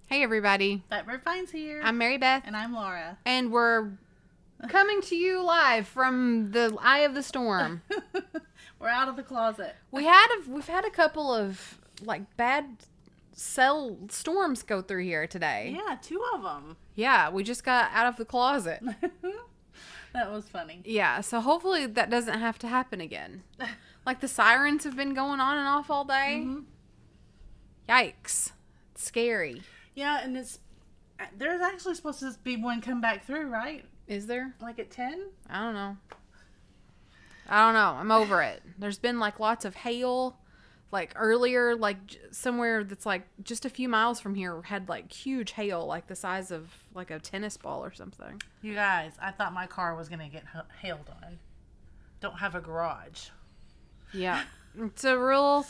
Hey everybody. Fatbirdfinds here. I'm Mary Beth. And I'm Laura. And we're coming to you live from the eye of the storm. We're out of the closet. We've had a couple of like bad cell storms go through here today. Yeah, 2 of them. Yeah, we just got out of the closet. That was funny. Yeah, so hopefully that doesn't have to happen again. Like the sirens have been going on and off all day. Mm-hmm. Yikes. It's scary. Yeah, and there's actually supposed to be one come back through, right? Is there? Like at 10? I don't know. I'm over it. There's been like lots of hail. Like earlier, like somewhere that's like just a few miles from here had like huge hail, like the size of like a tennis ball or something. You guys, I thought my car was going to get hailed on. Don't have a garage. Yeah. It's a real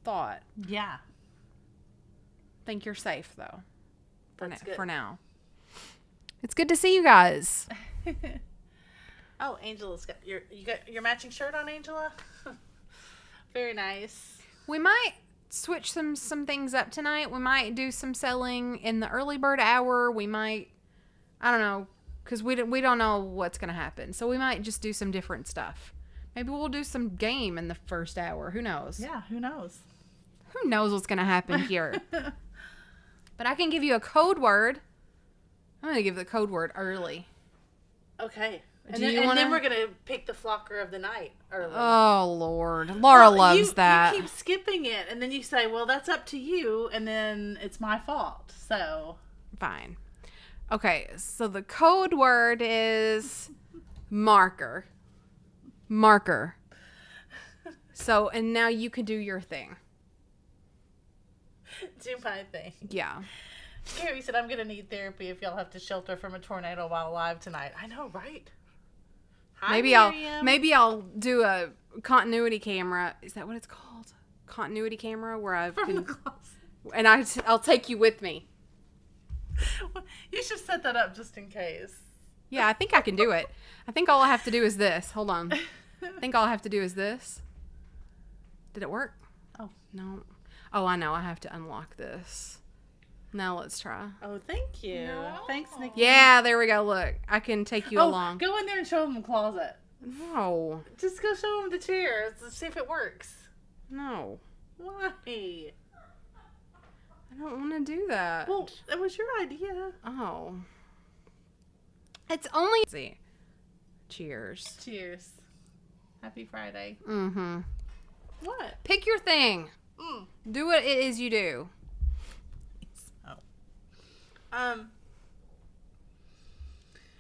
thought. Yeah. Think you're safe though. Good. For now. It's good to see you guys. Oh, Angela's got your matching shirt on, Angela? Very nice. We might switch some things up tonight. We might do some selling in the early bird hour. We might, I don't know, because we don't know what's going to happen. So we might just do some different stuff. Maybe we'll do some game in the first hour. Who knows? Yeah, who knows? Who knows what's going to happen here? But I can give you a code word. I'm going to give the code word early. Okay. And then we're going to pick the flocker of the night early. Oh, Lord. Laura loves that. You keep skipping it, and then you say, well, that's up to you, and then it's my fault. So. Fine. Okay, so the code word is marker. Marker. So, and now you can do your thing. Do my thing. Yeah. Gary said, I'm going to need therapy if y'all have to shelter from a tornado while alive tonight. I know, right? Hi, maybe I'll do a continuity camera. Is that what it's called? Continuity camera where I'll take you with me. You should set that up just in case. Yeah, I think I can do it. I think all I have to do is this. Hold on. I think all I have to do is this. Did it work? Oh. No. Oh, I know. I have to unlock this. Now let's try. Oh, thank you. No. Thanks, Nikki. Yeah, there we go. Look, I can take you along. Go in there and show them the closet. No. Just go show them the chairs. Let's see if it works. No. Why? I don't want to do that. Well, that was your idea. Oh. It's only... See. Cheers. Cheers. Happy Friday. Mm-hmm. What? Pick your thing. Do what it is you do.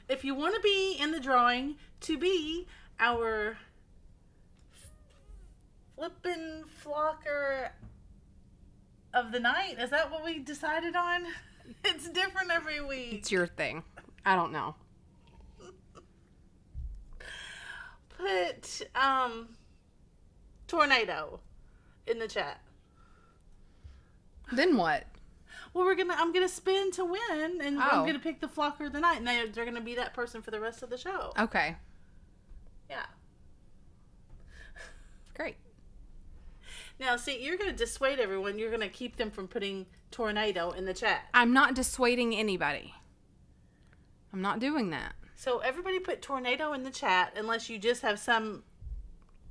If you want to be in the drawing to be our Flippin flocker of the night, is that what we decided on? It's different every week. It's your thing. I don't know. Put tornado in the chat. Then what? Well, I'm gonna spin to win, and I'm gonna pick the flocker of the night, and they're gonna be that person for the rest of the show. Okay. Yeah. Great. Now, see, you're gonna dissuade everyone. You're gonna keep them from putting tornado in the chat. I'm not dissuading anybody. I'm not doing that. So everybody put tornado in the chat, unless you just have some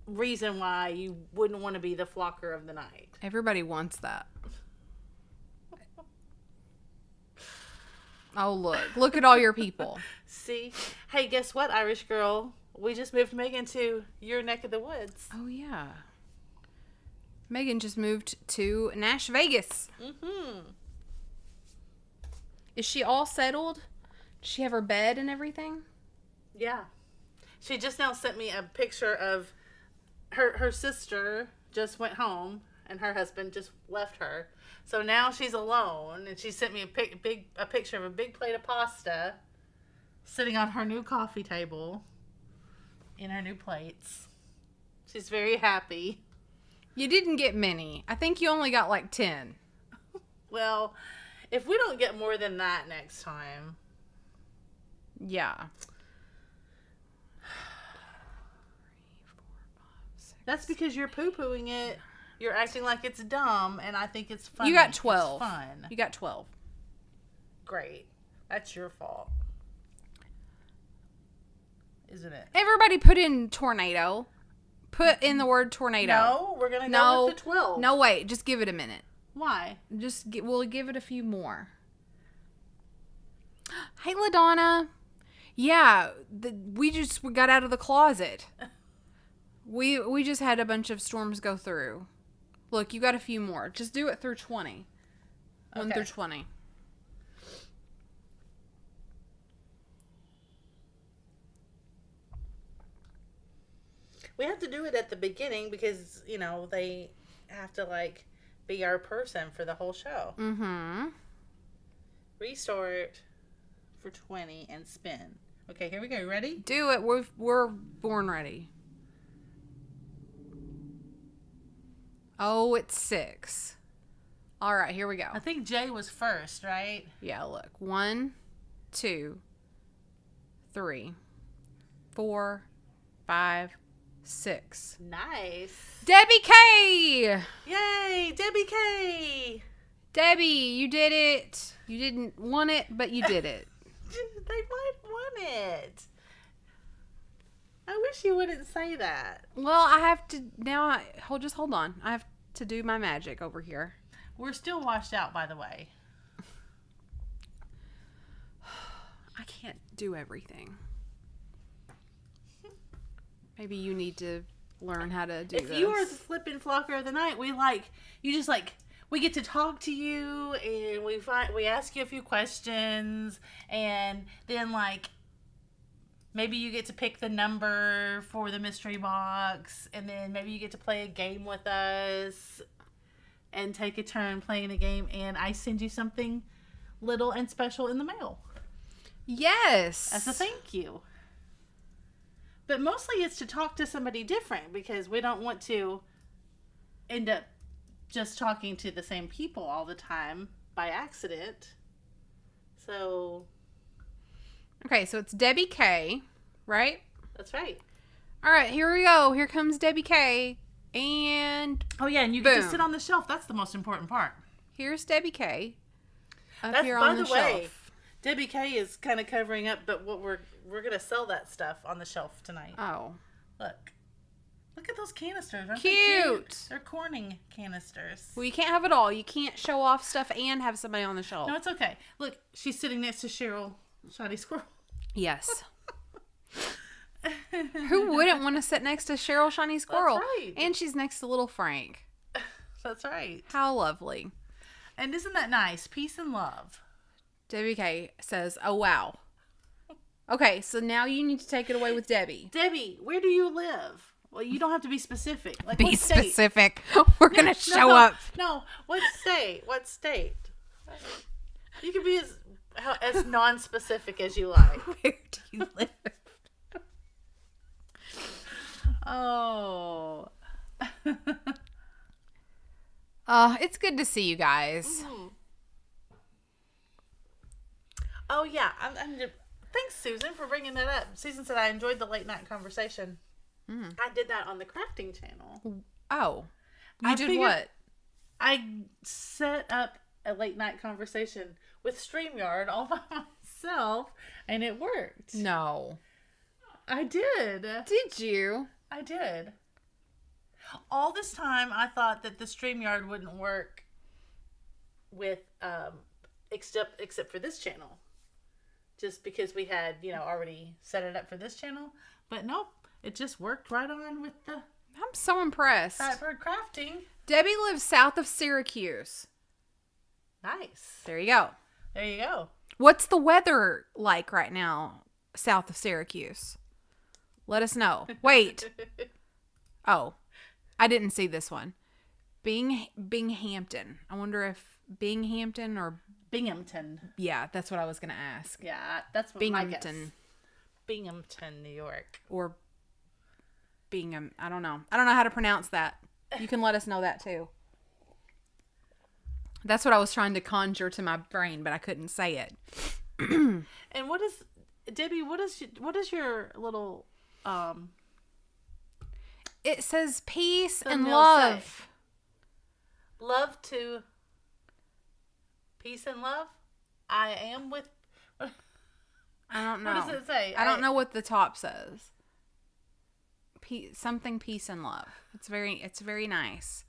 reason why you wouldn't want to be the flocker of the night. Everybody wants that. Oh, look at all your people. See? Hey, guess what, Irish girl? We just moved Megan to your neck of the woods. Oh, yeah. Megan just moved to Nash Vegas. Mm-hmm. Is she all settled? Does she have her bed and everything? Yeah. She just now sent me a picture of her sister just went home and her husband just left her. So now she's alone, and she sent me a picture of a big plate of pasta sitting on her new coffee table in her new plates. She's very happy. You didn't get many. I think you only got like 10. Well, if we don't get more than that next time. Yeah. 3, 4, 5, 6. That's because you're poo-pooing it You're acting like it's dumb, and I think it's funny. You got 12. It's fun. You got 12. Great. That's your fault. Isn't it? Everybody put in tornado. Put in the word tornado. No, we're going to go with the 12. No, wait. Just give it a minute. Why? We'll give it a few more. Hey, LaDonna. Yeah, we got out of the closet. We just had a bunch of storms go through. Look, you got a few more. Just do it through 20. 1 through 20. We have to do it at the beginning because, they have to, be our person for the whole show. Mm-hmm. Restart for 20 and spin. Okay, here we go. Ready? Do it. We're born ready. Oh, it's 6. All right, here we go. I think Jay was first, right? Yeah, look. 1, 2, 3, 4, 5, 6. Nice. Debbie K! Yay, Debbie K! Debbie, you did it. You didn't want it, but you did it. They might want it. I wish you wouldn't say that. Well, I have to now. Just hold on. I have to do my magic over here. We're still washed out, by the way. I can't do everything. Maybe you need to learn how to do this. If you are the flippin' flocker of the night, we get to talk to you, and we ask you a few questions, and then maybe you get to pick the number for the mystery box, and then maybe you get to play a game with us and take a turn playing a game, and I send you something little and special in the mail. Yes. As a thank you. But mostly it's to talk to somebody different because we don't want to end up just talking to the same people all the time by accident. So. Okay, so it's Debbie K, right? That's right. All right, here we go. Here comes Debbie K. And oh yeah, and you get to sit on the shelf. That's the most important part. Here's Debbie K. That's here on the shelf. Debbie K is kind of covering up, but what we're gonna sell that stuff on the shelf tonight. Oh, look at those canisters. Aren't cute. They cute? They're Corning canisters. Well, you can't have it all. You can't show off stuff and have somebody on the shelf. No, it's okay. Look, she's sitting next to Cheryl Shiny Squirrel. Yes. Who wouldn't want to sit next to Cheryl Shiny Squirrel? That's right. And she's next to little Frank. That's right. How lovely. And isn't that nice? Peace and love. Debbie K says, oh, wow. Okay, so now you need to take it away with Debbie. Debbie, where do you live? Well, you don't have to be specific. Be what state? specific. We're going to show up. No, what state? What state? You can be as non-specific as you like. Where do you live? Oh. It's good to see you guys. Mm-hmm. Oh, yeah. Thanks, Susan, for bringing that up. Susan said I enjoyed the late night conversation. Mm. I did that on the crafting channel. Oh. You did what? I set up a late night conversation with StreamYard all by myself, and it worked. No. I did. Did you? I did. All this time, I thought that the StreamYard wouldn't work with, except for this channel. Just because we had, already set it up for this channel. But nope, it just worked right on with the... I'm so impressed. Fatbird crafting. Debbie lives south of Syracuse. Nice. There you go. There you go. What's the weather like right now south of Syracuse? Let us know. Wait. Oh, I didn't see this one. Binghamton. I wonder if Binghamton or... Binghamton. Yeah, that's what I was going to ask. Yeah, that's what Binghamton. my guess. Binghamton, New York. Or Bingham. I don't know. I don't know how to pronounce that. You can let us know that too. That's what I was trying to conjure to my brain, but I couldn't say it. And Debbie, what is your little It says peace and thumbnail love. say? Love to peace and love. I am with. I don't know. What does it say? I don't know what the top says. Something peace and love. It's very nice.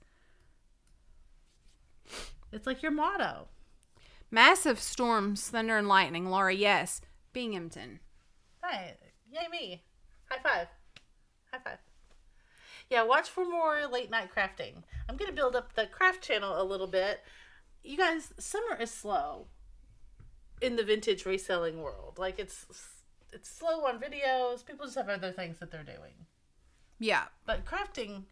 It's like your motto. Massive storms, thunder and lightning. Laura, yes. Binghamton. Hi. Yay me. High five. High five. Yeah, watch for more late night crafting. I'm going to build up the craft channel a little bit. You guys, summer is slow in the vintage reselling world. Like, it's slow on videos. People just have other things that they're doing. Yeah. But crafting,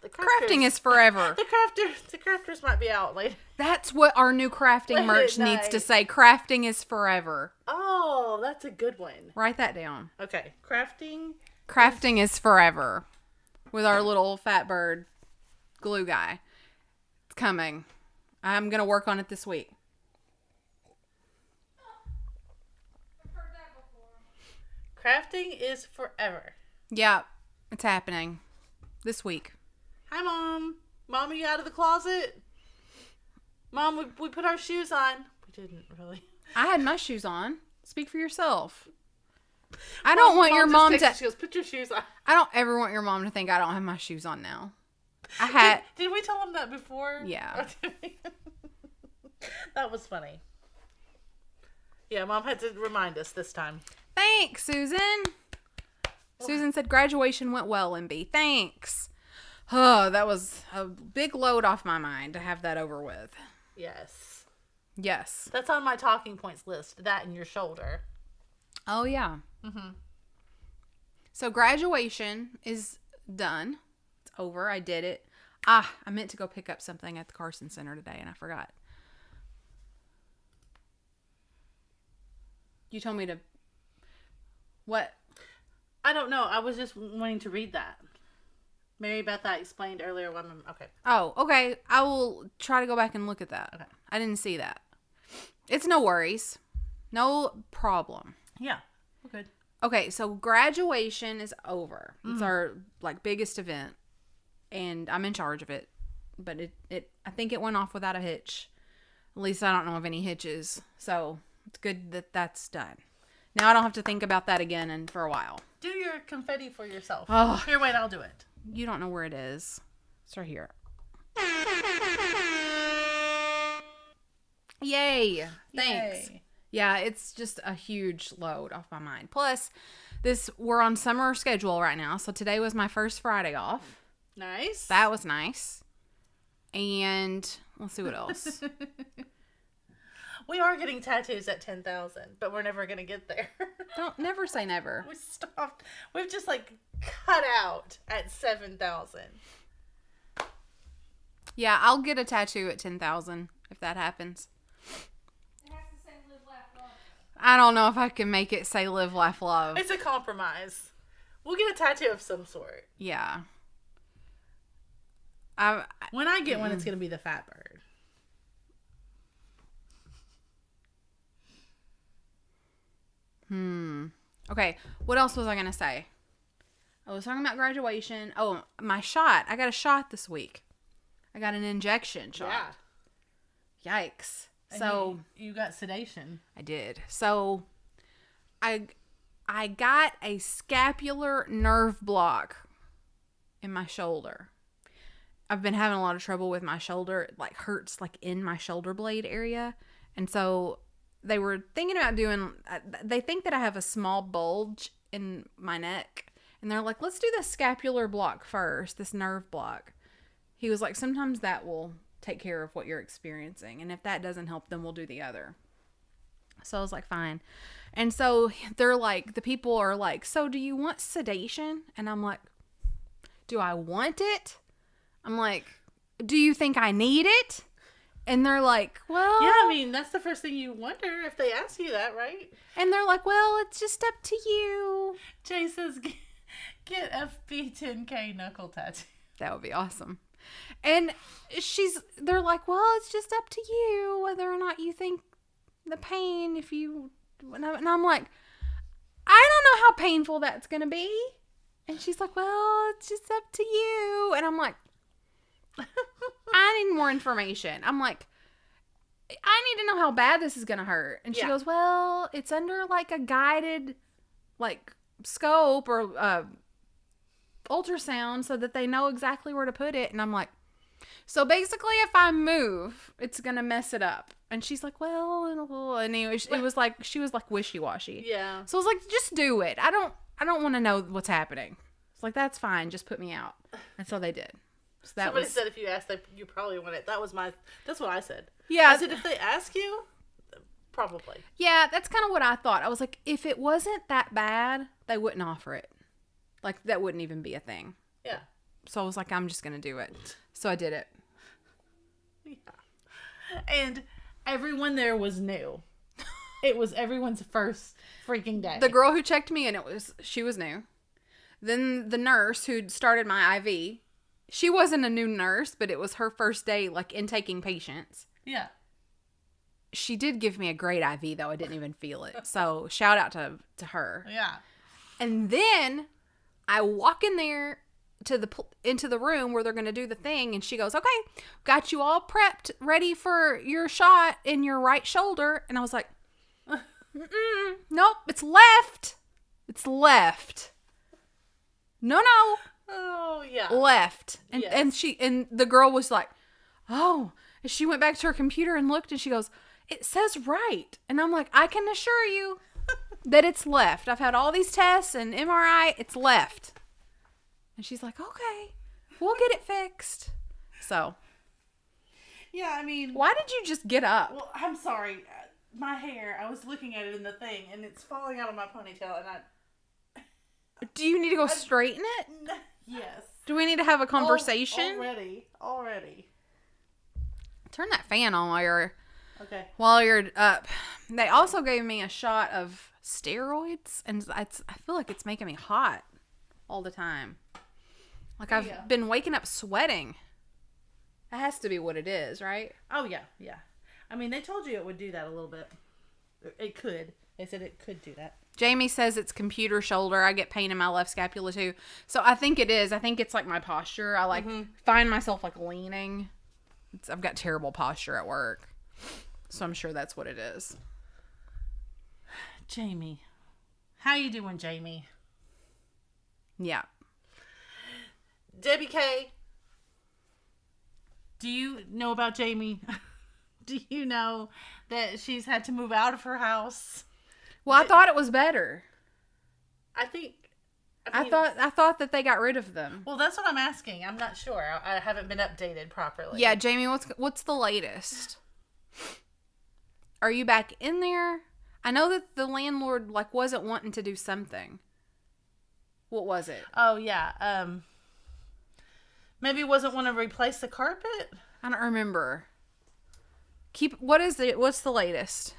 crafting is forever. The crafters might be out later. That's what our new crafting Late merch at needs night. to say. Crafting is forever. Oh, that's a good one. Write that down. Okay, crafting is forever. With our little fat bird glue guy. It's coming. I'm going to work on it this week. Crafting is forever. Yeah, it's happening this week. Hi, Mom. Mom, are you out of the closet? Mom, we put our shoes on. We didn't really. I had my shoes on. Speak for yourself. I don't want your just mom texted, to. She goes, put your shoes on. I don't ever want your mom to think I don't have my shoes on now. I had. Did we tell them that before? Yeah. That was funny. Yeah, Mom had to remind us this time. Thanks, Susan. Susan said graduation went well, MB. Thanks. Oh, that was a big load off my mind to have that over with. Yes. Yes. That's on my talking points list. That and your shoulder. Oh, yeah. Mm-hmm. So graduation is done. It's over. I did it. I meant to go pick up something at the Carson Center today, and I forgot. You told me to... What? I don't know. I was just wanting to read that. Mary Beth, I explained earlier when I'm... Okay. Oh, okay. I will try to go back and look at that. Okay. I didn't see that. It's no worries. No problem. Yeah. We're good. Okay, so graduation is over. It's our biggest event, and I'm in charge of it. But I think it went off without a hitch. At least I don't know of any hitches. So it's good that that's done. Now I don't have to think about that again and for a while. Do your confetti for yourself. Oh. Here, wait, I'll do it. You don't know where it is. It's right here. Yay! Thanks. Yay. Yeah, it's just a huge load off my mind. Plus, we're on summer schedule right now, so today was my first Friday off. Nice. That was nice. And let's see what else. We are getting tattoos at 10,000, but we're never going to get there. Don't never say never. We stopped. We've just cut out at 7,000. Yeah, I'll get a tattoo at 10,000 if that happens. It has to say live, laugh, love. I don't know if I can make it say live, laugh, love. It's a compromise. We'll get a tattoo of some sort. Yeah. When I get one, it's going to be the fat bird. Okay, what else was I going to say? I was talking about graduation. Oh, my shot. I got a shot this week. I got an injection shot. Yeah. Yikes. So you got sedation. I did. So I got a scapular nerve block in my shoulder. I've been having a lot of trouble with my shoulder. It hurts in my shoulder blade area. And so they were thinking about they think that I have a small bulge in my neck. And they're like, let's do the scapular block first, this nerve block. He was like, sometimes that will take care of what you're experiencing. And if that doesn't help, then we'll do the other. So I was like, fine. And so they're like, the people are like, so do you want sedation? And I'm like, do I want it? I'm like, do you think I need it? And they're like, well... Yeah, I mean, that's the first thing you wonder if they ask you that, right? And they're like, well, it's just up to you. Jay says, get FB10K knuckle tattoo. That would be awesome. And they're like, well, it's just up to you whether or not you think the pain if you... And I'm like, I don't know how painful that's going to be. And she's like, well, it's just up to you. And I'm like, I need more information. I'm like, I need to know how bad this is going to hurt. And she Yeah. goes, well, it's under like a guided like scope or ultrasound so that they know exactly where to put it. And I'm like, so basically if I move, it's going to mess it up. And she's like, well, anyway, it was like, she was like wishy-washy. Yeah. So I was like, just do it. I don't want to know what's happening. It's like, that's fine. Just put me out. And so they did. So that Somebody was, said if you asked, you probably want it. That's what I said. yeah. I said if they ask you, probably. Yeah, that's kind of what I thought. I was like, if it wasn't that bad, they wouldn't offer it. Like, that wouldn't even be a thing. Yeah. So I was like, I'm just going to do it. So I did it. Yeah. And everyone there was new. It was everyone's first freaking day. The girl who checked me in, she was new. Then the nurse who'd started my IV, she wasn't a new nurse, but it was her first day, like, intaking patients. Yeah. She did give me a great IV, though. I didn't even feel it. So shout out to her. Yeah. And then I walk in there into the room where they're going to do the thing, and she goes, okay, got you all prepped, ready for your shot in your right shoulder. And I was like, nope, it's left. It's left. No. Oh, yeah. Left. And Yes. and the girl was like, oh. And she went back to her computer and looked, and she goes, it says right. And I'm like, I can assure you that it's left. I've had all these tests and MRI. It's left. And she's like, okay, we'll get it fixed. So. Yeah, I mean. Why did you just get up? Well, I'm sorry. My hair, I was looking at it in the thing, and it's falling out of my ponytail, and Do you need to go straighten it? Yes. Do we need to have a conversation? Already. Turn that fan on Okay. while you're up. They also gave me a shot of steroids, and I feel like it's making me hot all the time. Like, I've Yeah. been waking up sweating. That has to be what it is, right? Oh, yeah. I mean, they told you it would do that a little bit. It could. They said it could do that. Jamie says it's computer shoulder. I get pain in my left scapula too. So I think it is. I think it's like my posture. I like find myself like leaning. I've got terrible posture at work. So I'm sure that's what it is. Jamie. How you doing, Jamie? Yeah. Debbie K. Do you know about Jamie? Do you know that she's had to move out of her house? Well, I thought it was better. I mean, I thought that they got rid of them. Well, that's what I'm asking. I'm not sure. I haven't been updated properly. Yeah, Jamie, what's the latest? Are you back in there? I know that the landlord like wasn't wanting to do something. What was it? Oh, yeah. Maybe wasn't want to replace the carpet? I don't remember. What's the latest?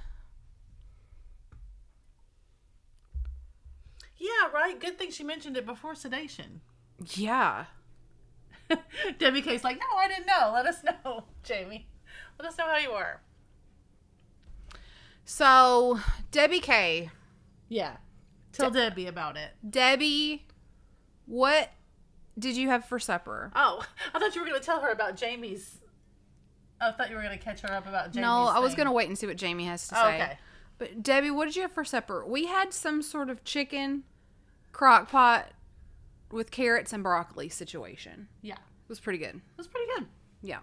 Yeah, right. Good thing she mentioned it before sedation. Yeah. Debbie K's like, no, I didn't know. Let us know, Jamie. Let us know how you are. So, Debbie K. Yeah. Tell Debbie about it. Debbie, what did you have for supper? Oh, I thought you were going to tell her about Jamie's. I thought you were going to catch her up about Jamie's. No, I was thing. going to wait and see what Jamie has to say. Oh, okay. But Debbie, what did you have for supper? We had some sort of chicken crock pot with carrots and broccoli situation. Yeah. It was pretty good. It was pretty good. Yeah.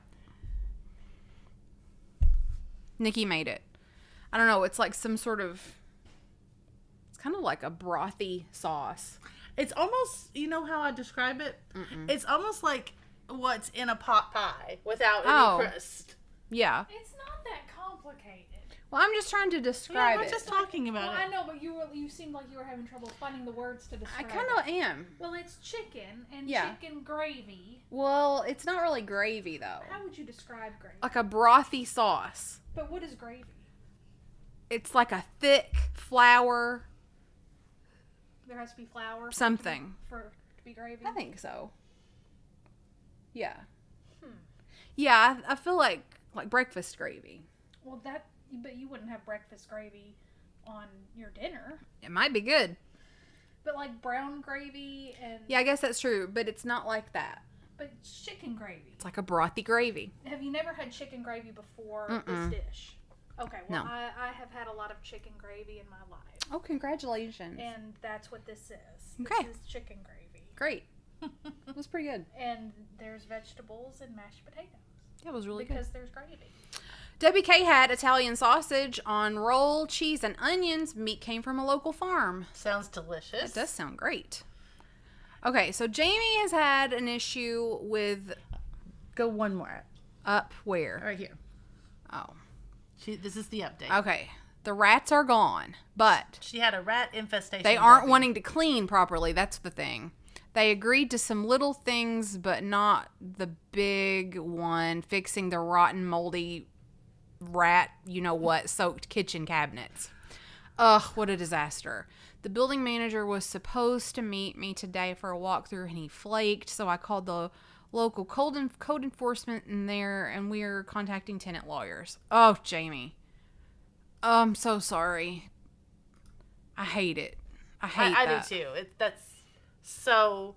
Nikki made it. I don't know. It's like some sort of... It's kind of like a brothy sauce. It's almost, you know how I describe it? It's almost like what's in a pot pie without any crust. Yeah. It's not that complicated. Well, I'm just trying to Yeah, describe we're it. just talking about Well, it. I know, but you seemed like you were having trouble finding the words to I describe kind it. of am. Well, it's chicken and Yeah. chicken gravy. Well, it's not really gravy, though. How would you describe gravy? Like a brothy sauce. But what is gravy? It's like a thick flour There has to be flour. something. For it to be gravy. I think so. Yeah. Yeah, I feel like breakfast gravy. Well, but you wouldn't have breakfast gravy on your dinner. It might be good. But like brown gravy and Yeah, I guess that's true, but it's not like that. But it's chicken gravy. It's like a brothy gravy. Have you never had chicken gravy before Mm-mm. this dish? Okay, well, No. I have had a lot of chicken gravy in my life. Oh, congratulations. And that's what this is. Okay. This is chicken gravy. Great. That was pretty good. And there's vegetables and mashed potatoes. That was really because good. there's gravy. Debbie K had Italian sausage on roll, cheese, and onions. Meat came from a local farm. Sounds delicious. That does sound great. Okay, so Jamie has had an issue with Go one more. up where? Right here. Oh. This is the update. Okay. The rats are gone, but She had a rat infestation. they aren't Debbie. wanting to clean properly. That's the thing. They agreed to some little things, but not the big one, fixing the rotten, moldy rat, soaked kitchen cabinets. Ugh, what a disaster. The building manager was supposed to meet me today for a walkthrough, and he flaked, so I called the local code enforcement in there, and we are contacting tenant lawyers. Oh, Jamie. Oh, I'm so sorry. I hate it. I hate I that. do too. That's so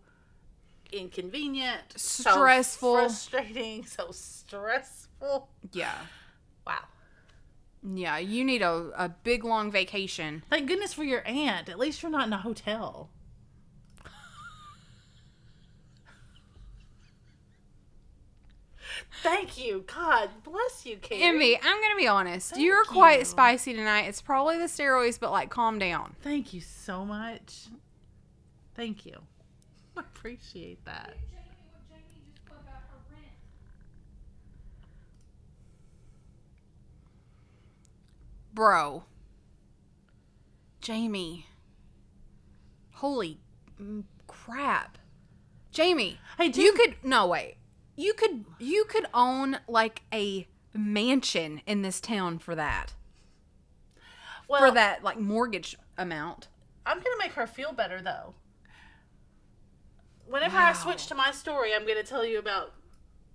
inconvenient, Stressful. so frustrating, so stressful. Yeah. Wow. Yeah, you need a big, long vacation. Thank goodness for your aunt. At least you're not in a hotel. Thank you. God bless you, Carrie. Emmy, I'm going to be honest. Thank You're quite you. spicy tonight. It's probably the steroids, but calm down. Thank you so much. Thank you. I appreciate that. Jamie just put about her rent. Bro. Jamie. Holy crap. Jamie. Hey, You could own a mansion in this town for that. Well, For that mortgage amount. I'm going to make her feel better, though. Whenever I Wow. switch to my story, I'm going to tell you about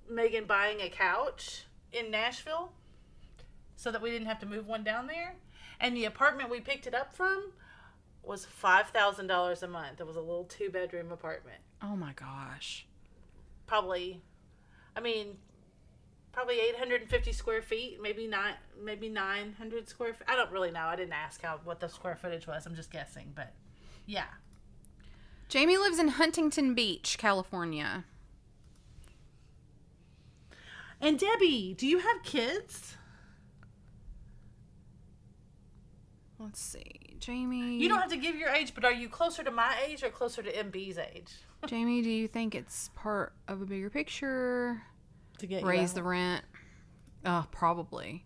Megan buying a couch in Nashville so that we didn't have to move one down there. And the apartment we picked it up from was $5,000 a month. It was a little 2-bedroom apartment. Oh my gosh. Probably 850 square feet, maybe 900 square feet. I don't really know. I didn't ask what the square footage was. I'm just guessing, but yeah. Jamie lives in Huntington Beach, California. And Debbie, do you have kids? Let's see. Jamie. You don't have to give your age, but are you closer to my age or closer to MB's age? Jamie, do you think it's part of a bigger picture? To get Raise the rent? Probably.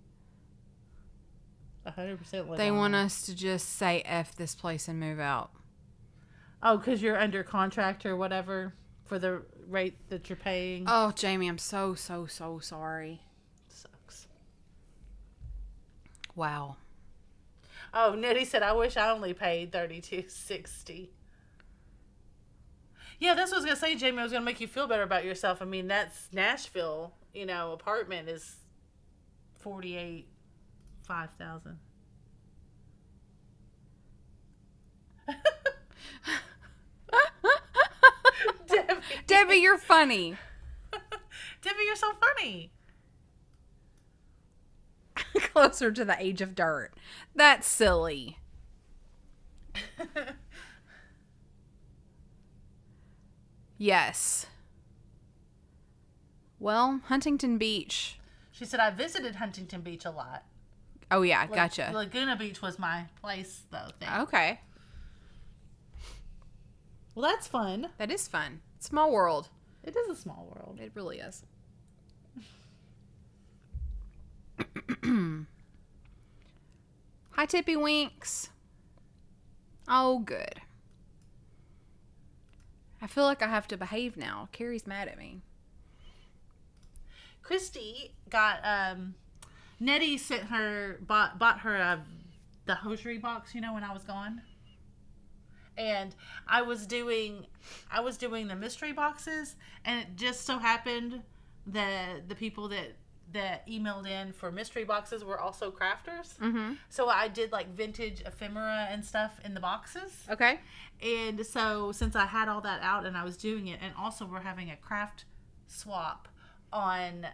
100% They want us to just say F this place and move out. Oh, because you're under contract or whatever for the rate that you're paying. Oh, Jamie, I'm so sorry. Sucks. Wow. Oh, Nettie said, I wish I only paid $32.60. Yeah, that's what I was going to say, Jamie. I was going to make you feel better about yourself. I mean, that's Nashville, apartment is $5,000. Debbie, you're funny. Debbie, you're so funny. Closer to the age of dirt. That's silly. Yes. Well, Huntington Beach. She said, I visited Huntington Beach a lot. Oh, yeah, gotcha. Laguna Beach was my place, though. Okay. Well, that's fun. That is fun. Small world. It is a small world. It really is. Hi, Tippy Winks. Oh, good. I feel like I have to behave now. Carrie's mad at me. Christy got, Nettie bought her the hosiery box, when I was gone. And I was doing the mystery boxes, and it just so happened that the people that emailed in for mystery boxes were also crafters. Mm-hmm. So I did vintage ephemera and stuff in the boxes. Okay. And so since I had all that out and I was doing it, and also we're having a craft swap on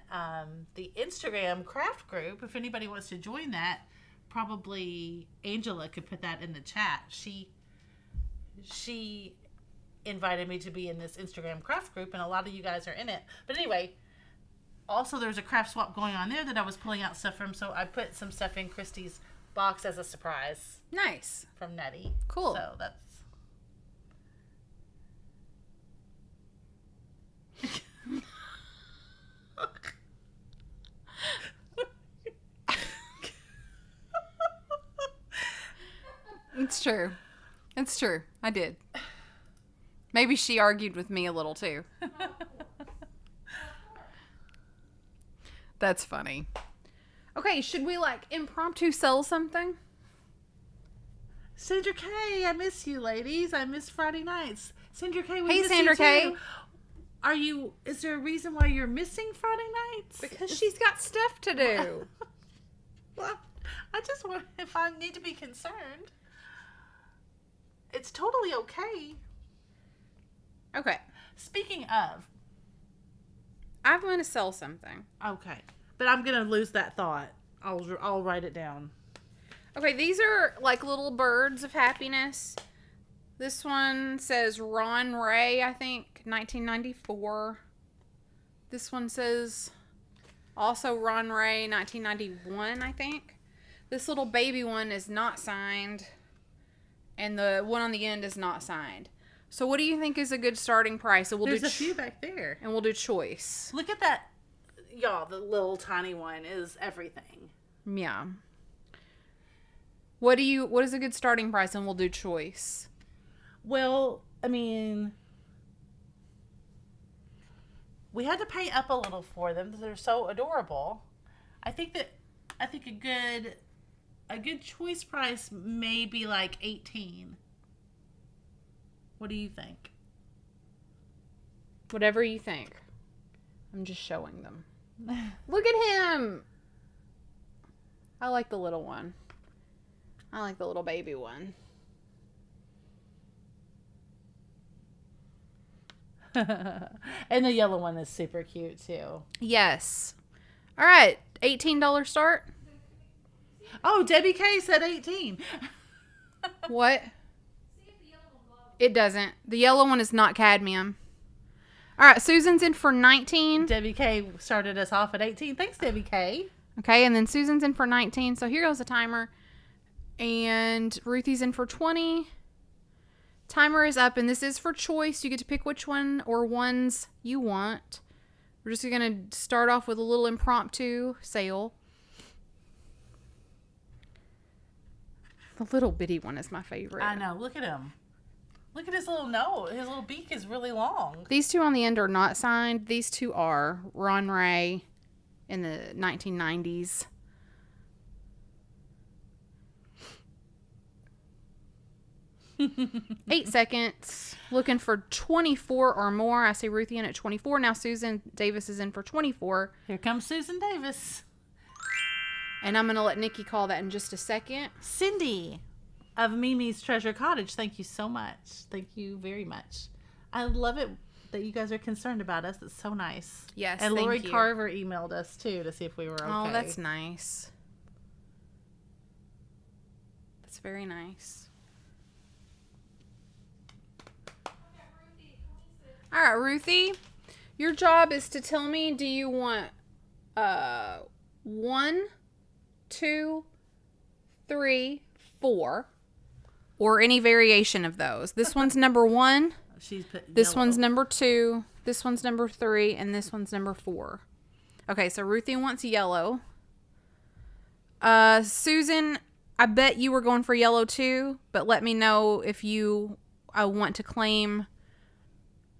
the Instagram craft group. If anybody wants to join that, probably Angela could put that in the chat. She invited me to be in this Instagram craft group, and a lot of you guys are in it. But anyway, also there's a craft swap going on there that I was pulling out stuff from, so I put some stuff in Christy's box as a surprise. Nice. From Nettie. Cool. So that's... It's true. It's true. I did. Maybe she argued with me a little too. That's funny. Okay, should we like impromptu sell something? Sandra K, I miss you, ladies. I miss Friday nights. Sandra K, we Hey, miss Sandra you K. too. Is there a reason why you're missing Friday nights? Because she's got stuff to do. Well, I just want, if I need to be concerned, it's totally okay. Okay. Speaking of. I'm going to sell something. Okay. But I'm going to lose that thought. I'll write it down. Okay, these are like little birds of happiness. This one says Ron Ray, I think, 1994. This one says also Ron Ray, 1991, I think. This little baby one is not signed. And the one on the end is not signed. So what do you think is a good starting price? So There's a few back there. And we'll do choice. Look at that. Y'all, the little tiny one is everything. Yeah. What is a good starting price? And we'll do choice. Well, I mean, we had to pay up a little for them. They're so adorable. I think a good choice price may be like $18. What do you think? Whatever you think. I'm just showing them. Look at him. I like the little one. I like the little baby one. And the yellow one is super cute too. Yes. All right. $18 start. Oh, Debbie K said 18. What? It doesn't. The yellow one is not cadmium. All right. Susan's in for 19. Debbie K started us off at 18. Thanks, Debbie K. Okay. And then Susan's in for 19. So here goes the timer. And Ruthie's in for 20. Timer is up, and this is for choice. You get to pick which one or ones you want. We're just going to start off with a little impromptu sale. The little bitty one is my favorite. I know. Look at him. Look at his little nose. His little beak is really long. These two on the end are not signed. These two are. Ron Ray in the 1990s. Eight seconds. Looking for 24 or more. I see Ruthie in at 24. Now Susan Davis is in for 24. Here comes Susan Davis. And I'm going to let Nikki call that in just a second. Cindy of Mimi's Treasure Cottage. Thank you so much. Thank you very much. I love it that you guys are concerned about us. It's so nice. Yes, and thank Lori you. Carver emailed us too to see if we were okay. Oh, that's nice. That's very nice. All right, Ruthie, your job is to tell me, do you want 1, 2, 3, 4, or any variation of those? This one's number 1. She's put This yellow. one's number 2. This one's number 3, and this one's number 4. Okay, so Ruthie wants yellow. Susan, I bet you were going for yellow too, but let me know if you want to claim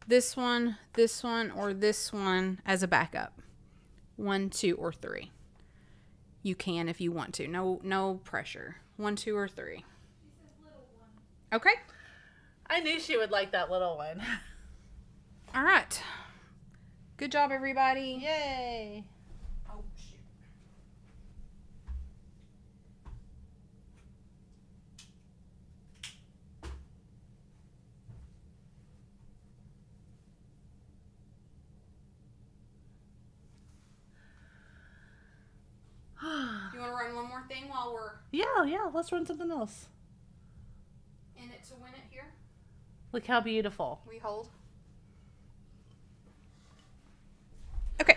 this one, or this one as a backup. 1, 2, or 3. You can if you want to. No pressure. 1, 2, or 3. Okay. I knew she would like that little one. All right. Good job, everybody. Yay. Oh, shoot. thing while we're Yeah. Let's run something else. in it to win it here? Look how beautiful. We hold. Okay,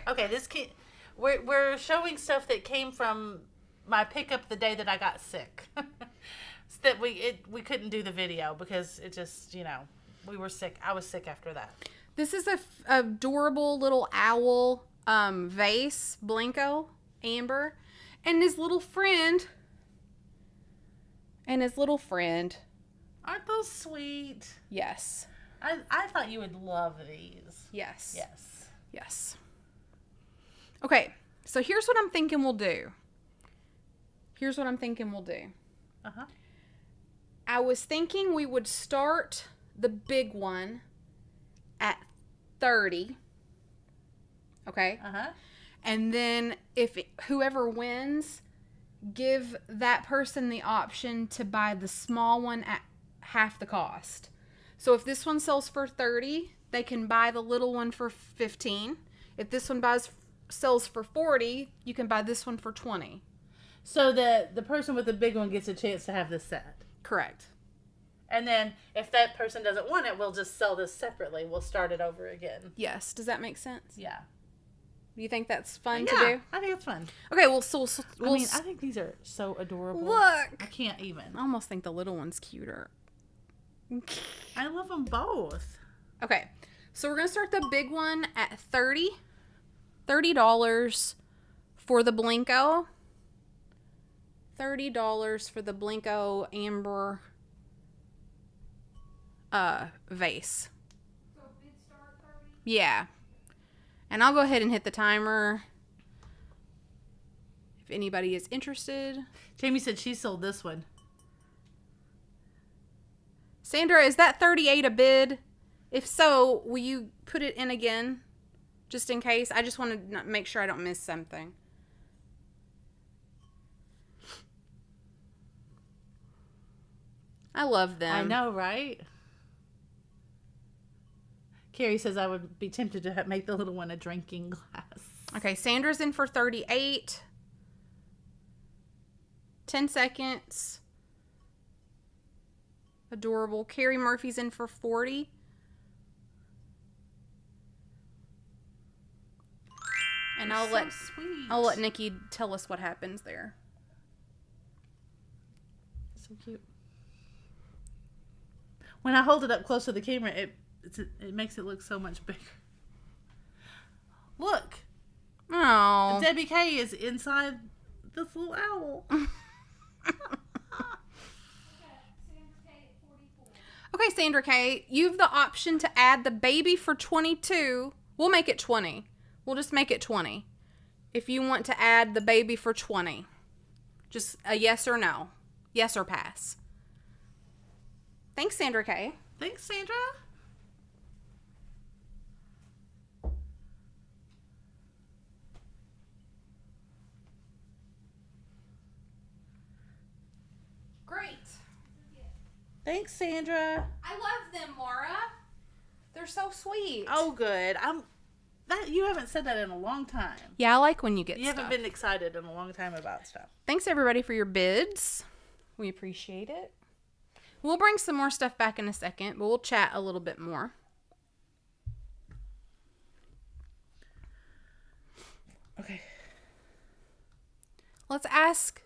we're showing stuff that came from my pickup the day that I got sick. So that we couldn't do the video because it just, we were sick. I was sick after that. This is a adorable little owl vase, Blanco, amber, and his little friend. Aren't those sweet? Yes. I thought you would love these. Yes. Yes. Okay, so here's what I'm thinking we'll do. Uh-huh. I was thinking we would start the big one at 30. Okay? Uh-huh. And then whoever wins, give that person the option to buy the small one at half the cost. So if this one sells for 30, they can buy the little one for 15. If this one sells for 40, you can buy this one for 20. So the person with the big one gets a chance to have this set. Correct. And then if that person doesn't want it, we'll just sell this separately. We'll start it over again. Yes. Does that make sense? Yeah. Do you think that's fun to do? I think it's fun. Okay, well, I think these are so adorable. Look. I can't even. I almost think the little one's cuter. I love them both. Okay, so we're going to start the big one at $30 for the Blanco. $30 for the Blanco amber vase. So bid start 30? Yeah. And I'll go ahead and hit the timer if anybody is interested. Jamie said she sold this one. Sandra, is that 38 a bid? If so, will you put it in again? Just in case. I just want to make sure I don't miss something. I love them. I know, right? Carrie says I would be tempted to make the little one a drinking glass. Okay, Sandra's in for 38. 10 seconds. Adorable. Carrie Murphy's in for 40. And I'll let Nikki tell us what happens there. So cute. When I hold it up close to the camera, it makes it look so much bigger. Look. Oh. Debbie K is inside this little owl. Okay, Sandra K, you have the option to add the baby for 22. We'll make it 20. We'll just make it 20. If you want to add the baby for 20. Just a yes or no. Yes or pass. Thanks, Sandra K. Thanks, Sandra. Great. Thanks, Sandra. I love them, Laura. They're so sweet. Oh, good. You haven't said that in a long time. Yeah, I like when you get You haven't been excited in a long time about stuff. Thanks, everybody, for your bids. We appreciate it. We'll bring some more stuff back in a second, but we'll chat a little bit more. Okay. Let's ask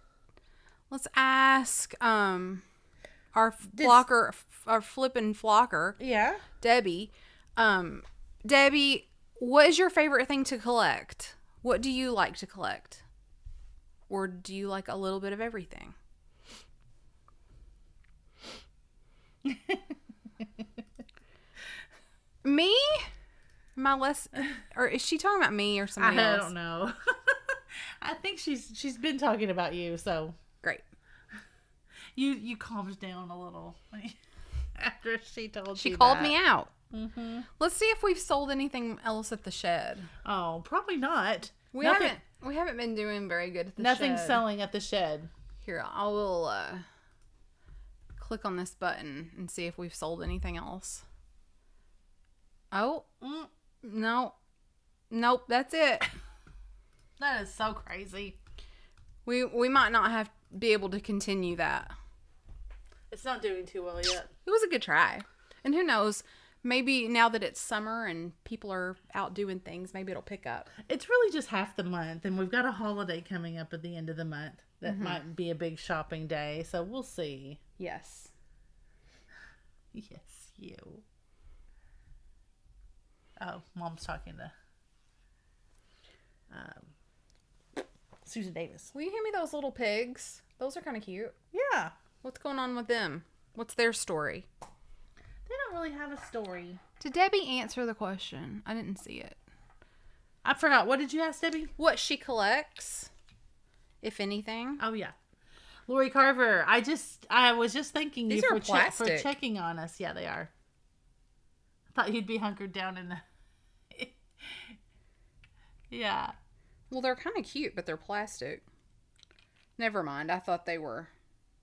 our flippin' flocker, Yeah. Debbie. Debbie, what is your favorite thing to collect? What do you like to collect? Or do you like a little bit of everything? Me? Am I less, or is she talking about me or somebody else? I don't know. I think she's been talking about you, so Great. you calmed down a little after she told you. She called that. me out. Mm-hmm. Let's see if we've sold anything else at the shed. Oh, probably not. We haven't been doing very good at the Nothing's shed. selling at the shed. Here, I will click on this button and see if we've sold anything else. Oh, no. Nope, that's it. That is so crazy. We might not be able to continue that. It's not doing too well yet. It was a good try. And who knows, maybe now that it's summer and people are out doing things, maybe it'll pick up. It's really just half the month, and we've got a holiday coming up at the end of the month. That might be a big shopping day, so we'll see. Yes. Yes, you. Oh, Mom's talking to Susan Davis. Will you hand me those little pigs? Those are kind of cute. Yeah. What's going on with them? What's their story? They don't really have a story. Did Debbie answer the question? I didn't see it. I forgot. What did you ask, Debbie? What she collects, if anything. Oh, yeah. Lori Carver. I was just thanking These you are for plastic. checking on us. Yeah, they are. I thought you'd be hunkered down in the... Yeah. Well, they're kind of cute, but they're plastic. Never mind. I thought they were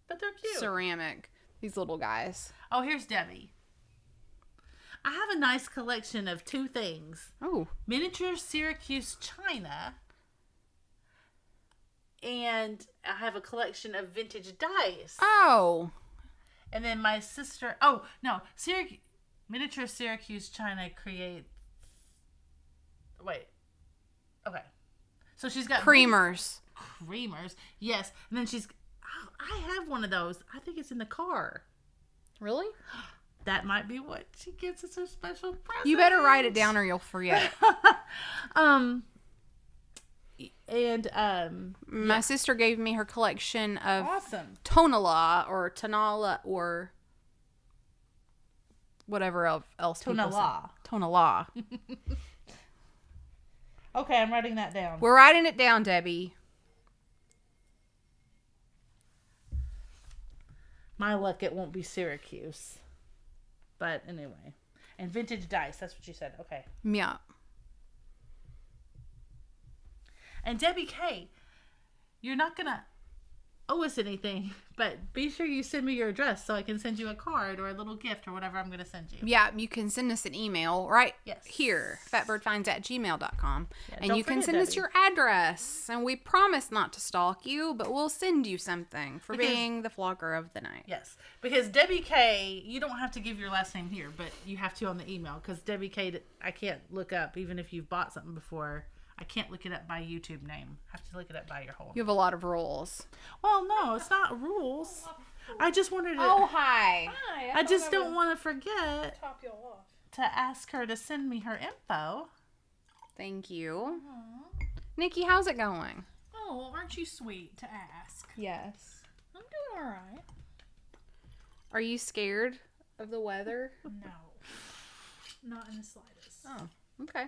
But they're cute. ceramic. These little guys. Oh, here's Debbie. I have a nice collection of two things. Oh. Miniature Syracuse china. And I have a collection of vintage dice. Oh. And then my sister... Miniature Syracuse china creates... Wait. Okay. So she's got... Creamers. Creamers. Yes. And then she's... Oh, I have one of those. I think it's in the car. Really? That might be what she gets as her special present. You better write it down or you'll forget. My sister gave me her collection of Awesome. Tonala or Tonala or whatever else people say. Tonala. Tonala. Okay, I'm writing that down. We're writing it down, Debbie. My luck, it won't be Syracuse. But anyway. And vintage dice, that's what you said. Okay. Yeah. And Debbie K, you're not going to owe us anything, but be sure you send me your address so I can send you a card or a little gift or whatever I'm going to send you. Yeah, you can send us an email right Yes. here, fatbirdfinds@gmail.com. Yeah, and don't you can forget, send us Debbie. your address. And we promise not to stalk you, but we'll send you something for Because- being the flogger of the night. Yes, because Debbie K, you don't have to give your last name here, but you have to on the email because Debbie K, I can't look up, even if you've bought something before, I can't look it up by YouTube name. I have to look it up by your whole. You have a lot of rules. Well, no, it's not rules. I just wanted to. Oh, hi. Hi, I just don't want to forget top you all off. to ask her to send me her info. Thank you. Nikki, how's it going? Oh, aren't you sweet to ask? Yes. I'm doing all right. Are you scared of the weather? No, not in the slightest. Oh, okay.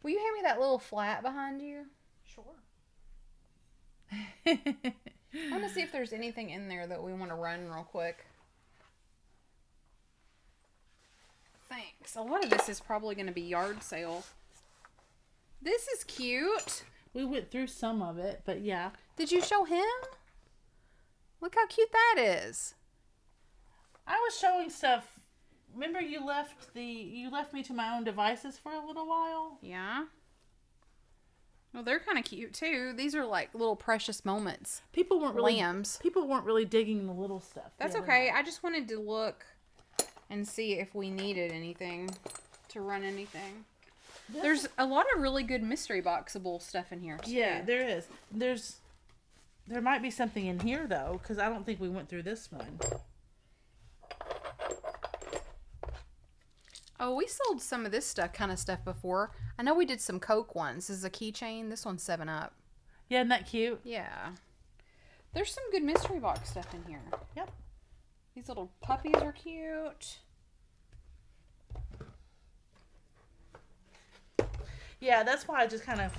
Will you hand me that little flat behind you? Sure. I want to see if there's anything in there that we want to run real quick. Thanks. A lot of this is probably going to be yard sale. This is cute. We went through some of it, but yeah. Did you show him? Look how cute that is. I was showing stuff. Remember you left me to my own devices for a little while? Yeah. Well, they're kind of cute too. These are like little precious moments. People weren't really Lambs. People weren't really digging the little stuff. That's the other okay. night. I just wanted to look and see if we needed anything to run anything. There's a lot of really good mystery boxable stuff in here too. Yeah, there is. There might be something in here though, because I don't think we went through this one. Oh, we sold some of this kind of stuff before. I know we did some Coke ones. This is a keychain. This one's 7-Up. Yeah, isn't that cute? Yeah. There's some good mystery box stuff in here. Yep. These little puppies are cute. Yeah, that's why I just kind of...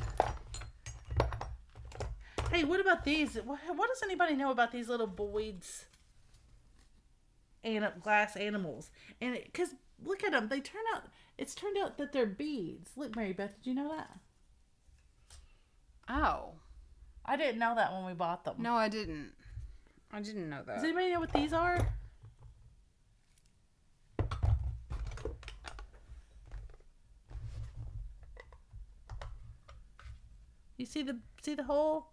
Hey, what about these? What does anybody know about these little Boyd's glass animals? And because look at them, it's turned out that they're beads. Look, Mary Beth, did you know that? Oh. I didn't know that when we bought them. No, I didn't. I didn't know that. Does anybody know what these are? You see the hole?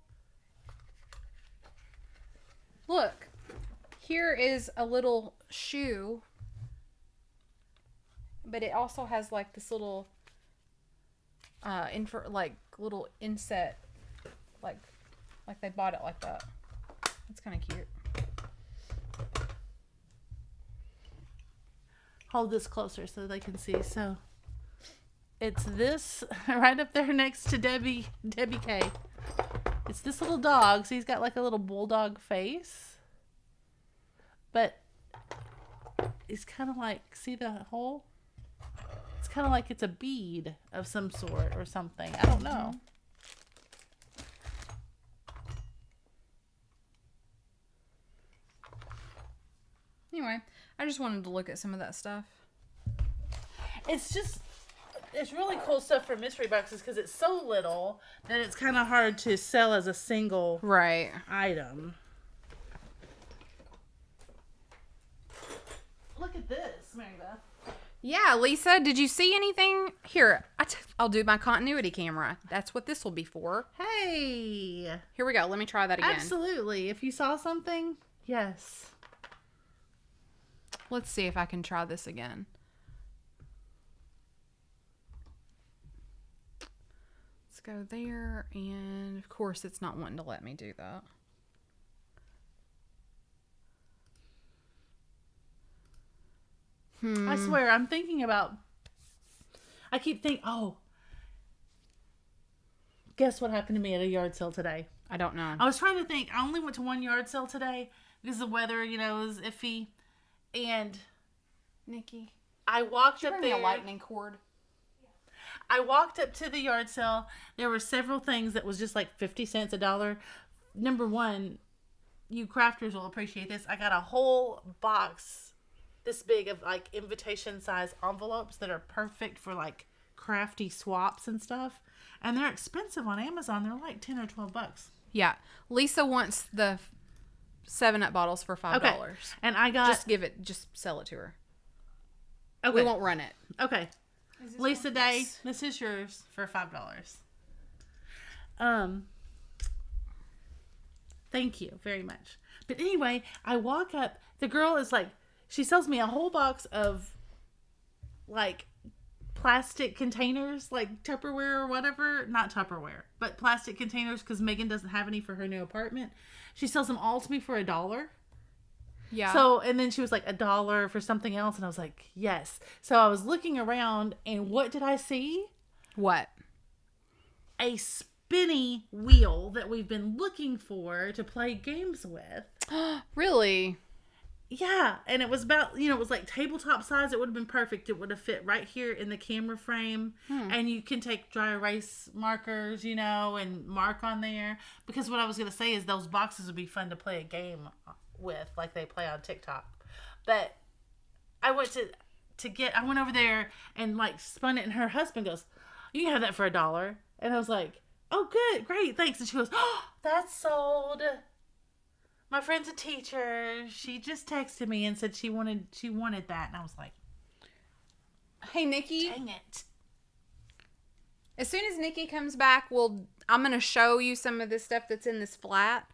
here is a little shoe, but it also has like this little little inset, like they bought it like that. It's kind of cute. Hold this closer so they can see. So it's this right up there next to Debbie K. It's this little dog. So he's got like a little bulldog face, but he's kind of like, see the hole? It's kind of like it's a bead of some sort or something. I don't know. Anyway, I just wanted to look at some of that stuff. It's really cool stuff for mystery boxes because it's so little that it's kind of hard to sell as a single item. Look at this, Mary Beth. Yeah, Lisa, did you see anything? Here, I'll do my continuity camera. That's what this will be for. Hey. Here we go. Let me try that again. Absolutely. If you saw something, yes. Let's see if I can try this again. Let's go there, and of course it's not wanting to let me do that. I swear, I'm thinking about... I keep thinking, guess what happened to me at a yard sale today? I don't know. I was trying to think. I only went to one yard sale today because the weather, was iffy. And Nikki, I walked bring up me there. a lightning cord. I walked up to the yard sale. There were several things that was just like 50 cents, $1. Number one, you crafters will appreciate this. I got a whole box this big of like invitation size envelopes that are perfect for like crafty swaps and stuff. And they're expensive on Amazon. They're like $10 or $12. Yeah. Lisa wants the 7-Up bottles for $5. Okay. And I got... Just sell it to her. Okay. We won't run it. Okay. Lisa Day, this is yours for $5. Thank you very much. But anyway, I walk up. The girl is like, she sells me a whole box of like plastic containers, like Tupperware or whatever. Not Tupperware, but plastic containers because Megan doesn't have any for her new apartment. She sells them all to me for $1. Yeah. So, and then she was like $1 for something else. And I was like, yes. So I was looking around and what did I see? What? A spinny wheel that we've been looking for to play games with. Really? Yeah. And it was about, it was like tabletop size. It would have been perfect. It would have fit right here in the camera frame. And you can take dry erase markers, and mark on there. Because what I was going to say is those boxes would be fun to play a game with, like they play on TikTok. But I went I went over there and like spun it, and her husband goes, "You can have that for $1." And I was like, "Oh, good, great, thanks." And she goes, "Oh, that's sold. My friend's a teacher. She just texted me and said she wanted that." And I was like, "Hey, Nikki. Dang it." As soon as Nikki comes back, I'm going to show you some of this stuff that's in this flat.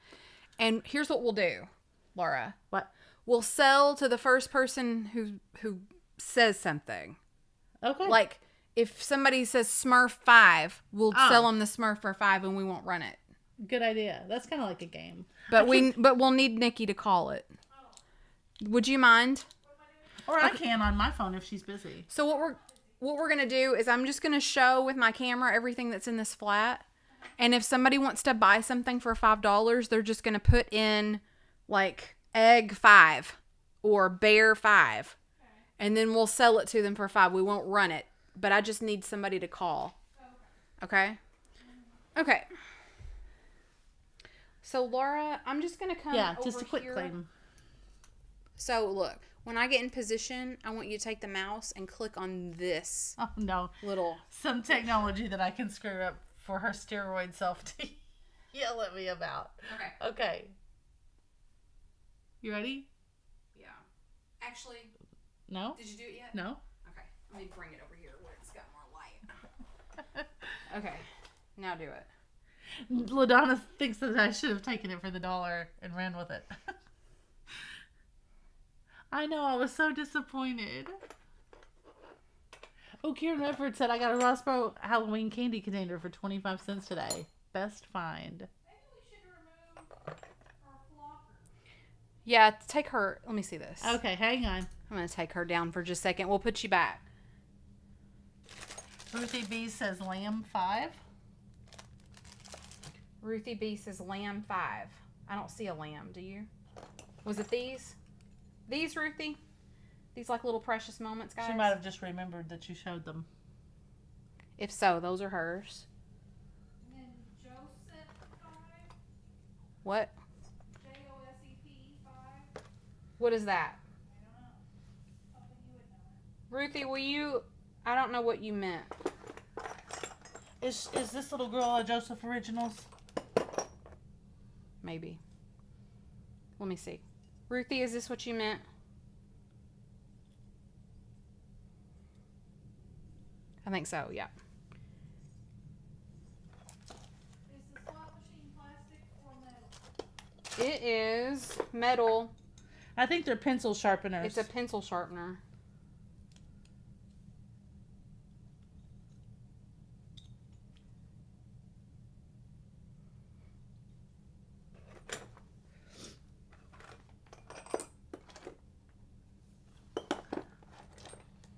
And here's what we'll do, Laura. What? We'll sell to the first person who says something. Okay. Like, if somebody says Smurf 5, we'll sell them the Smurf for $5 and we won't run it. Good idea. That's kind of like a game. But we'll need Nikki to call it. Would you mind? Or I can on my phone if she's busy. So what we're going to do is I'm just going to show with my camera everything that's in this flat. And if somebody wants to buy something for $5, they're just going to put in like egg 5 or bear 5. And then we'll sell it to them for $5. We won't run it. But I just need somebody to call. Okay? Okay. So, Laura, I'm just going to come over just a quick here. claim. So, look. When I get in position, I want you to take the mouse and click on this. Oh, no. Little. Some technology that I can screw up for her steroid self to yell at me about. Okay. Okay. You ready? Yeah. Actually, No? did you do it yet? No? Okay. Let me bring it over here where it's got more light. Okay. Now do it. LaDonna thinks that I should have taken it for the $1 and ran with it. I know, I was so disappointed. Oh, Karen Redford said I got a Rosboro Halloween candy container for 25 cents today. Best find. Maybe we should remove our flocker. Yeah, take her. Let me see this. Okay, hang on. I'm going to take her down for just a second. We'll put you back. Ruthie B says lamb 5. Ruthie B says lamb 5. I don't see a lamb, do you? Was it these? These, Ruthie? These like little precious moments, guys? She might have just remembered that you showed them. If so, those are hers. And then Joseph 5. What? JOSEP 5. What is that? I don't know. Hoping you would know it. Ruthie, will you... I don't know what you meant. Is this little girl a Joseph Originals? Maybe. Let me see. Ruthie, is this what you meant? I think so, yeah. Is the slot machine plastic or metal? It is metal. I think they're pencil sharpeners. It's a pencil sharpener.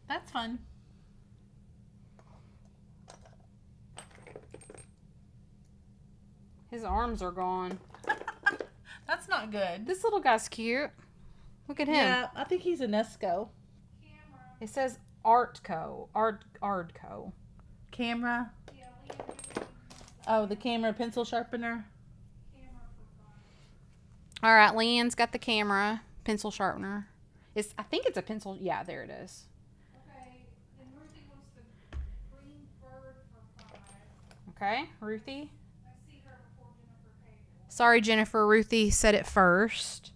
That's fun. His arms are gone. That's not good. This little guy's cute. Look at him. Yeah, I think he's a Nesco. Camera. It says Artco. Ardco. Camera. Yeah, Liam Newton. Oh, the camera pencil sharpener. Camera for 5. All right, Leanne's got the camera, pencil sharpener. I think it's a pencil. Yeah, there it is. Okay, then Ruthie wants the green bird for 5. Okay, Ruthie. I see her before Jennifer Cable. Sorry, Jennifer. Ruthie said it first.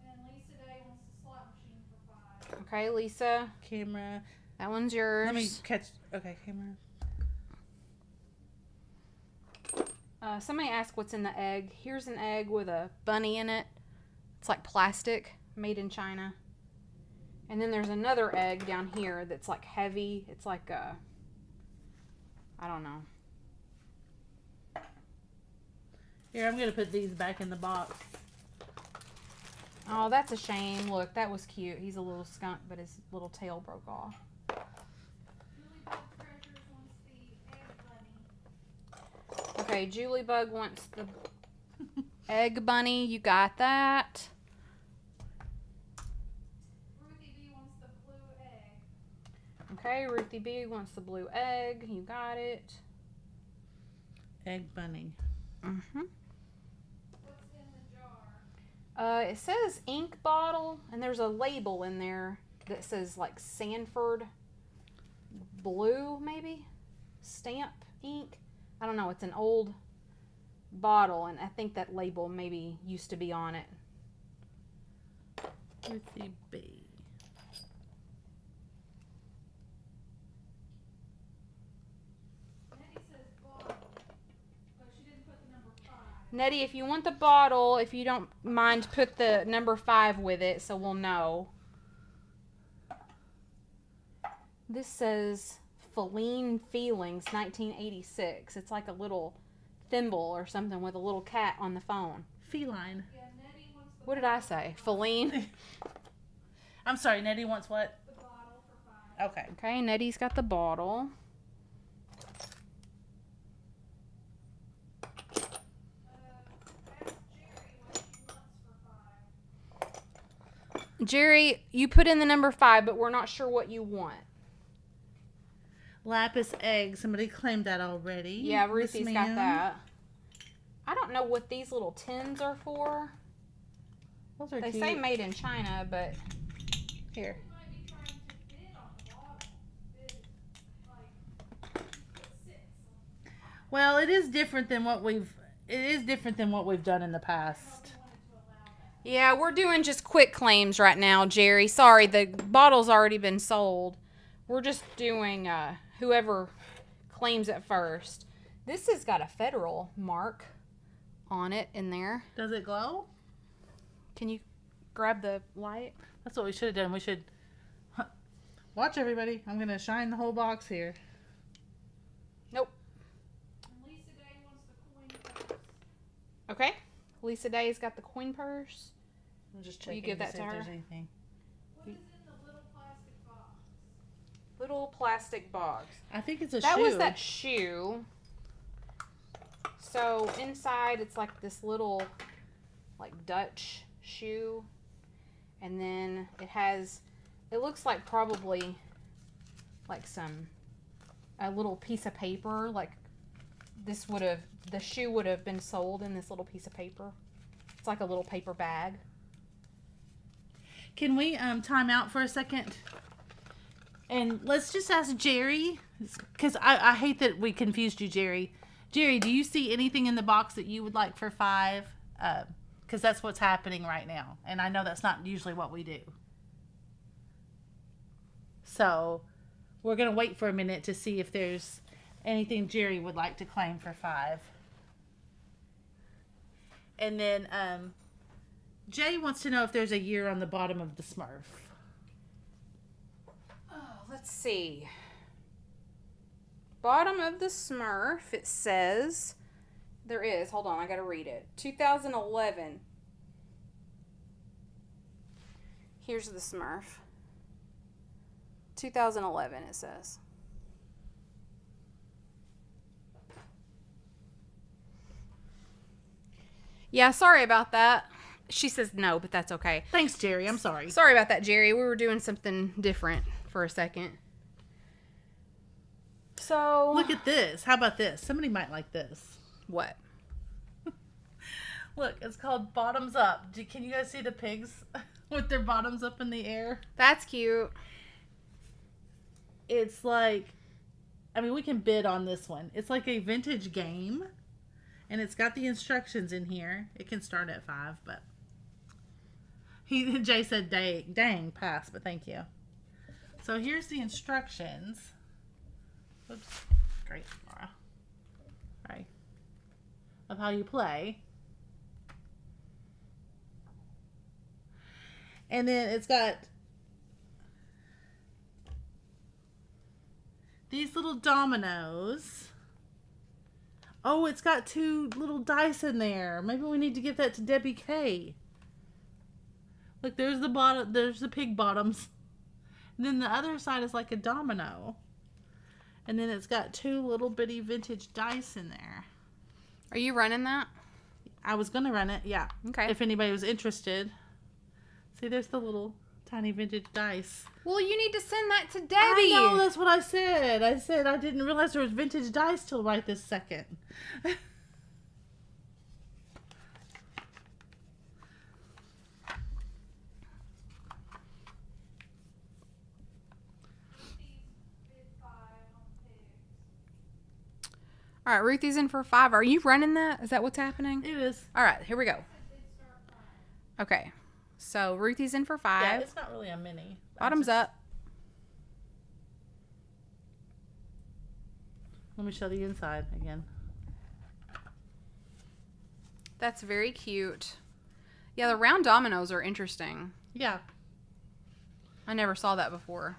And Lisa Day wants the slot machine for 5. Okay, Lisa. Camera. That one's yours. Let me catch. Okay, camera. Somebody asked what's in the egg. Here's an egg with a bunny in it. It's like plastic, made in China. And then there's another egg down here that's like heavy. It's like a, I don't know. Here, I'm going to put these back in the box. Oh, that's a shame. Look, that was cute. He's a little skunk, but his little tail broke off. Julie Bug Treasures wants the egg bunny. Okay, Julie Bug wants the egg bunny. You got that. Ruthie B wants the blue egg. Okay, Ruthie B wants the blue egg. You got it. Egg bunny. Mm-hmm. What's in the jar? It says ink bottle, and there's a label in there that says like Sanford Blue, maybe? Stamp ink? I don't know. It's an old bottle, and I think that label maybe used to be on it. Ruthie B. Nettie says bottle, but she didn't put the number 5. Nettie, if you want the bottle, if you don't mind, put the number 5 with it so we'll know. This says Feline Feelings 1986. It's like a little thimble or something with a little cat on the phone. Feline. Yeah, Nettie wants the What did I say? Feline? I'm sorry, Nettie wants what? bottle for 5. Okay. Okay, Nettie's got the bottle. Ask Jerry what she wants for 5. Jerry, you put in the number 5, but we're not sure what you want. Lapis egg. Somebody claimed that already. Yeah, Yes, Ruthie's got ma'am. that. I don't know what these little tins are for. Those are They cute. say made in China, but here. You might be trying to bid on the bottle. Bid, like, put 6. Well, it is different than what we've. It is different than what we've done in the past. Wanted to allow that. Yeah, we're doing just quick claims right now, Jerry. Sorry, the bottle's already been sold. We're just doing whoever claims it first. This has got a federal mark on it in there. Does it glow? Can you grab the light? That's what we should have done. We should watch, everybody. I'm gonna shine the whole box here. Nope. And Lisa Day wants the coin purse. Okay. Lisa Day's got the coin purse. I'm just Will you checking give that see to if her? there's anything. What is in the little plastic box? Little plastic box. I think it's a That shoe. was that shoe. So inside it's like this little like Dutch shoe. And then it looks like probably like a little piece of paper. Like the shoe would have been sold in this little piece of paper. It's like a little paper bag. Can we time out for a second? And let's just ask Jerry, because I hate that we confused you, Jerry. Jerry, do you see anything in the box that you would like for $5? Because that's what's happening right now. And I know that's not usually what we do. So we're going to wait for a minute to see if there's anything Jerry would like to claim for $5. And then Jay wants to know if there's a year on the bottom of the Smurf. Oh, let's see. Bottom of the Smurf, it says, there is, hold on, I gotta read it. 2011. Here's the Smurf. 2011, it says. Yeah, sorry about that. She says no, but that's okay. Thanks, Jerry. I'm sorry. Sorry about that, Jerry. We were doing something different for a second. So Look at this. How about this? Somebody might like this. what? Look, it's called Bottoms Up. Can you guys see the pigs with their bottoms up in the air? That's cute. It's like, I mean, we can bid on this one. It's like a vintage game, and it's got the instructions in here. It can start at $5, but Jay said, dang, pass, but thank you. So here's the instructions. Oops, great, Laura. Right. Of how you play. And then it's got these little dominoes. Oh, it's got 2 little dice in there. Maybe we need to give that to Debbie K. Look, there's the bottom. There's the pig bottoms. And then the other side is like a domino. And then it's got 2 little bitty vintage dice in there. Are you running that? I was going to run it, yeah. Okay. If anybody was interested. See, there's the little tiny vintage dice. Well, you need to send that to Debbie. I know, that's what I said. I said I didn't realize there was vintage dice till right this second. All right, Ruthie's in for 5. Are you running that? Is that what's happening? It is. All right, here we go. Okay. So Ruthie's in for 5. Yeah, it's not really a mini. Bottoms up. Let me show the inside again. That's very cute. Yeah, the round dominoes are interesting. Yeah. I never saw that before.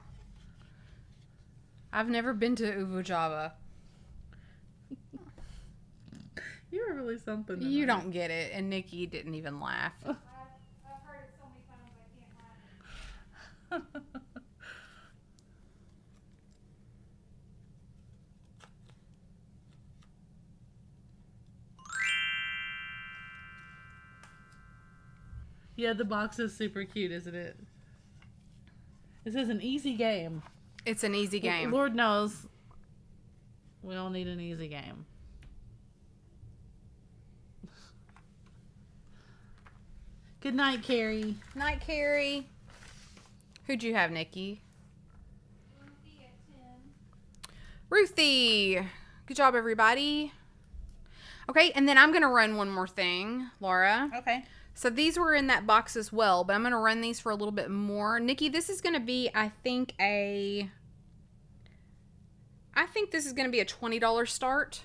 I've never been to Uvujava. You were really something. You don't get it, and Nikki didn't even laugh. I've heard it so many times I can't laugh. Yeah, the box is super cute, isn't it? This is an easy game. It's an easy game. Lord knows we all need an easy game. Good night, Carrie. Night, Carrie. Who'd you have, Nikki? Ruthie at 10. Ruthie. Good job, everybody. Okay, and then I'm going to run one more thing, Laura. Okay. So these were in that box as well, but I'm going to run these for a little bit more. Nikki, this is going to be, I think this is going to be a $20 start.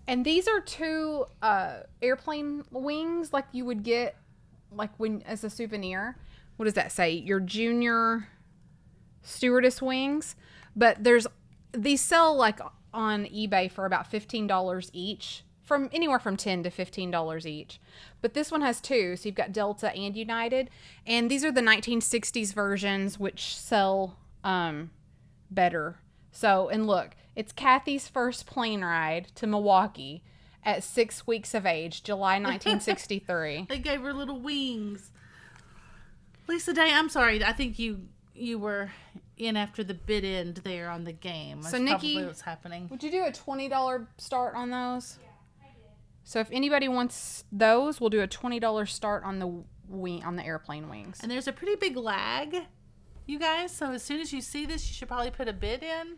And these are 2 airplane wings like you would get like when as a souvenir. what does that say? Your junior stewardess wings. But these sell like on eBay for about $15 each, from anywhere from $10 to $15 each. But this one has two, so you've got Delta and United, and these are the 1960s versions, which sell better. So, and look, it's Kathy's first plane ride to Milwaukee at 6 weeks of age, July 1963. They gave her little wings. Lisa Day, I'm sorry. I think you were in after the bid end there on the game. That's So, Nikki, probably what's happening. Would you do a $20 start on those? Yeah, I did. So if anybody wants those, we'll do a $20 start on the airplane wings. And there's a pretty big lag, you guys. So as soon as you see this, you should probably put a bid in,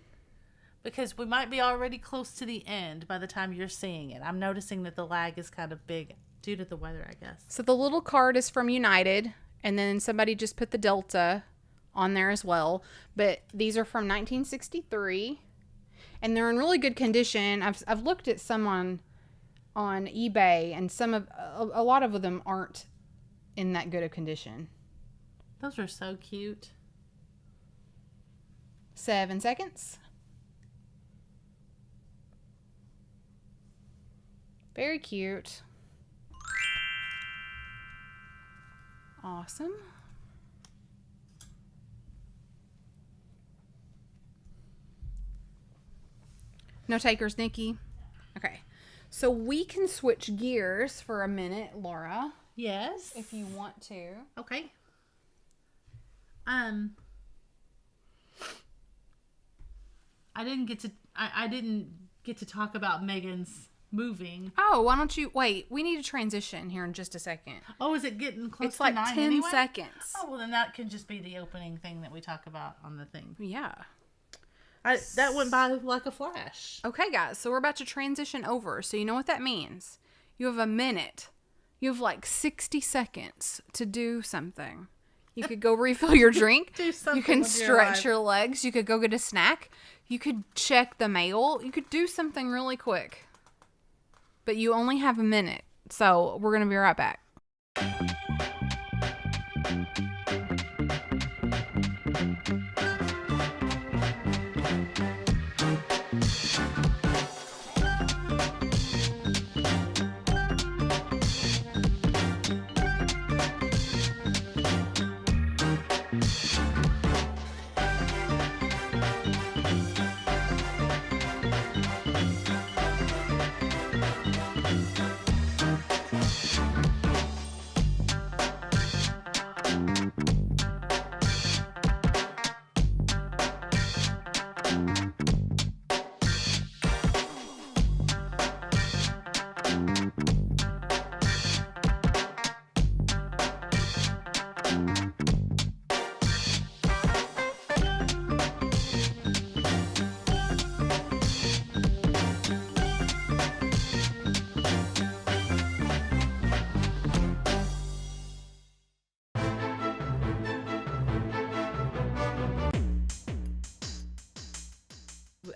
because we might be already close to the end by the time you're seeing it. I'm noticing that the lag is kind of big due to the weather, I guess. So the little card is from United, and then somebody just put the Delta on there as well. But these are from 1963, and they're in really good condition. I've looked at some on eBay, and a lot of them aren't in that good of condition. Those are so cute. 7 seconds. Very cute. Awesome. No takers, Nikki? Okay. So we can switch gears for a minute, Laura, Yes. if you want to. Okay. I didn't get to talk about Megan's moving. Oh, why don't you wait? We need a transition here in just a second. Oh, is it getting close It's to like 9 10 anyway? seconds. Oh, well then that can just be the opening thing that we talk about on the thing. Yeah. That went by like a flash. Okay, guys, so we're about to transition over. So you know what that means. You have a minute. You have like 60 seconds to do something. You could go refill your drink. Do something You can with your stretch life. your legs. You could go get a snack. You could check the mail. You could do something really quick. But you only have a minute. So we're going to be right back.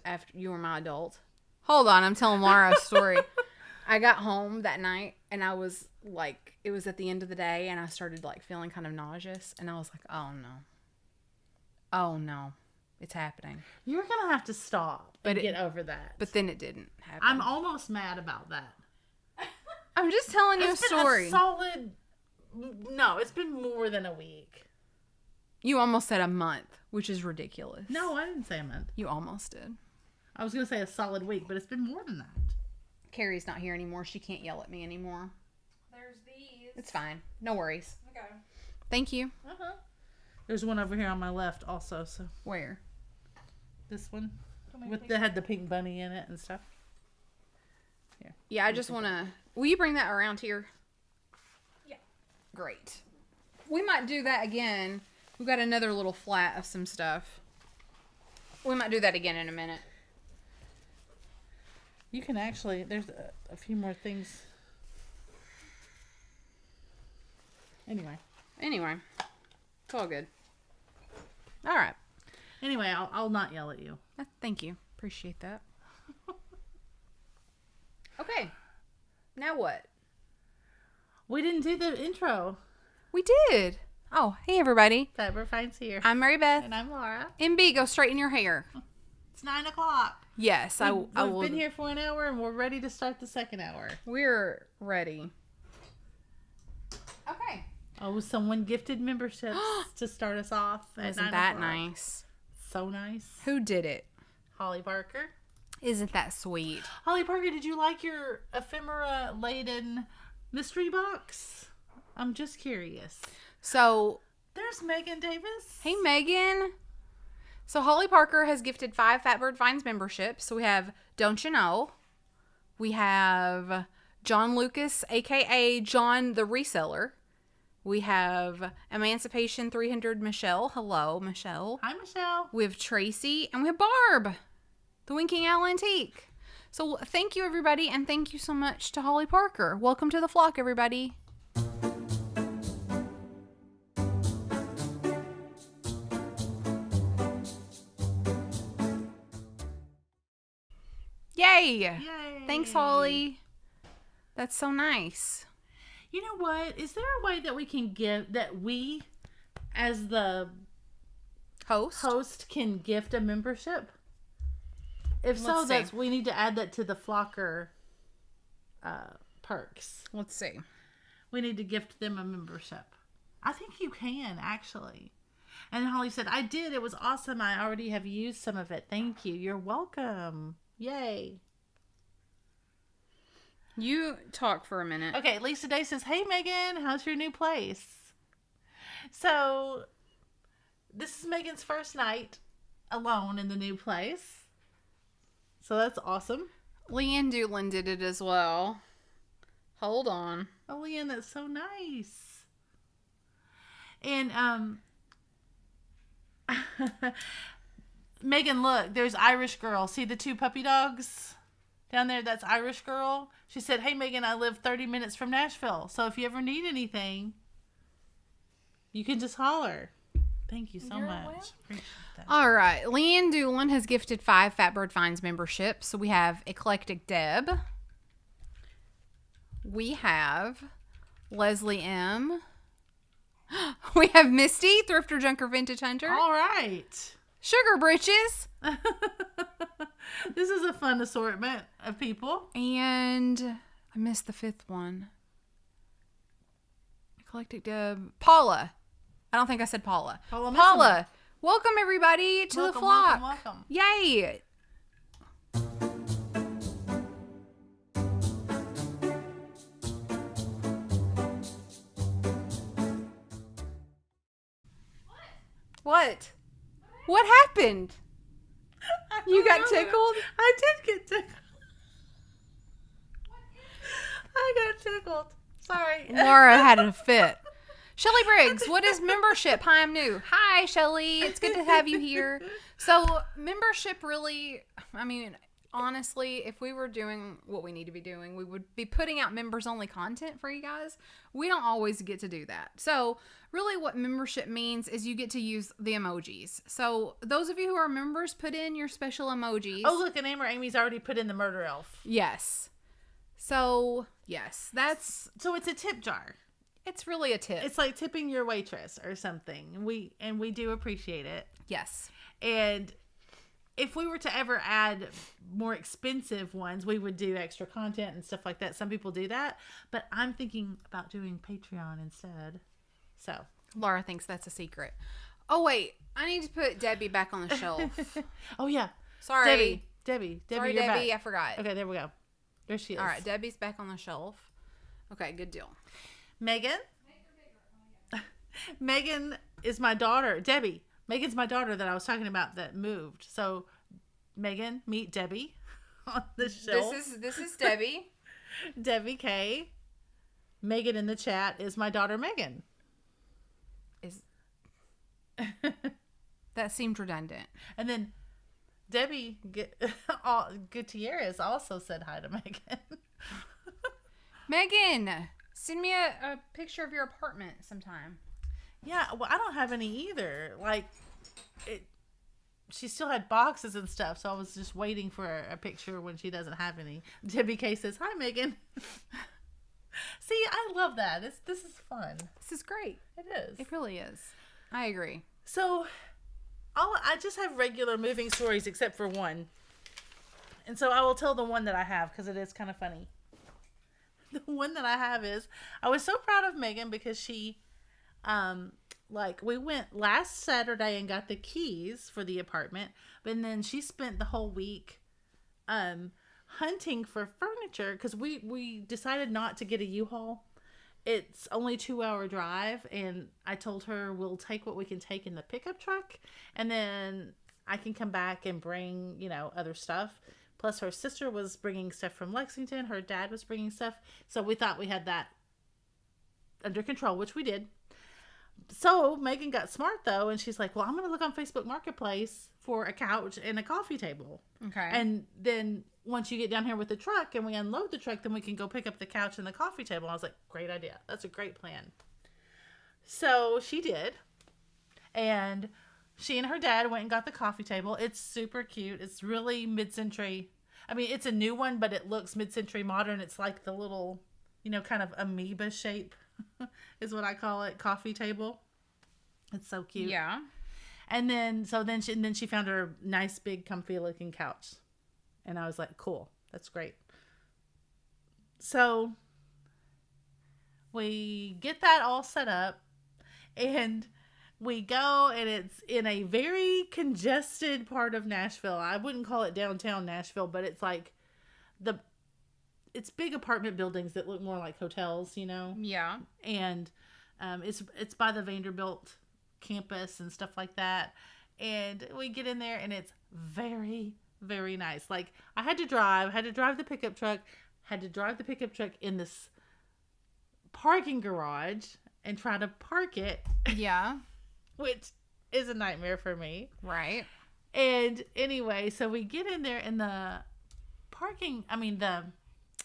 After you were my adult. Hold on, I'm telling Laura a story. I got home that night and I was like, it was at the end of the day and I started like feeling kind of nauseous and I was like, oh no, it's happening. You're gonna have to stop But and get over that. But then it didn't happen. I'm almost mad about that. I'm just telling you a It's been story. No, it's been more than a week. You almost said a month, which is ridiculous. No, I didn't say a month. You almost did. I was gonna say a solid week, but it's been more than that. Carrie's not here anymore. She can't yell at me anymore. There's these. It's fine. No worries. Okay. Thank you. There's one over here on my left also. So Where? this one that had the pink bunny in it and stuff. Here. Yeah, I just want to... Will you bring that around here? Yeah. Great. We might do that again. We've got another little flat of some stuff. We might do that again in a minute. You can actually, there's a few more things. Anyway, it's all good. All right. Anyway, I'll not yell at you. Thank you. Appreciate that. Okay. Now what? We didn't do the intro. We did. Oh, hey everybody. Fatbirdfinds here. I'm Mary Beth. And I'm Laura. MB, go straighten your hair. It's 9 o'clock. Yes, I We've will. been here for an hour and we're ready to start the second hour. We're ready. Okay. Oh, someone gifted memberships to start us off at Isn't 9 that o'clock. nice? So nice. Who did it? Holly Parker. Isn't that sweet? Holly Parker, did you like your ephemera laden mystery box? I'm just curious. So, There's Megan Davis. hey Megan. So Holly Parker has gifted 5 Fatbird Finds memberships. So we have Don't You Know. We have John Lucas, aka John the Reseller. We have Emancipation 300 Michelle. Hello, Michelle. Hi, Michelle. We have Tracy, and we have Barb, the Winking Owl Antique. So thank you, everybody, and thank you so much to Holly Parker. Welcome to the flock, everybody. Yay! Yay. Thanks, Holly. That's so nice. You know what? Is there a way that we can give, that we, as the host, can gift a membership? If so, Let's see. that's we need to add that to the flocker perks. Let's see. We need to gift them a membership. I think you can, actually. And Holly said, I did. It was awesome. I already have used some of it. Thank you. You're welcome. Yay. You talk for a minute. Okay, Lisa Day says, hey, Megan, how's your new place? So, this is Megan's first night alone in the new place. So, that's awesome. Leanne Doolin did it as well. Hold on. Oh, Leanne, that's so nice. And, Megan, look, there's Irish Girl. See the 2 puppy dogs down there? That's Irish Girl. She said, hey, Megan, I live 30 minutes from Nashville. So if you ever need anything, you can just holler. Thank you so You're much. welcome. Appreciate that. All right. Leanne Doolin has gifted 5 Fatbird Finds memberships. So we have Eclectic Deb. We have Leslie M. We have Misty, Thrifter Junker Vintage Hunter. All right. Sugar Britches. This is a fun assortment of people. And I missed the 5th one. Eclectic Deb. Paula. I don't think I said Paula. Paula. Welcome everybody to the Welcome, flock. welcome. Yay. What? What happened? You got tickled? I did get tickled. I got tickled. Sorry. Laura had a fit. Shelly Briggs, what is membership? Hi, I'm new. Hi, Shelly. It's good to have you here. So, membership really, I mean, honestly, if we were doing what we need to be doing, we would be putting out members-only content for you guys. We don't always get to do that. So, really what membership means is you get to use the emojis. So, those of you who are members, put in your special emojis. Oh, look, and Amy's already put in the murder elf. Yes. So, yes, So it's a tip jar. it's really a tip. It's like tipping your waitress or something. We do appreciate it. Yes. And if we were to ever add more expensive ones, we would do extra content and stuff like that. Some people do that, but I'm thinking about doing Patreon instead. So Laura thinks that's a secret. Oh, wait. I need to put Debbie back on the shelf. oh yeah, Sorry. Debbie, Sorry, you're Debbie. back. I forgot. Okay, there we go. There she is. All right. Debbie's back on the shelf. Okay, good deal. Megan. Megan is my daughter. Debbie. Megan's my daughter that I was talking about that moved. So, Megan, meet Debbie on the shelf. This is Debbie. Debbie K. Megan in the chat is my daughter Megan. That seemed redundant. And then Debbie Gutierrez also said hi to Megan. Megan, send me a picture of your apartment sometime. Yeah, well, I don't have any either. Like, she still had boxes and stuff, so I was just waiting for a picture when she doesn't have any. Debbie K says, hi, Megan. See, I love that. This is fun. This is great. It is. It really is. I agree. So, I just have regular moving stories except for one. And so I will tell the one that I have because it is kind of funny. The one that I have is, I was so proud of Megan because she, we went last Saturday and got the keys for the apartment, but then she spent the whole week, hunting for furniture because we decided not to get a U-Haul. It's only 2-hour drive, and I told her we'll take what we can take in the pickup truck, and then I can come back and bring, other stuff. Plus, her sister was bringing stuff from Lexington. Her dad was bringing stuff. So we thought we had that under control, which we did. So Megan got smart, though, and she's like, well, I'm going to look on Facebook Marketplace for a couch and a coffee table. Okay. And then once you get down here with the truck and we unload the truck, then we can go pick up the couch and the coffee table. I was like, great idea. That's a great plan. So she did. And she and her dad went and got the coffee table. It's super cute. It's really mid-century. I mean, it's a new one, but it looks mid-century modern. It's like the little, kind of amoeba shape is what I call it, coffee table. It's so cute. Yeah. And then she found her nice, big, comfy looking couch. And I was like, cool. That's great. So we get that all set up and we go, and it's in a very congested part of Nashville. I wouldn't call it downtown Nashville, but it's like it's big apartment buildings that look more like hotels, Yeah. And it's by the Vanderbilt campus and stuff like that. And we get in there, and it's very, very nice. Like, I had to drive the pickup truck, in this parking garage and try to park it. Yeah. Which is a nightmare for me. Right. And anyway, so we get in there, and the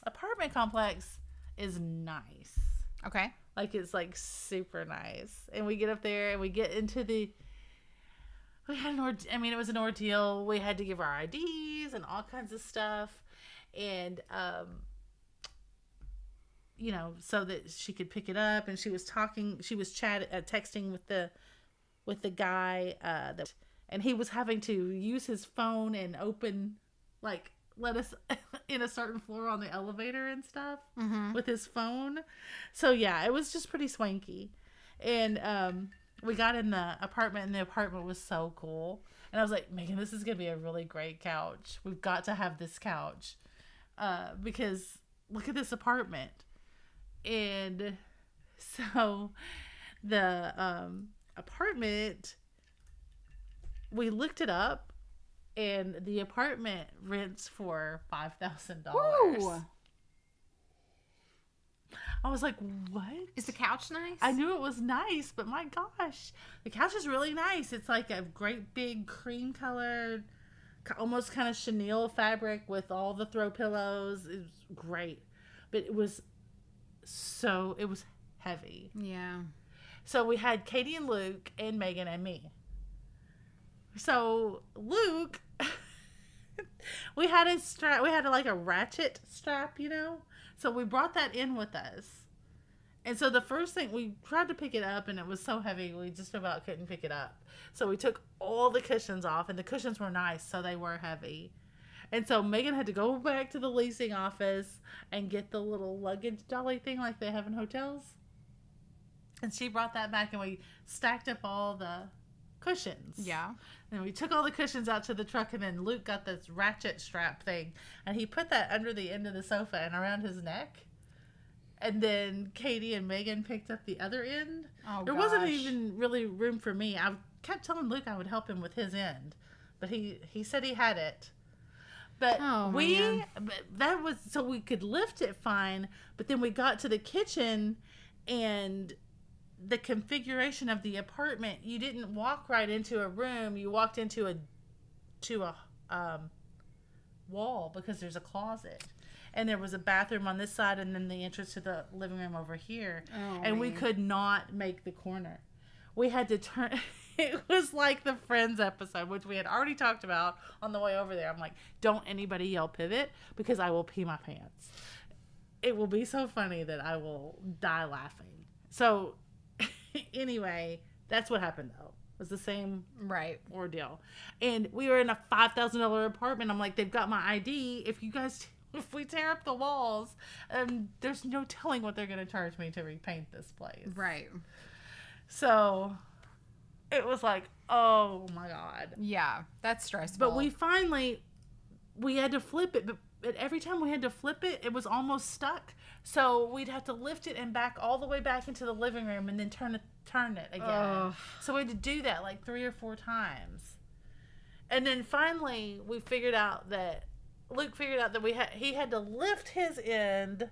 apartment complex is nice. Okay. Like, it's like super nice. And we get up there and we get into it was an ordeal. We had to give our IDs and all kinds of stuff. And, so that she could pick it up. And she was texting with the guy, and he was having to use his phone and open, let us in a certain floor on the elevator and stuff with his phone. So yeah, it was just pretty swanky. And we got in the apartment, and the apartment was so cool. And I was like, Megan, this is going to be a really great couch. We've got to have this couch because look at this apartment. And so the apartment, we looked it up, and the apartment rents for $5,000. Woo! I was like, what? Is the couch nice? I knew it was nice, but my gosh, the couch is really nice. It's like a great big cream colored, almost kind of chenille fabric with all the throw pillows. It was great, but it was heavy. Yeah. So we had Katie and Luke and Megan and me. So Luke, we had a ratchet strap, so we brought that in with us. And so the first thing, we tried to pick it up, and it was so heavy we just about couldn't pick it up. So we took all the cushions off, and the cushions were nice, so they were heavy. And so Megan had to go back to the leasing office and get the little luggage dolly thing like they have in hotels. And she brought that back, and we stacked up all the cushions. Yeah. And we took all the cushions out to the truck, and then Luke got this ratchet strap thing, and he put that under the end of the sofa and around his neck. And then Katie and Megan picked up the other end. Oh, there wasn't even really room for me. I kept telling Luke I would help him with his end, but he said he had it. But that was so we could lift it fine. But then we got to the kitchen, and the configuration of the apartment, you didn't walk right into a room. You walked into a wall because there's a closet. And there was a bathroom on this side, and then the entrance to the living room over here. Oh, and we could not make the corner. We had to turn. It was like the Friends episode, which we had already talked about on the way over there. I'm like, don't anybody yell pivot because I will pee my pants. it will be so funny that I will die laughing. So anyway, that's what happened though. It was the same Right. ordeal. And we were in a $5,000 apartment. I'm like, they've got my ID. If we tear up the walls, there's no telling what they're going to charge me to repaint this place. Right. So it was like, oh my God. Yeah, that's stressful. But we had to flip it. But every time we had to flip it, it was almost stuck. So we'd have to lift it and back all the way back into the living room and then turn it again. Ugh. So we had to do that like 3 or 4 times. And then finally Luke figured out that he had to lift his end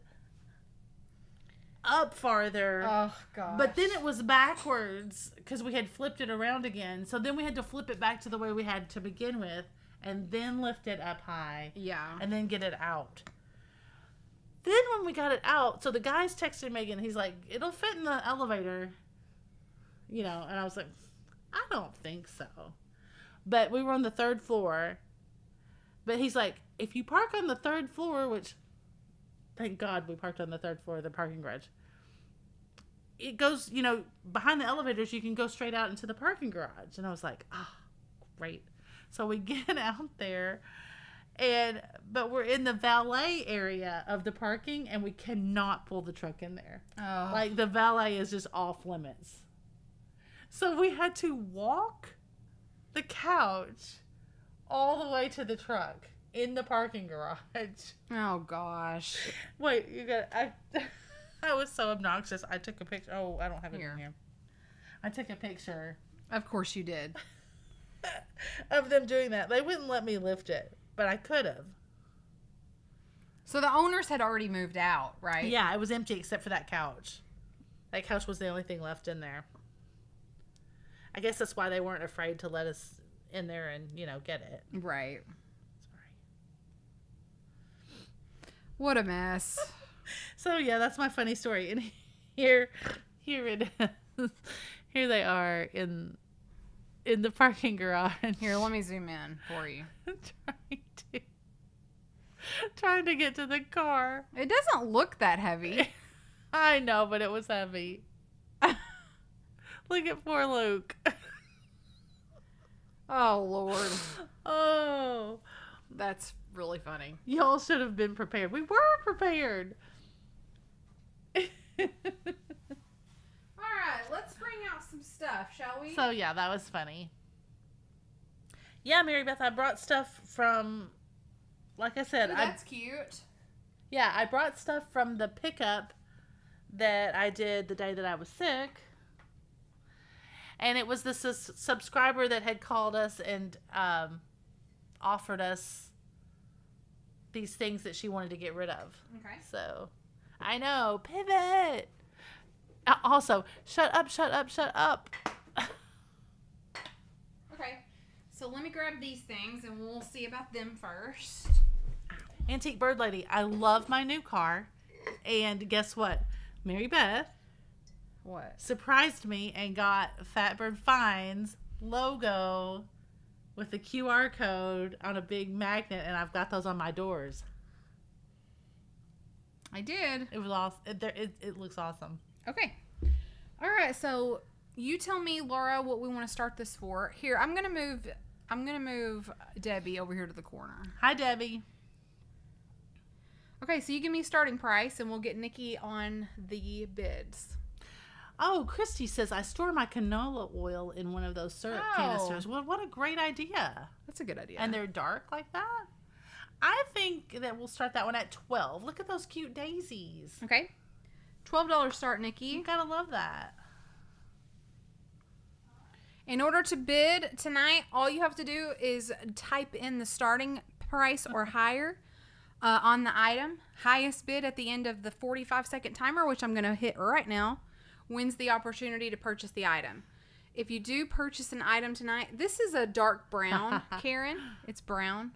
up farther. Oh, gosh. But then it was backwards because we had flipped it around again. So then we had to flip it back to the way we had to begin with and then lift it up high. Yeah. And then get it out. Then when we got it out, so the guys texted Megan. He's like, it'll fit in the elevator. And I was like, I don't think so. But we were on the 3rd floor. But he's like, if you park on the 3rd floor, which, thank God we parked on the 3rd floor of the parking garage. It goes, behind the elevators, you can go straight out into the parking garage. And I was like, great. So we get out there, but we're in the valet area of the parking, and we cannot pull the truck in there. Oh. Like, the valet is just off limits. So we had to walk the couch all the way to the truck in the parking garage. Oh, gosh. Wait, I was so obnoxious. I took a picture. Oh, I don't have it in here. I took a picture. Of course you did. Of them doing that. They wouldn't let me lift it, but I could have. So the owners had already moved out, right? Yeah, it was empty except for that couch. That couch was the only thing left in there. I guess that's why they weren't afraid to let us in there and, get it. Right. Sorry. What a mess. So, yeah, that's my funny story. And here it is. Here they are in the parking garage. Here, let me zoom in for you. Trying to get to the car. It doesn't look that heavy. I know, but it was heavy. Look at poor Luke. Oh, Lord. Oh. That's really funny. Y'all should have been prepared. We were prepared. All right, let's bring out some stuff, shall we? So, yeah, that was funny. Yeah, Mary Beth, I brought stuff from, like I said. Ooh, that's cute. Yeah, I brought stuff from the pickup that I did the day that I was sick. And it was this subscriber that had called us and offered us these things that she wanted to get rid of. Okay. So, I know. Pivot. Also, shut up. Okay. So let me grab these things and we'll see about them first. Antique Bird Lady, I love my new car. And guess what? Mary Beth What? surprised me and got fatbirdfinds logo with the QR code on a big magnet, and I've got those on my doors. I did. It was awesome. It looks awesome. Okay. All right. So you tell me, Laura, what we want to start this for. Here, I'm gonna move Debbie over here to the corner. Hi, Debbie. Okay. So you give me a starting price, and we'll get Nikki on the bids. Oh, Christy says, I store my canola oil in one of those syrup canisters. Well, what a great idea. That's a good idea. And they're dark like that? I think that we'll start that one at $12. Look at those cute daisies. Okay. $12 start, Nikki. You gotta love that. In order to bid tonight, all you have to do is type in the starting price or higher on the item. Highest bid at the end of the 45-second timer, which I'm going to hit right now, wins the opportunity to purchase the item. If you do purchase an item tonight, this is a dark brown, Karen. It's brown.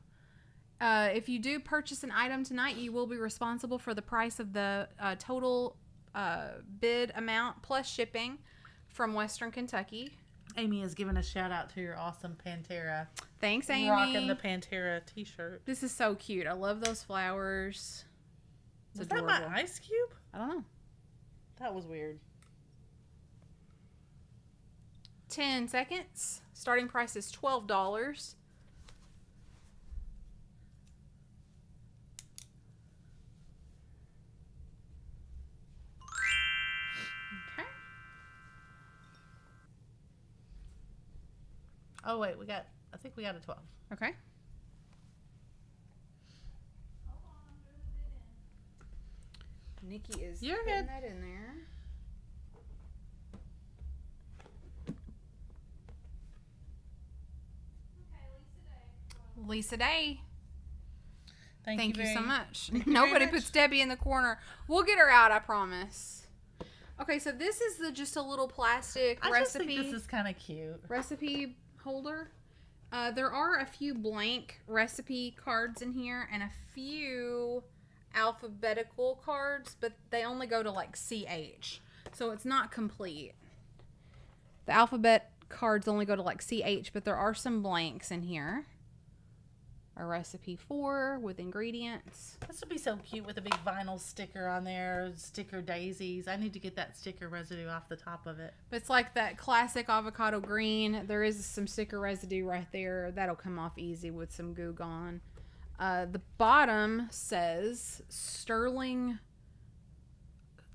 If you do purchase an item tonight, you will be responsible for the price of the total bid amount plus shipping from Western Kentucky. Amy has given a shout out to your awesome Pantera. Thanks, Amy. Rocking the Pantera t-shirt. This is so cute. I love those flowers. It's Was that adorable. my ice cube? I don't know. That was weird. 10 seconds. Starting price is $12. Okay. Oh wait, I think we got a 12. Okay. Hold on, I'm doing a bit in. Nikki is You're putting good. that in there. Okay, Lisa Day. Lisa Day. Thank Thank you so much. thank you Nobody very much. puts Debbie in the corner. We'll get her out, I promise. Okay, so this is just a little plastic I just recipe think this is kind of cute. recipe holder. There are a few blank recipe cards in here and a few alphabetical cards, but they only go to like CH. So it's not complete. The alphabet cards only go to like CH, but there are some blanks in here. A recipe 4 with ingredients. This would be so cute with a big vinyl sticker on there, sticker daisies. I need to get that sticker residue off the top of it. But it's like that classic avocado green. There is some sticker residue right there. That'll come off easy with some Goo Gone. The bottom says Sterling,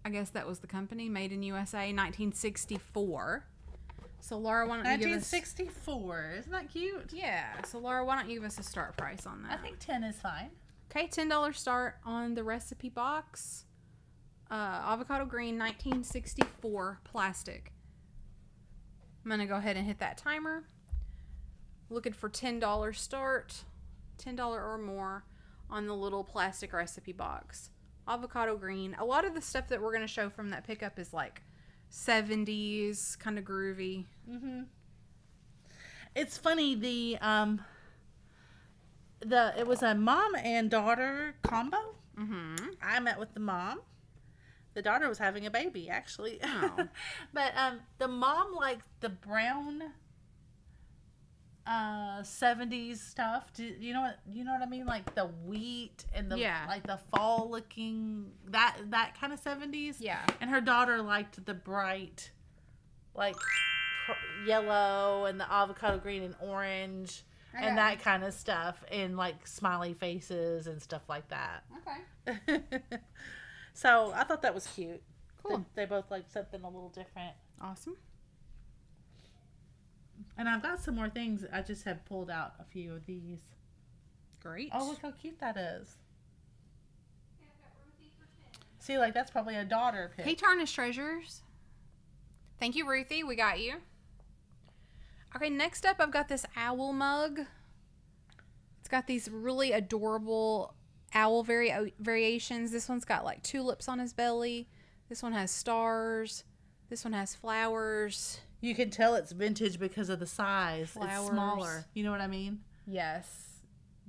I guess that was the company, made in USA, 1964. So Laura, why don't you give us... 1964. Isn't that cute? Yeah. So Laura, why don't you give us a start price on that? I think 10 is fine. Okay, $10 start on the recipe box. Avocado green, 1964 plastic. I'm going to go ahead and hit that timer. Looking for $10 start, $10 or more on the little plastic recipe box. Avocado green. A lot of the stuff that we're going to show from that pickup is like 70s, kind of groovy. Mm-hmm. It's funny, it was a mom and daughter combo. Mm-hmm. I met with the mom. The daughter was having a baby, actually. Oh. But the mom liked the brown 70s stuff. You know what I mean? Like the wheat and the Yeah. like the fall looking that kind of 70s. Yeah. And her daughter liked the bright, like yellow and the avocado green and orange Okay. and that kind of stuff, and like smiley faces and stuff like that. Okay. So I thought that was cute. Cool. They both like something a little different. Awesome. And I've got some more things. I just have pulled out a few of these. Great. Oh, look how cute that is. Yeah, I've got Ruthie for 10. See, like that's probably a daughter pick. Hey, Tarnished Treasures. Thank you, Ruthie. We got you. Okay, next up, I've got this owl mug. It's got these really adorable owl variations. This one's got like tulips on his belly. This one has stars. This one has flowers. You can tell it's vintage because of the size. Flowers. It's smaller. You know what I mean? Yes.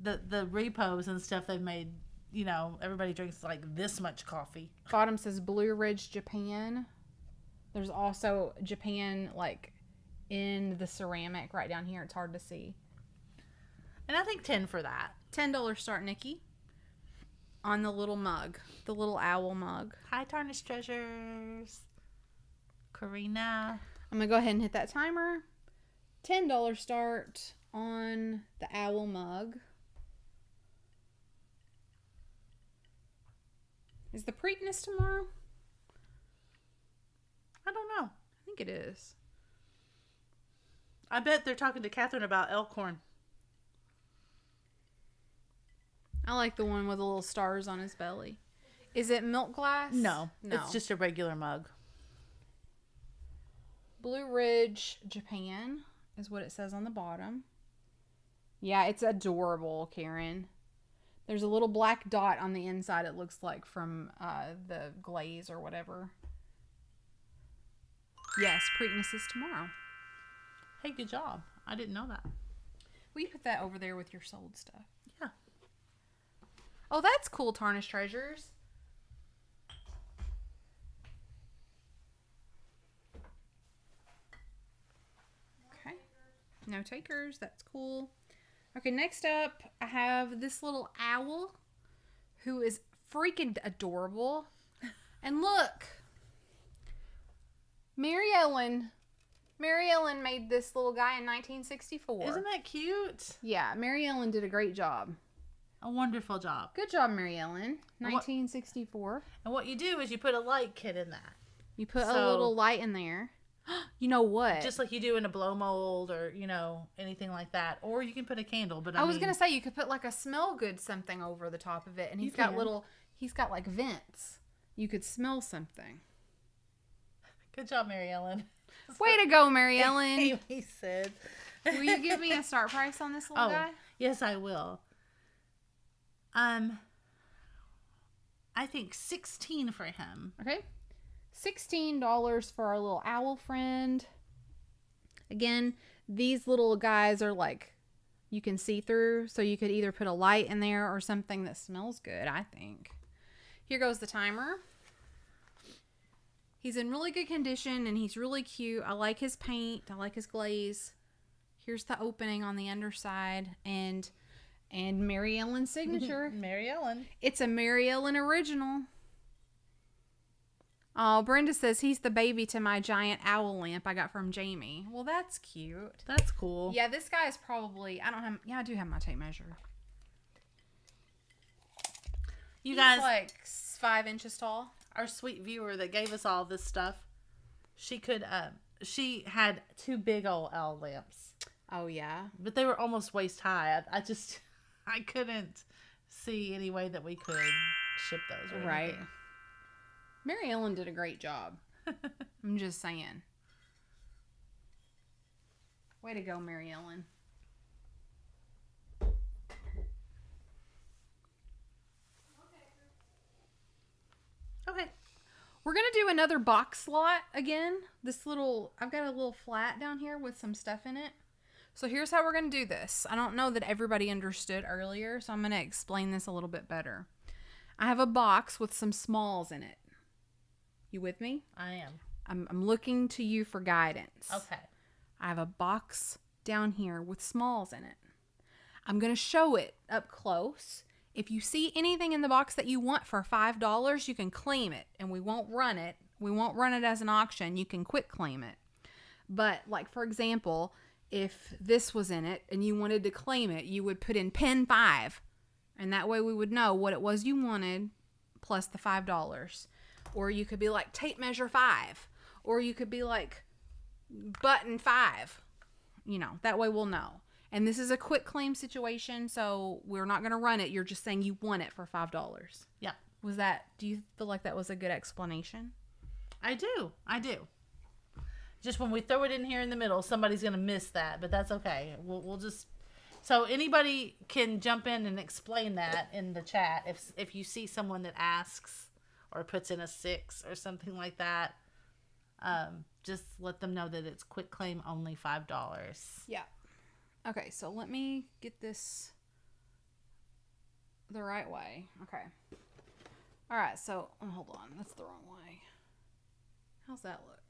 The repos and stuff they've made. You know, everybody drinks like this much coffee. Bottom says Blue Ridge, Japan. There's also Japan like in the ceramic right down here. It's hard to see. And I think 10 for that. $10 start, Nikki. On the little mug. The little owl mug. Hi, Tarnished Treasures. Karina. I'm going to go ahead and hit that timer. $10 start on the owl mug. Is the Preakness tomorrow? I don't know. I think it is. I bet they're talking to Catherine about Elkhorn. I like the one with the little stars on his belly. Is it milk glass? No. No. It's just a regular mug. Blue Ridge, Japan is what it says on the bottom. Yeah, it's adorable, Karen. There's a little black dot on the inside, it looks like, from the glaze or whatever. Yes, Preakness is tomorrow. Hey, good job. I didn't know that. Will you put that over there with your sold stuff? Yeah. Oh, that's cool, Tarnished Treasures. Okay. No takers. That's cool. Okay, next up, I have this little owl who is freaking adorable. And look, Mary Ellen made this little guy in 1964. Isn't that cute? Yeah, Mary Ellen did a great job. A wonderful job. Good job, Mary Ellen. 1964. And what you do is you put a light kit in that. You put a little light in there. You know what? Just like you do in a blow mold or, you know, anything like that. Or you can put a candle. But I was going to say you could put like a smell good something over the top of it. And he's got like vents. You could smell something. Good job, Mary Ellen. Way to go, Mary Ellen. Amy said. Will you give me a start price on this little guy? Yes, I will. I think 16 for him. Okay. $16 for our little owl friend. Again, these little guys are like, you can see through, so you could either put a light in there or something that smells good, I think. Here goes the timer. He's in really good condition and he's really cute. I like his paint. I like his glaze. Here's the opening on the underside and Mary Ellen's signature. Mary Ellen. It's a Mary Ellen original. Oh, Brenda says he's the baby to my giant owl lamp I got from Jamie. Well, that's cute. That's cool. Yeah, this guy is probably, I do have my tape measure. You He's guys, like 5 inches tall. our sweet viewer that gave us all this stuff, she had 2 big old owl lamps. Oh, yeah. But they were almost waist high. I couldn't see any way that we could ship those. Or Right. anything. Mary Ellen did a great job. I'm just saying. Way to go, Mary Ellen. Okay. We're going to do another box slot again. I've got a little flat down here with some stuff in it. So here's how we're going to do this. I don't know that everybody understood earlier, so I'm going to explain this a little bit better. I have a box with some smalls in it. You with me? I am. I'm looking to you for guidance. Okay. I have a box down here with smalls in it. I'm going to show it up close. If you see anything in the box that you want for $5, you can claim it, and we won't run it. We won't run it as an auction. You can quit claim it. But like, for example, if this was in it and you wanted to claim it, you would put in pin 5, and that way we would know what it was you wanted plus the $5. Or you could be like tape measure 5, or you could be like button 5. You know, that way we'll know. And this is a quick claim situation, so we're not going to run it. You're just saying you want it for $5. Yeah. Do you feel like that was a good explanation? I do. Just when we throw it in here in the middle, somebody's going to miss that, but that's okay. We'll just, so anybody can jump in and explain that in the chat. If you see someone that asks or puts in a 6 or something like that, just let them know that it's quick claim only $5. Yeah. Okay, so let me get this the right way. Okay. All right, so hold on. That's the wrong way. How's that look?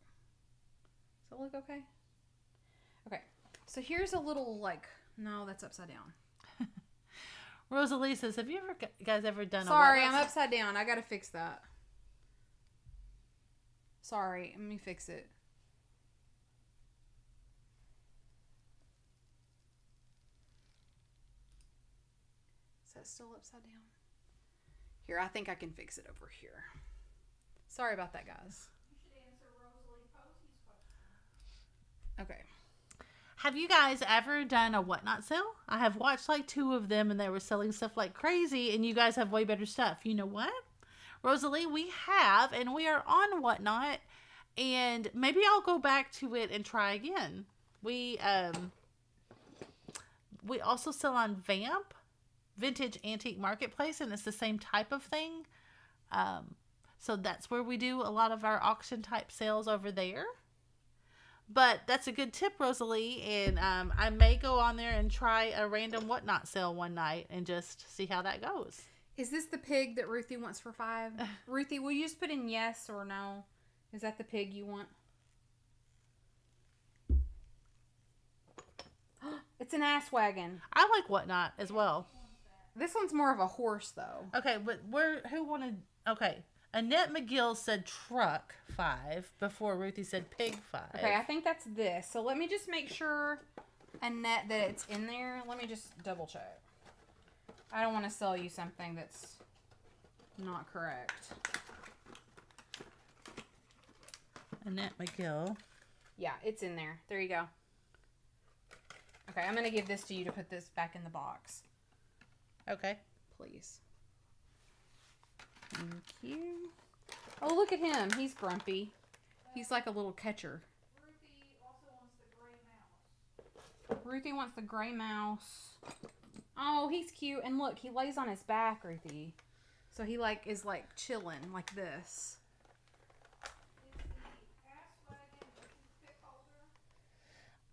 Does that look okay? Okay. So here's a little no, that's upside down. Rosalie says, have you guys ever done Sorry, I'm upside down. I got to fix that. Sorry, let me fix it. Is that still upside down? Here, I think I can fix it over here. Sorry about that, guys. You should answer Rosalie Posey's question. Okay. Have you guys ever done a whatnot sale? I have watched like 2 of them and they were selling stuff like crazy, and you guys have way better stuff. You know what, Rosalie, we have, and we are on whatnot, and maybe I'll go back to it and try again. We also sell on Vamp, Vintage Antique Marketplace, and it's the same type of thing. So that's where we do a lot of our auction type sales over there. But that's a good tip, Rosalie, and I may go on there and try a random whatnot sale one night and just see how that goes. Is this the pig that Ruthie wants for $5? Ruthie, will you just put in yes or no? Is that the pig you want? It's an ass wagon. I like whatnot as well. This one's more of a horse, though. Okay, but who wanted... Okay. Annette McGill said truck 5 before Ruthie said pig 5. Okay, I think that's this. So let me just make sure, Annette, that it's in there. Let me just double check. I don't want to sell you something that's not correct. Annette McGill. Yeah, it's in there. There you go. Okay, I'm going to give this to you to put this back in the box. Okay. Please. Thank you. Oh, look at him. He's grumpy. He's like a little catcher. Ruthie also wants the gray mouse. Ruthie wants the gray mouse. Oh, he's cute. And look, he lays on his back, Ruthie. So he is chilling like this. Is the ass wagon a toothpick holder?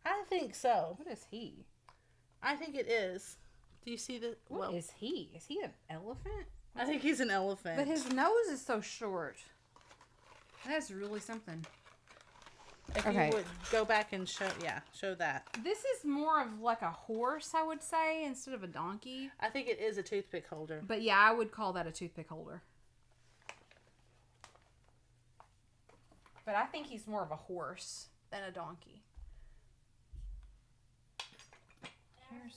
I think so. What is he? I think it is. Do you see the... What is he? Is he an elephant? I think he's an elephant. But his nose is so short. That's really something. If Okay. you would go back and show that. This is more of like a horse, I would say, instead of a donkey. I think it is a toothpick holder. But yeah, I would call that a toothpick holder. But I think he's more of a horse than a donkey. Here's...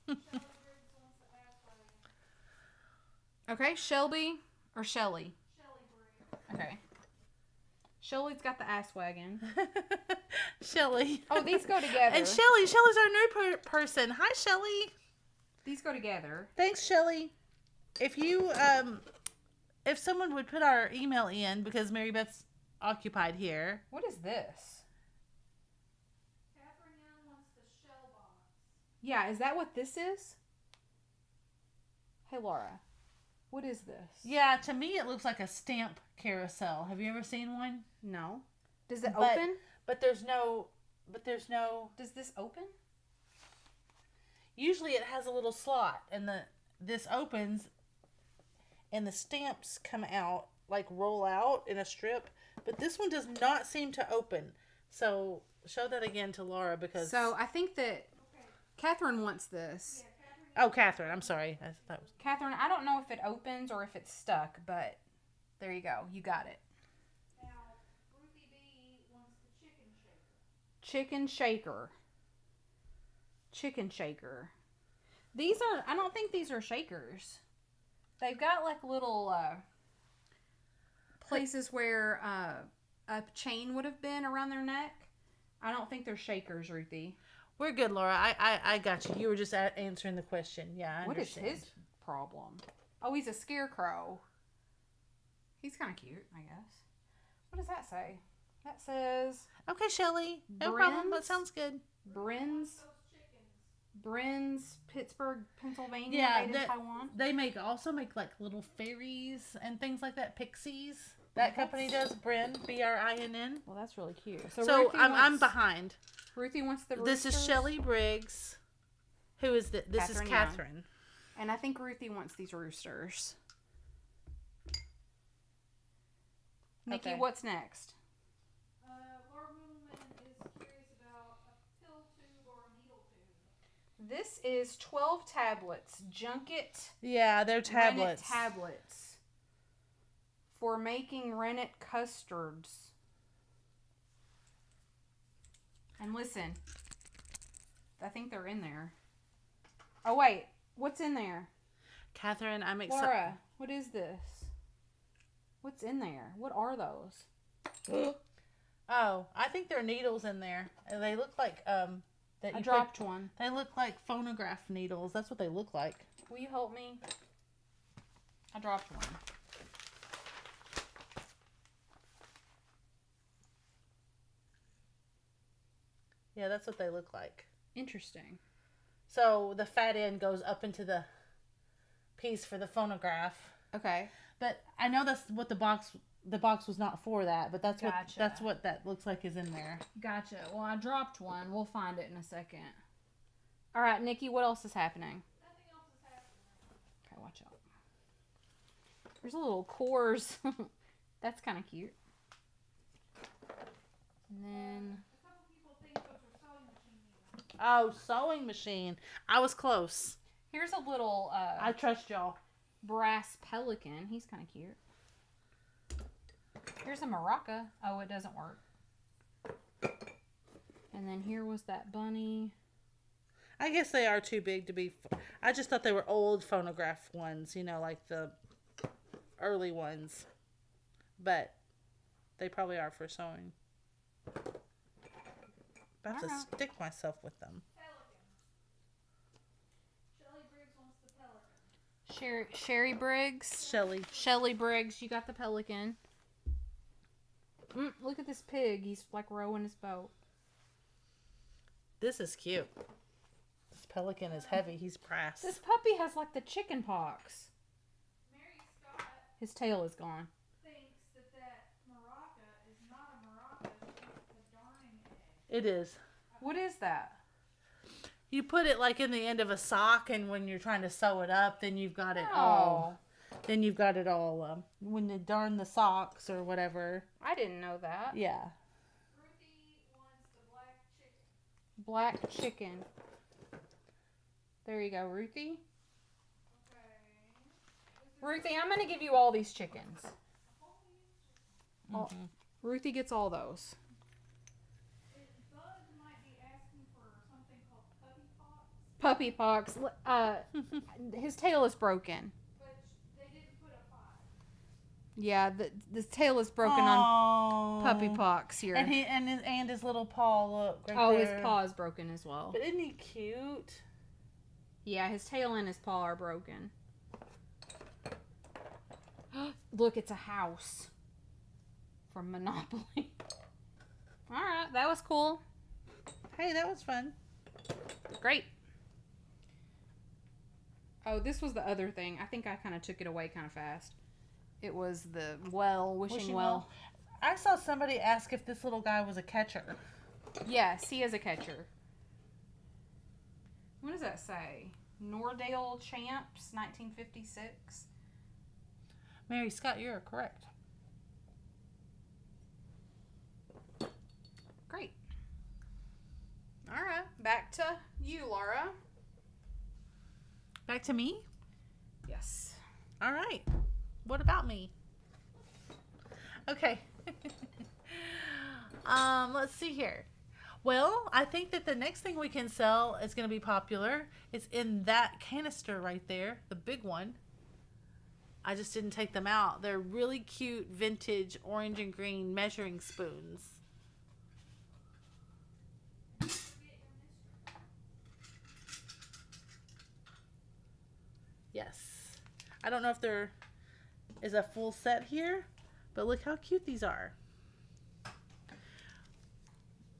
Shelly Briggs wants the ass wagon. Okay, Shelby or Shelly? Shelly Briggs. Okay. Shelly's got the ass wagon. Shelly. Oh, these go together. And Shelly's our new person. Hi, Shelly. These go together. Thanks, Shelly. If you, if someone would put our email in, because Mary Beth's occupied here. What is this? Catherine Young wants the shell box. Yeah, is that what this is? Hey, Laura. What is this? Yeah, to me it looks like a stamp carousel. Have you ever seen one? No. Does it But- open? But there's no... Does this open? Usually it has a little slot, and this opens, and the stamps come out, like roll out in a strip. But this one does not seem to open. So show that again to Laura, because... So I think that Okay. Catherine wants this. Yeah, Catherine. Oh, Catherine, I'm sorry. That was... Catherine, I don't know if it opens or if it's stuck, but there you go. You got it. Now, Ruthie B wants the chicken shaker. Chicken shaker. Chicken shaker. These are, I don't think these are shakers. They've got like little places where a chain would have been around their neck. I don't think they're shakers, Ruthie. We're good, Laura. I got you. You were just answering the question. Yeah, I What is understand. his problem? Oh, he's a scarecrow. He's kind of cute, I guess. What does that say? That says Okay, Shelly. No problem. That Brins? sounds good. Brins, Those chickens. Brins, Pittsburgh, Pennsylvania, Yeah, made in that- Taiwan. They also make like little fairies and things like that. Pixies. That company does. Brin, Brinn. Well, that's really cute. So Ruthie I'm wants, behind. Ruthie wants the This is roosters, Shelly Briggs. Who is this? This is Catherine Young. Catherine. and I think Ruthie wants these roosters. Nikki, Okay. what's next? Laura Moodleman is curious about a pill tube or a needle tube. This is 12 tablets, junket Yeah, they're tablets. rennet tablets for making rennet custards. And listen, I think they're in there. Oh wait, what's in there? Catherine, I'm excited. Laura, what is this? What's in there? What are those? Oh, I think there are needles in there. And they look like that I you dropped one. They look like phonograph needles. That's what they look like. Will you help me? I dropped one. Yeah, that's what they look like. Interesting. So the fat end goes up into the piece for the phonograph. Okay. But I know that's what the box was not for that, but that's Gotcha. what that looks like is in there. Gotcha. Well, I dropped one. We'll find it in a second. All right, Nikki, what else is happening? Nothing else is happening. Okay, watch out. There's a little Coors. That's kind of cute. And then, A couple people think those are sewing machine needles. Oh, sewing machine. I was close. Here's a little I trust y'all. brass pelican. He's kind of cute. Here's a maraca. Oh, it doesn't work. And then here was that bunny. I guess they are too big to be. I just thought they were old phonograph ones, you know, like the early ones. But they probably are for sewing. About to stick myself with them. Sherry Briggs. Shelly Briggs, you got the pelican. Look at this pig. He's like rowing his boat. This is cute. This pelican is heavy. He's brass. This puppy has like the chicken pox. Mary Scott His tail is gone. thinks that maraca is not a maraca, it's a darning egg. It is. What is that? You put it like in the end of a sock, and when you're trying to sew it up, then you've got it Oh. all. Then you've got it all. When you darn the socks or whatever. I didn't know that. Yeah. Ruthie wants the black chicken. Black chicken. There you go, Ruthie. Okay. Ruthie, I'm going to give you all these chickens. All- Mhm. Ruthie gets all those. Bud might be asking for something called puppy pox, Puppy pox. His tail is broken. but they didn't put a 5. Yeah, the tail is broken on puppy pox here. And his little paw, look right Oh, there. his paw is broken as well. But isn't he cute? Yeah, his tail and his paw are broken. Look, it's a house from Monopoly. All right, that was cool. Hey, that was fun. Great. Oh, this was the other thing. I think I kind of took it away kind of fast. It was the wishing well. I saw somebody ask if this little guy was a catcher. Yes, he is a catcher. What does that say? Nordale Champs, 1956. Mary Scott, you're correct. Great. All right, back to you, Laura. Back to me? Yes. All right. What about me? Okay. Let's see here. Well, I think that the next thing we can sell is going to be popular. It's in that canister right there, the big one. I just didn't take them out. They're really cute vintage orange and green measuring spoons. Yes. I don't know if there is a full set here, but look how cute these are.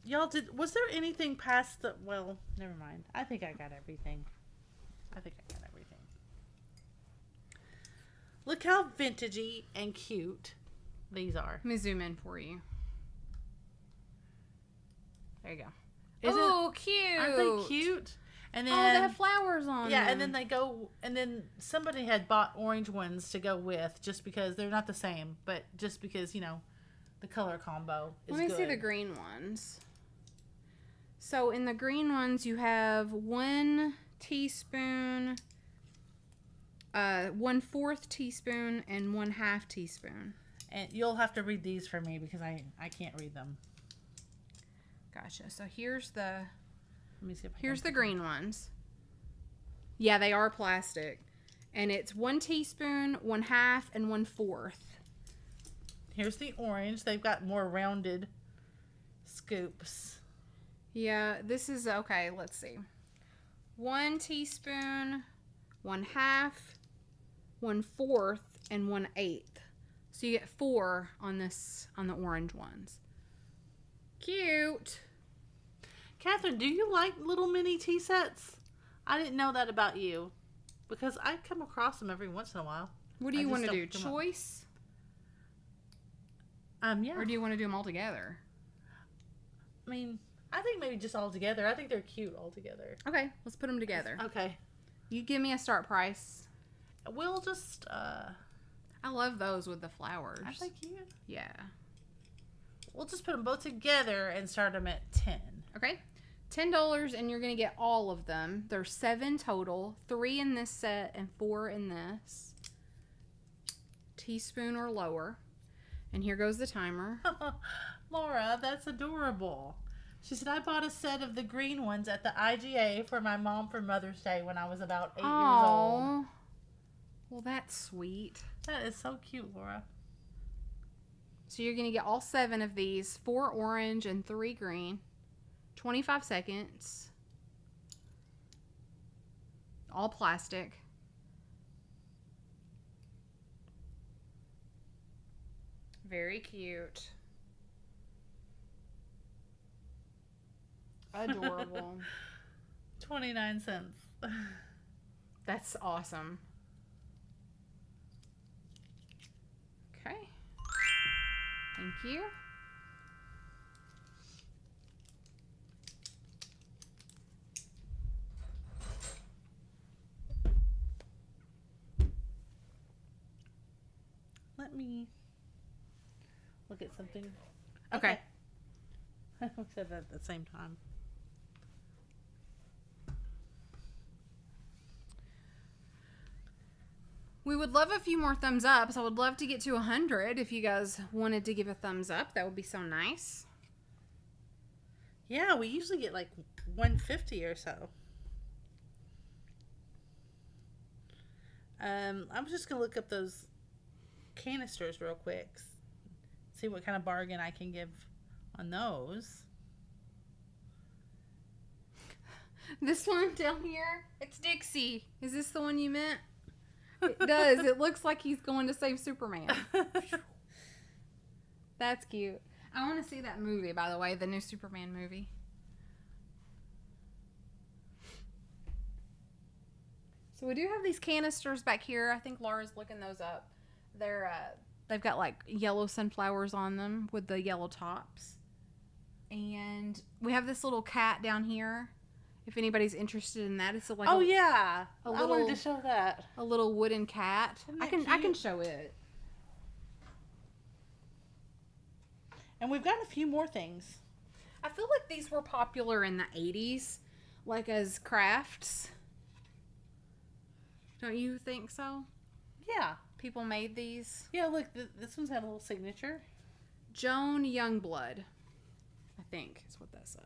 Y'all, was there anything past the, well, never mind. I think I got everything. Look how vintagey and cute these are. Let me zoom in for you. There you go. Isn't- Oh, cute. Aren't they cute? And then, Oh, they have flowers on yeah, them. and then they go, and then somebody had bought orange ones to go with, just because they're not the same, but just because, you know, the color combo is Let me good. see the green ones. So in the green ones, you have 1 teaspoon, 1/4 teaspoon, and 1/2 teaspoon. And you'll have to read these for me because I can't read them. Gotcha. So here's the Let me see if I here's can the green ones. Yeah, they are plastic, and it's 1 teaspoon, 1/2, and 1/4. Here's the orange. They've got more rounded scoops. Yeah, this is okay. Let's see. 1 teaspoon, 1/2, 1/4, and 1/8. So you get 4 on the orange ones. Cute. Catherine, do you like little mini tea sets? I didn't know that about you, because I come across them every once in a while. What do I you just want to don't do? come up- Choice, Yeah. or do you want to do them all together? I mean, I think maybe just all together. I think they're cute all together. Okay, let's put them together. Okay. You give me a start price. We'll just, I love those with the flowers. I think cute. Yeah. We'll just put them both together and start them at 10. Okay. $10 and you're going to get all of them. There's 7 total, 3 in this set and 4 in this. Teaspoon or lower. And here goes the timer. Laura, that's adorable. She said, I bought a set of the green ones at the IGA for my mom for Mother's Day when I was about 8 years old. Well, that's sweet. That is so cute, Laura. So you're going to get all 7 of these, 4 orange and 3 green. 25 seconds. All plastic. Very cute. Adorable. 29 cents. That's awesome. Okay. Thank you. Let me look at something. Okay. I looked at it at the same time. We would love a few more thumbs ups. I would love to get to 100 if you guys wanted to give a thumbs up. That would be so nice. Yeah, we usually get like 150 or so. I'm just going to look up those canisters real quick. See what kind of bargain I can give on those. This one down here, it's Dixie. Is this the one you meant? It does. It looks like he's going to save Superman. That's cute. I want to see that movie, by the way, the new Superman movie. So we do have these canisters back here. I think Laura's looking those up. They've got like yellow sunflowers on them with the yellow tops. And we have this little cat down here. If anybody's interested in that, it's like oh yeah, a I wanted to show that. A little wooden cat. Isn't I that can cute? show it. And we've got a few more things. I feel like these were popular in the 80s, like as crafts. Don't you think so? Yeah. People made these. Yeah, look, this one's had a little signature. Joan Youngblood, I think is what that says.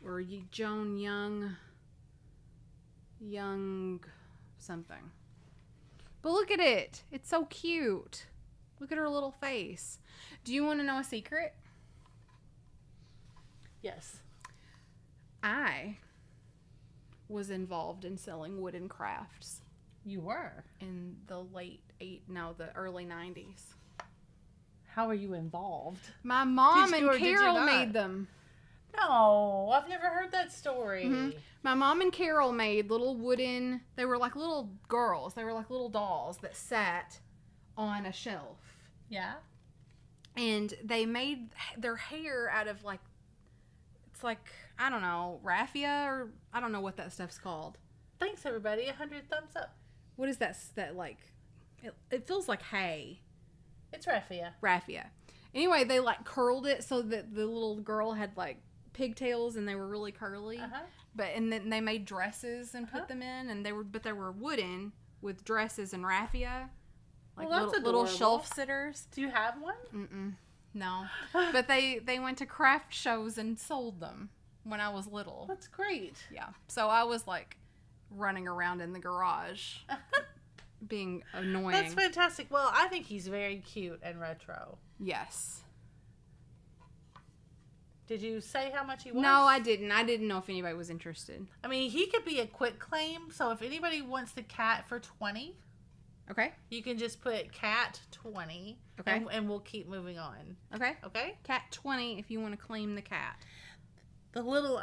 Or Joan Young something. But look at it. It's so cute. Look at her little face. Do you want to know a secret? Yes. I was involved in selling wooden crafts You were. in the early 90s. How are you involved? My mom Did you or and did you Carol not? made them. No, I've never heard that story. Mhm. My mom and Carol made little wooden, they were like little girls. They were like little dolls that sat on a shelf. Yeah. And they made their hair out of like, it's like, I don't know, raffia or I don't know what that stuff's called. Thanks, everybody. 100 thumbs up. What is that like? It feels like hay. It's raffia. Raffia. Anyway, they like curled it so that the little girl had like pigtails and they were really curly. Uh-huh. And then they made dresses and put them in, and they were wooden with dresses and raffia, like Well, that's little adorable. shelf sitters. Do you have one? No, but they went to craft shows and sold them when I was little. That's great. Yeah, so I was like running around in the garage, being annoying. That's fantastic. Well, I think he's very cute and retro. Yes. Did you say how much he was? No, I didn't. I didn't know if anybody was interested. I mean, he could be a quick claim. So if anybody wants the cat for 20, Okay. you can just put cat 20. Okay. And we'll keep moving on. Okay. Okay. Cat 20 if you want to claim the cat. The little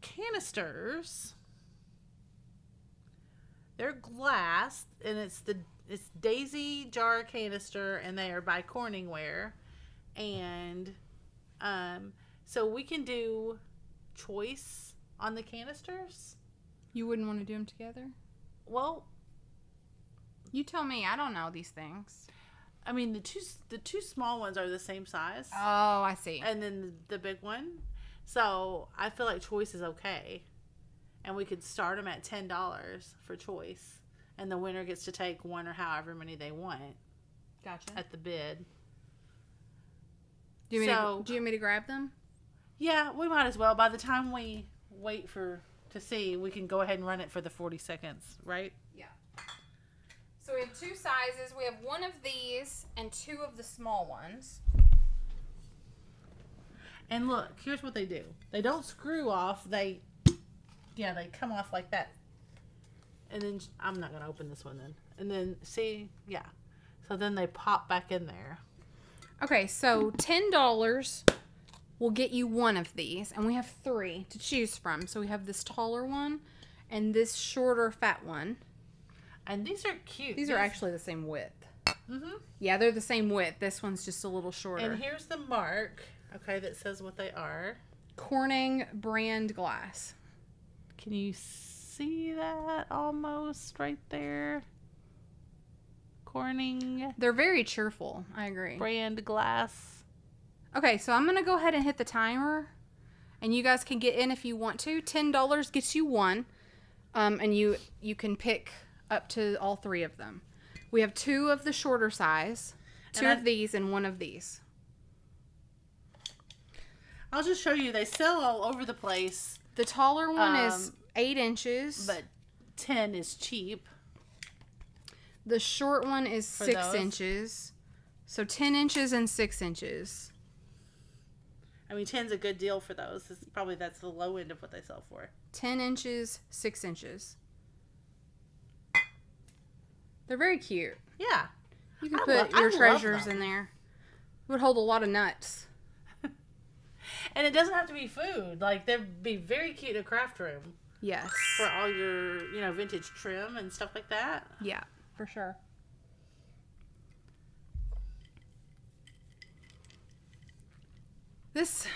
canisters. They're glass, and it's Daisy jar canister, and they are by Corningware, and so we can do choice on the canisters. You wouldn't want to do them together? Well, You tell me. I don't know these things. I mean, the two small ones are the same size, Oh, I see. and then the big one. So I feel like choice is okay, and we could start them at $10 for choice, and the winner gets to take one or however many they want Gotcha. at the bid. Do you want me to grab them? Yeah, we might as well. By the time we wait to see, we can go ahead and run it for the 40 seconds, right? Yeah. So we have two sizes. We have one of these and two of the small ones. And look, here's what they do. They don't screw off. They come off like that. And then, I'm not going to open this one then. And then, see, yeah. So then they pop back in there. Okay, so $10 will get you one of these. And we have three to choose from. So we have this taller one and this shorter, fat one. And these are cute. These are actually the same width. Mm-hmm. Yeah, they're the same width. This one's just a little shorter. And here's the mark, okay, that says what they are. Corning brand glass. Can you see that almost right there? Corning They're very cheerful. I agree. brand glass. Okay, so I'm going to go ahead and hit the timer. And you guys can get in if you want to. $10 gets you one. And you can pick up to all three of them. We have two of the shorter size, two of these, and one of these. I'll just show you. They sell all over the place. The taller one is 8 inches. But 10 is cheap. The short one is 6 those? inches. So 10 inches and 6 inches. I mean, 10's a good deal for those. That's the low end of what they sell for. 10 inches, 6 inches. They're very cute. Yeah. You can I put love your treasures them. in there. It would hold a lot of nuts. And it doesn't have to be food. Like, they'd be very cute in a craft room Yes. for all your, vintage trim and stuff like that. Yeah, for sure. This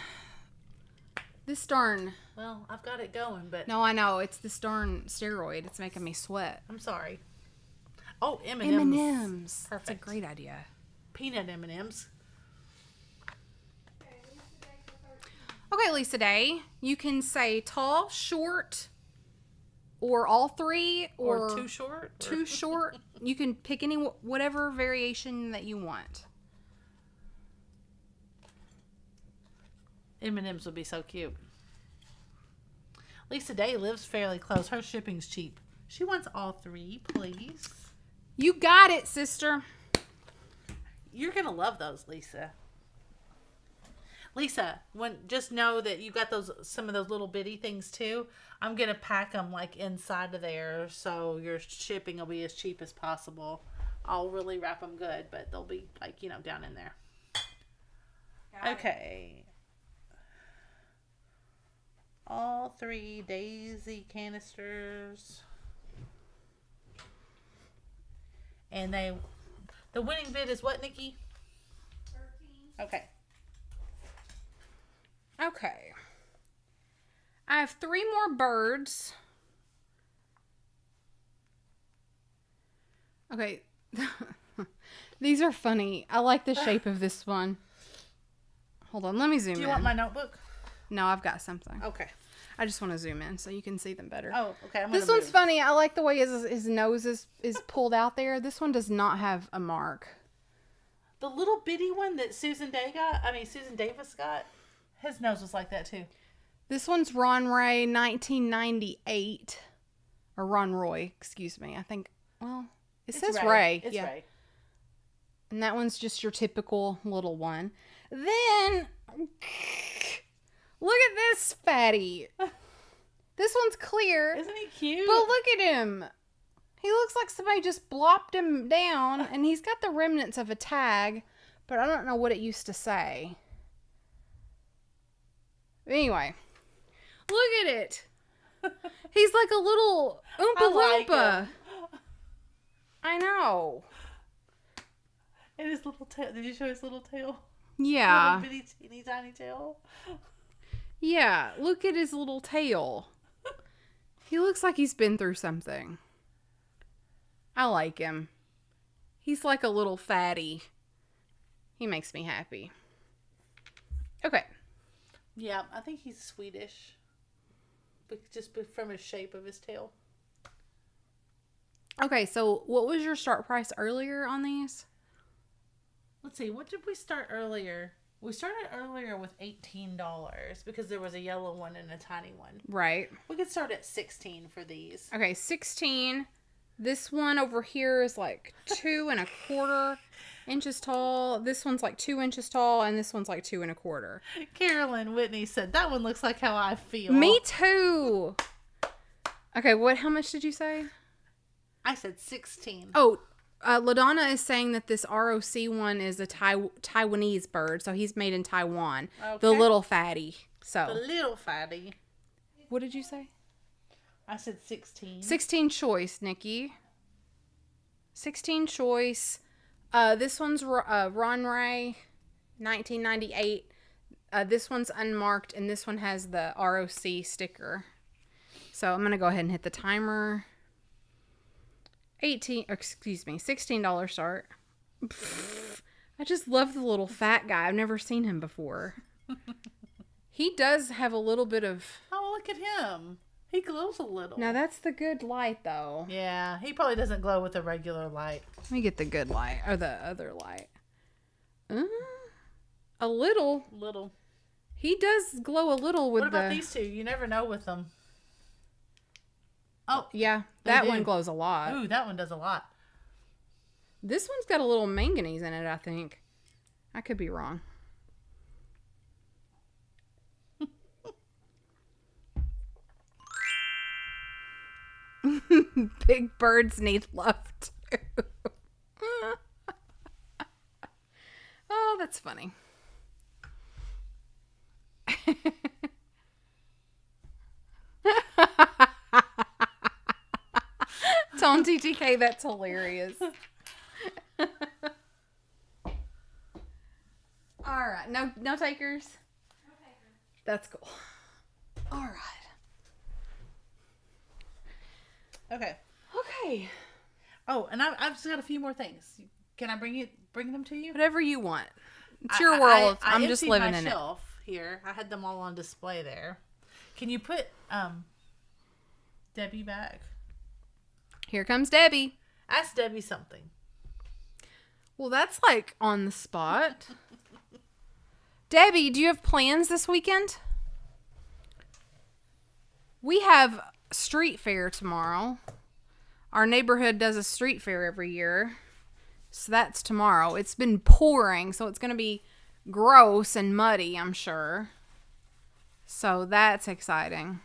darn... Well, I've got it going, but No, I know. It's this darn steroid. It's making me sweat. I'm sorry. Oh, M&M's. M&M's. That's a Perfect. great idea. Peanut M&M's. Okay, Lisa Day. You can say tall, short, or all three, Or too short. too short. You can pick whatever variation that you want. M&M's would be so cute. Lisa Day lives fairly close. Her shipping's cheap. She wants all three, please. You got it, sister. You're going to love those, Lisa. Lisa, just know that you got some of those little bitty things too. I'm going to pack them like inside of there so your shipping will be as cheap as possible. I'll really wrap them good, but they'll be like, down in there. Okay. All three daisy canisters. And the winning bid is what, Nikki? 13. Okay. Okay. I have 3 more birds. Okay. These are funny. I like the shape of this one. Hold on. Let me zoom in. Do you want my notebook? No, I've got something. Okay. I just want to zoom in so you can see them better. Oh, okay. This one's funny. I like the way his nose is pulled out there. This one does not have a mark. The little bitty one that Susan Davis got, his nose was like that too. This one's Ron Ray, 1998. Or Ron Roy, excuse me. I think, well, it says Ray. It's yeah. Ray. And that one's just your typical little one. Then, look at this fatty. This one's clear. Isn't he cute? But look at him. He looks like somebody just blopped him down, and he's got the remnants of a tag, but I don't know what it used to say. Anyway, look at it. He's like a little Oompa I like Loompa. him. I know. And his little tail. Did you show his little tail? Yeah. Little bitty, teeny, tiny tail. Yeah. Look at his little tail. He looks like he's been through something. I like him. He's like a little fatty. He makes me happy. Okay. Yeah, I think he's Swedish. But just from his shape of his tail. Okay, so what was your start price earlier on these? Let's see, what did we start earlier? We started earlier with $18 because there was a yellow one and a tiny one. Right. We could start at $16 for these. Okay, 16. This one over here is like 2¼ inches tall. This one's like 2 inches tall, and this one's like 2 1/4. Carolyn Whitney said, that one looks like how I feel. Me too. Okay, how much did you say? I said 16. Oh, LaDonna is saying that this ROC one is a Taiwanese bird, so he's made in Taiwan. Okay. The little fatty. The So, little fatty. what did you say? I said 16. 16 choice, Nikki. 16 choice. This one's Ron Ray, 1998. This one's unmarked, and this one has the ROC sticker. So I'm going to go ahead and hit the timer. $16 start. I just love the little fat guy. I've never seen him before. He does have a little bit of... Oh, look at him. He glows a little. Now that's the good light, though. Yeah, he probably doesn't glow with a regular light. Let me get the good light, or the other light. A little. Little. He does glow a little with What about these two? You never know with them. Oh, Yeah, They that do. one glows a lot. ooh, that one does a lot. This one's got a little manganese in it, I think. I could be wrong. Big birds need love too. Oh, that's funny. Tone TTK, that's hilarious. All right, no takers. That's cool. All right. Okay. Okay. Oh, and I've just got a few more things. Can I bring them to you? Whatever you want. It's your world. I I'm just emptied living my in it. shelf here. I had them all on display there. Can you put Debbie back? Here comes Debbie. Ask Debbie something. Well, that's like on the spot. Debbie, do you have plans this weekend? We have street fair tomorrow. Our neighborhood does a street fair every year. So that's tomorrow. It's been pouring, so it's going to be gross and muddy, I'm sure. So that's exciting.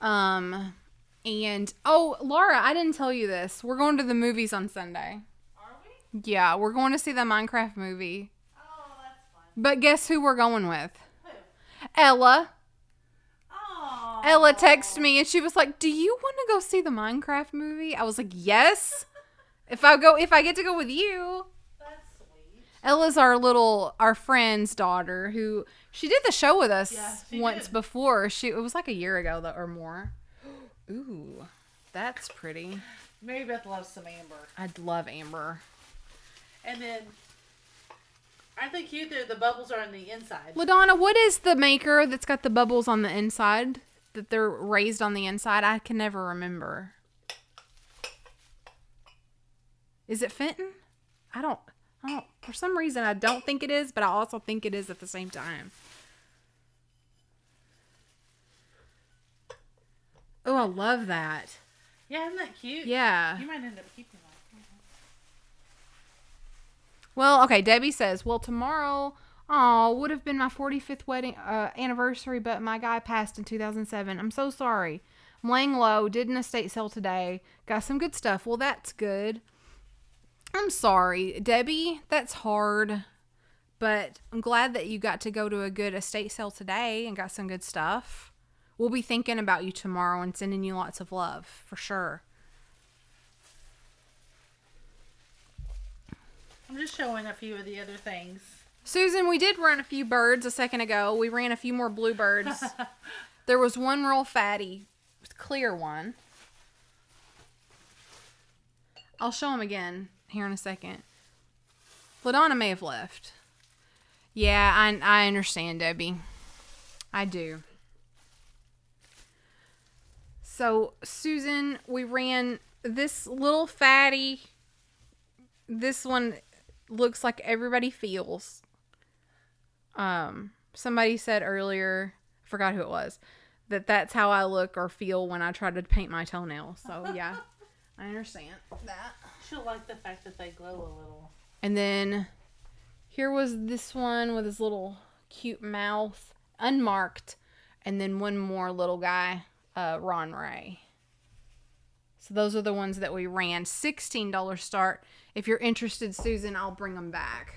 And oh, Laura, I didn't tell you this. We're going to the movies on Sunday. Are we? Yeah, we're going to see the Minecraft movie. Oh, that's fun. But guess who we're going with? Who? Ella. Oh. Ella texted me and she was like, "Do you want to go see the Minecraft movie?" I was like, "Yes. If I get to go with you." That's sweet. Ella's our friend's daughter who she did the show with us Yeah, she once did. before. It was like a year ago or more. Ooh, that's pretty. Mary Beth loves some amber. I'd love amber. And then, aren't they cute? The bubbles are on the inside. LaDonna, what is the maker that's got the bubbles on the inside? That they're raised on the inside? I can never remember. Is it Fenton? I don't. For some reason, I don't think it is, but I also think it is at the same time. Oh, I love that. Yeah, isn't that cute? Yeah. You might end up keeping that. Well, okay, Debbie says, well, tomorrow, would have been my 45th wedding anniversary, but my guy passed in 2007. I'm so sorry. I'm laying low, did an estate sale today, got some good stuff. Well, that's good. I'm sorry, Debbie, that's hard, but I'm glad that you got to go to a good estate sale today and got some good stuff. We'll be thinking about you tomorrow and sending you lots of love, for sure. I'm just showing a few of the other things. Susan, we did run a few birds a second ago. We ran a few more bluebirds. There was one real fatty, clear one. I'll show them again here in a second. LaDonna may have left. Yeah, I understand, Debbie. I do. So, Susan, we ran this little fatty. This one looks like everybody feels. Somebody said earlier, I forgot who it was, that's how I look or feel when I try to paint my toenails. So, yeah, I understand that. She'll like the fact that they glow a little. And then here was this one with his little cute mouth, unmarked. And then one more little guy, Ron Ray. So those are the ones that we ran. $16 start. If you're interested, Susan, I'll bring them back.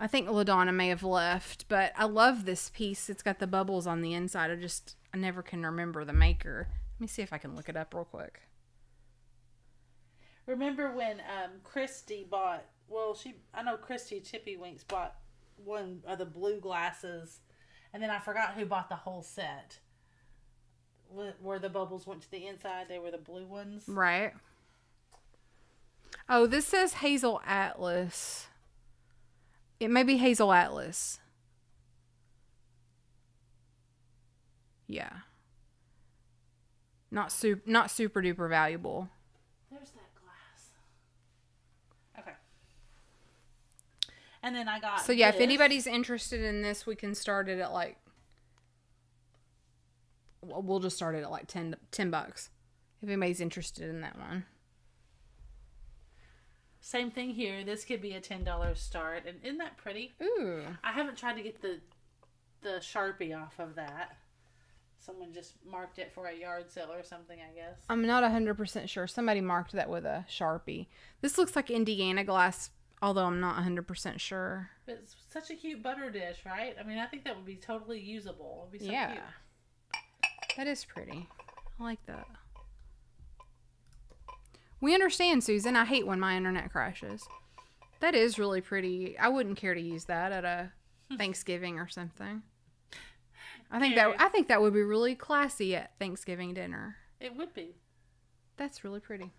I think LaDonna may have left, but I love this piece. It's got the bubbles on the inside. I never can remember the maker. Let me see if I can look it up real quick. Remember when Christy bought, I know Christy Chippywinks bought one of the blue glasses, and then I forgot who bought the whole set. Where the bubbles went to the inside, they were the blue ones. Right. Oh, this says Hazel Atlas. It may be Hazel Atlas. Yeah. Not super duper valuable. There's that glass. Okay. And then I got So yeah, this. if anybody's interested in this, we can start it at like, we'll just start it at like $10. If anybody's interested in that one. Same thing here. This could be a $10 start. And isn't that pretty? Ooh. I haven't tried to get the Sharpie off of that. Someone just marked it for a yard sale or something, I guess. I'm not 100% sure. Somebody marked that with a Sharpie. This looks like Indiana glass, although I'm not 100% sure. But it's such a cute butter dish, right? I mean, I think that would be totally usable. It would be so cute. That is pretty. I like that. We understand, Susan. I hate when my internet crashes. That is really pretty. I wouldn't care to use that at a Thanksgiving or something. I think that would be really classy at Thanksgiving dinner. It would be. That's really pretty.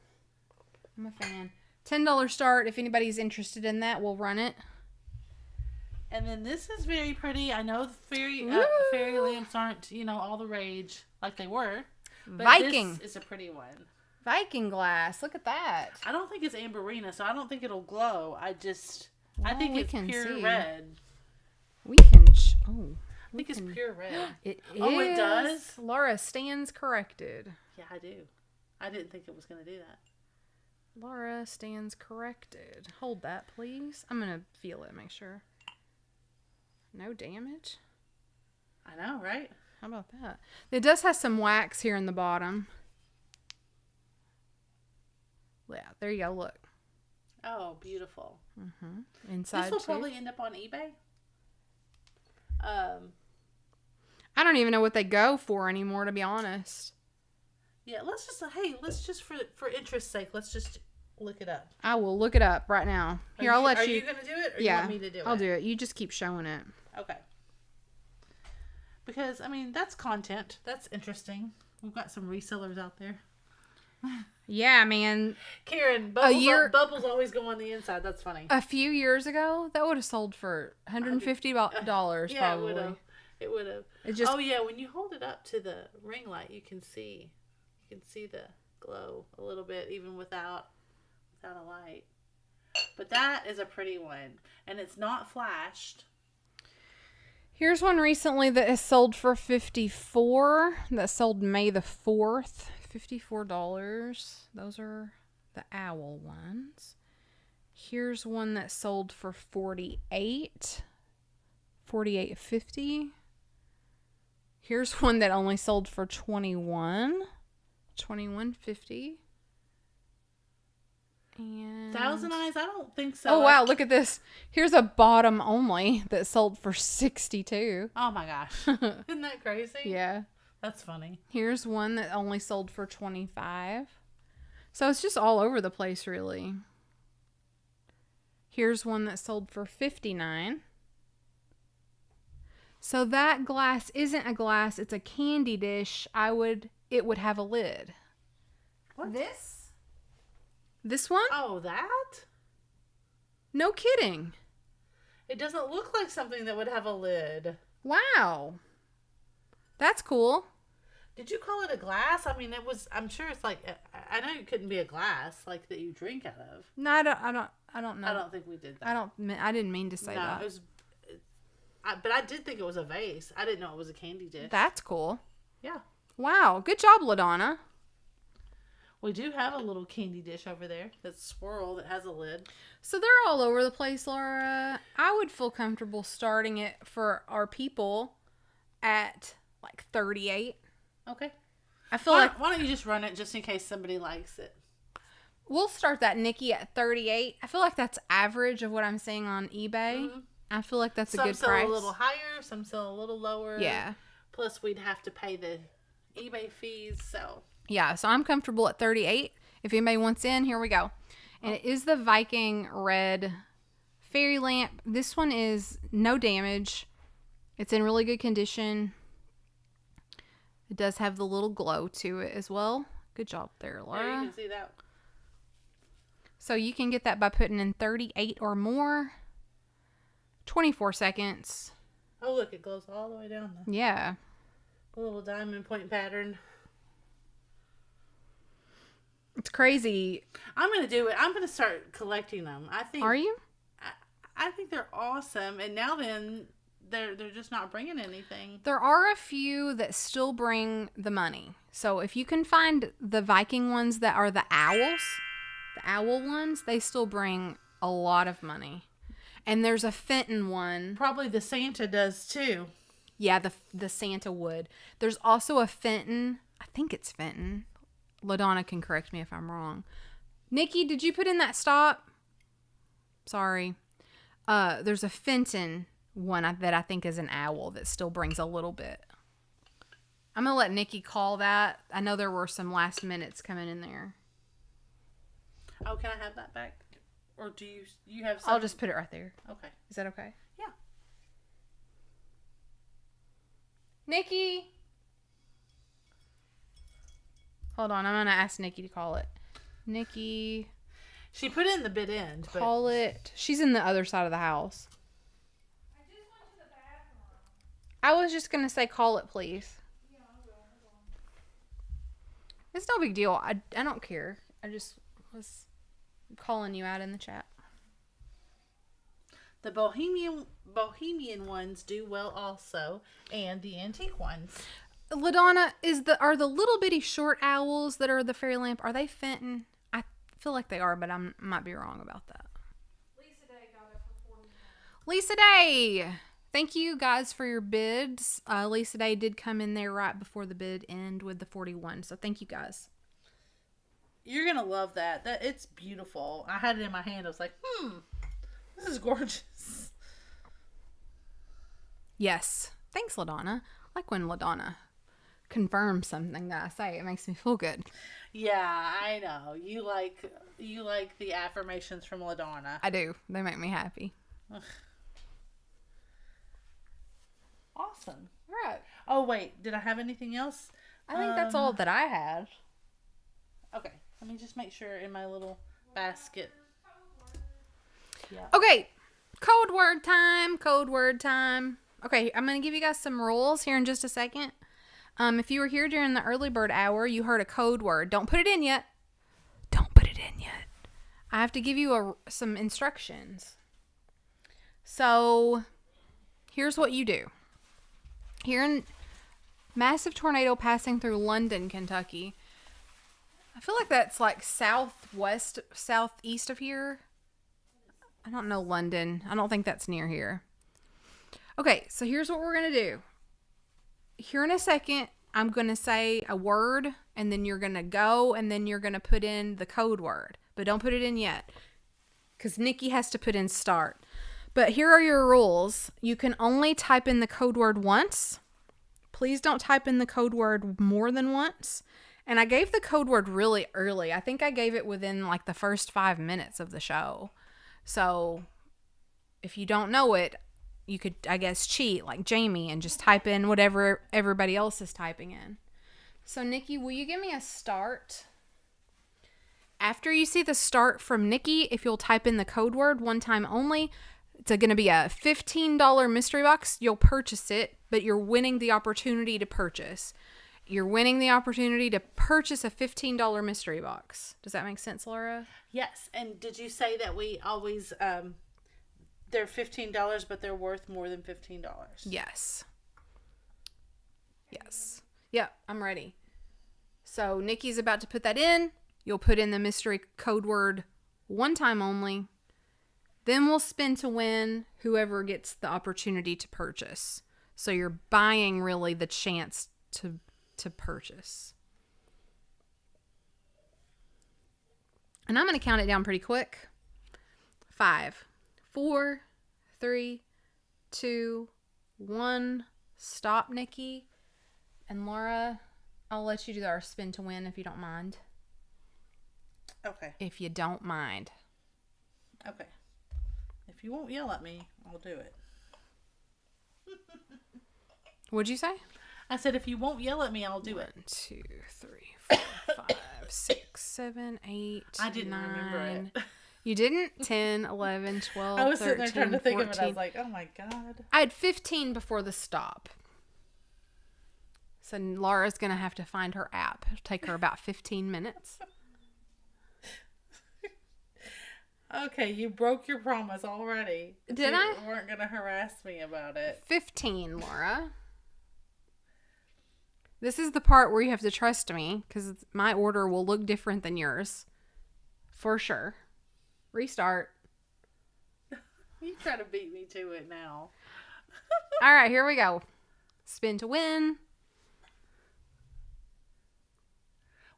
I'm a fan. $10 start. If anybody's interested in that, we'll run it. And then this is very pretty. I know the fairy lamps aren't, all the rage like they were. But Viking. This is a pretty one. Viking glass. Look at that. I don't think it's amberina, so I don't think it'll glow. I think it's pure red. We can... I think it's pure red. It is. Oh, it does? Laura stands corrected. Yeah, I do. I didn't think it was going to do that. Laura stands corrected. Hold that, please. I'm going to feel it, make sure. No damage. I know, right? How about that? It does have some wax here in the bottom. Yeah, there you go. Look. Oh, beautiful. Mm-hmm. Inside This will too. probably end up on eBay. I don't even know what they go for anymore, to be honest. Yeah, let's just for interest's sake, let's just look it up. I will look it up right now. Here, I'll let you. Are you going to do it, or Yeah, you want me to do it? I'll do it. You just keep showing it. Okay. Because, that's content. That's interesting. We've got some resellers out there. Yeah, man. Karen, bubbles always go on the inside. That's funny. A few years ago, that would have sold for $150 probably. Yeah, it would have. It just, oh yeah, when you hold it up to the ring light, you can see the glow a little bit, even without a light. But that is a pretty one, and it's not flashed. Here's one recently that has sold for $54. That sold May the 4th. $54. Those are the owl ones. Here's one that sold for $48.50. Here's one that only sold for $21.50. And Thousand Eyes? I don't think so. oh wow, look at this. Here's a bottom only that sold for $62. Oh my gosh. Isn't that crazy? Yeah. That's funny. Here's one that only sold for $25. So it's just all over the place, really. Here's one that sold for $59. So that glass isn't a glass, it's a candy dish. It would have a lid. What? This This one? Oh, that? No kidding. It doesn't look like something that would have a lid. Wow. That's cool. Did you call it a glass? I mean, it was. I'm sure it's like. I know it couldn't be a glass like that you drink out of. No, I don't know. I don't think we did that. I didn't mean to say No, that. it was. But I did think it was a vase. I didn't know it was a candy dish. That's cool. Yeah. Wow. Good job, LaDonna. We do have a little candy dish over there. That's swirl that has a lid. So they're all over the place, Laura. I would feel comfortable starting it for our people at like 38. Okay. I feel like Why don't you just run it just in case somebody likes it? we'll start that Nikki at 38. I feel like that's average of what I'm seeing on eBay. Mm-hmm. I feel like that's a Some good sell price. a little higher, some sell a little lower. Yeah. Plus, we'd have to pay the eBay fees. So Yeah, so I'm comfortable at 38. If anybody wants in, here we go. And it is the Viking red fairy lamp. This one is no damage. It's in really good condition. It does have the little glow to it as well. Good job there, Laura. there you can see that. So you can get that by putting in 38 or more. 24 seconds. Oh, look, it goes all the way down Yeah. the little diamond point pattern. It's crazy. I'm going to do it. I'm going to start collecting them. Are you? I think they're awesome. And now then, they're just not bringing anything. There are a few that still bring the money. So if you can find the Viking ones that are the owls, the owl ones, they still bring a lot of money. And there's a Fenton one. Probably the Santa does too. Yeah, the Santa wood. There's also a Fenton. I think it's Fenton. LaDonna can correct me if I'm wrong. Nikki, did you put in that stop? Sorry. There's a Fenton one that I think is an owl that still brings a little bit. I'm going to let Nikki call that. I know there were some last minutes coming in there. Oh, can I have that back? Or do you have some? I'll just put it right there. Okay. Is that okay? Yeah. Nikki! Hold on. I'm going to ask Nikki to call it. Nikki, She put in the bid end, but call it. She's in the other side of the house. I just went to the bathroom. I was just going to say call it, please. Yeah, I will. Hold on. It's no big deal. I don't care. I just was calling you out in the chat. the bohemian ones do well also, and the antique ones. LaDonna, are the little bitty short owls that are the fairy lamp, are they Fenton? I feel like they are, but I might be wrong about that. Lisa Day got it for $40. Lisa Day! Thank you guys for your bids. Lisa Day did come in there right before the bid end with the 41, so thank you guys. You're gonna love that. It's beautiful. I had it in my hand. I was like, this is gorgeous. Yes. Thanks, LaDonna. I like when LaDonna confirms something that I say. It makes me feel good. Yeah, I know. You like the affirmations from LaDonna. I do. They make me happy. Awesome. All right. Oh wait, did I have anything else? I think that's all that I had. Okay, let me just make sure in my little basket. Yeah. Okay. Code word time. Code word time. Okay, I'm going to give you guys some rules here in just a second. If you were here during the early bird hour, you heard a code word. Don't put it in yet. Don't put it in yet. I have to give you some instructions. So, here's what you do. Here in massive tornado passing through London, Kentucky. I feel like that's like southeast of here. I don't know London. I don't think that's near here. Okay, so here's what we're going to do. Here in a second, I'm going to say a word, and then you're going to go, and then you're going to put in the code word. But don't put it in yet, because Nikki has to put in start. But here are your rules. You can only type in the code word once. Please don't type in the code word more than once. And I gave the code word really early. I think I gave it within like the first 5 minutes of the show. So if you don't know it, you could, I guess, cheat like Jamie and just type in whatever everybody else is typing in. So Nikki, will you give me a start? After you see the start from Nikki, if you'll type in the code word one time only, it's going to be a $15 mystery box. You'll purchase it, but you're winning the opportunity to purchase. You're winning the opportunity to purchase a $15 mystery box. Does that make sense, Laura? Yes. And did you say that we always, they're $15, but they're worth more than $15? Yes. Yes. Yep, I'm ready. So Nikki's about to put that in. You'll put in the mystery code word one time only. Then we'll spin to win whoever gets the opportunity to purchase. So you're buying really the chance to purchase. And I'm going to count it down pretty quick. 5, 4, 3, 2, 1. Stop, Nikki. And Laura, I'll let you do our spin to win if you don't mind. Okay. If you don't mind. Okay. If you won't yell at me, I'll do it. What'd you say? I said, if you won't yell at me, I'll do it. 1, 2, 3, 4, 5, 6, 7, 8. I didn't 9. remember it. You didn't? 10, 11, 12, I was 13, sitting there trying to think 14. of it. I was like, oh my God. I had 15 before the stop. So Laura's going to have to find her app. It'll take her about 15 minutes. Okay, you broke your promise already. Did I? You weren't going to harass me about it. 15, Laura. This is the part where you have to trust me, because my order will look different than yours. For sure. Restart. You try to beat me to it now. All right, here we go. Spin to win.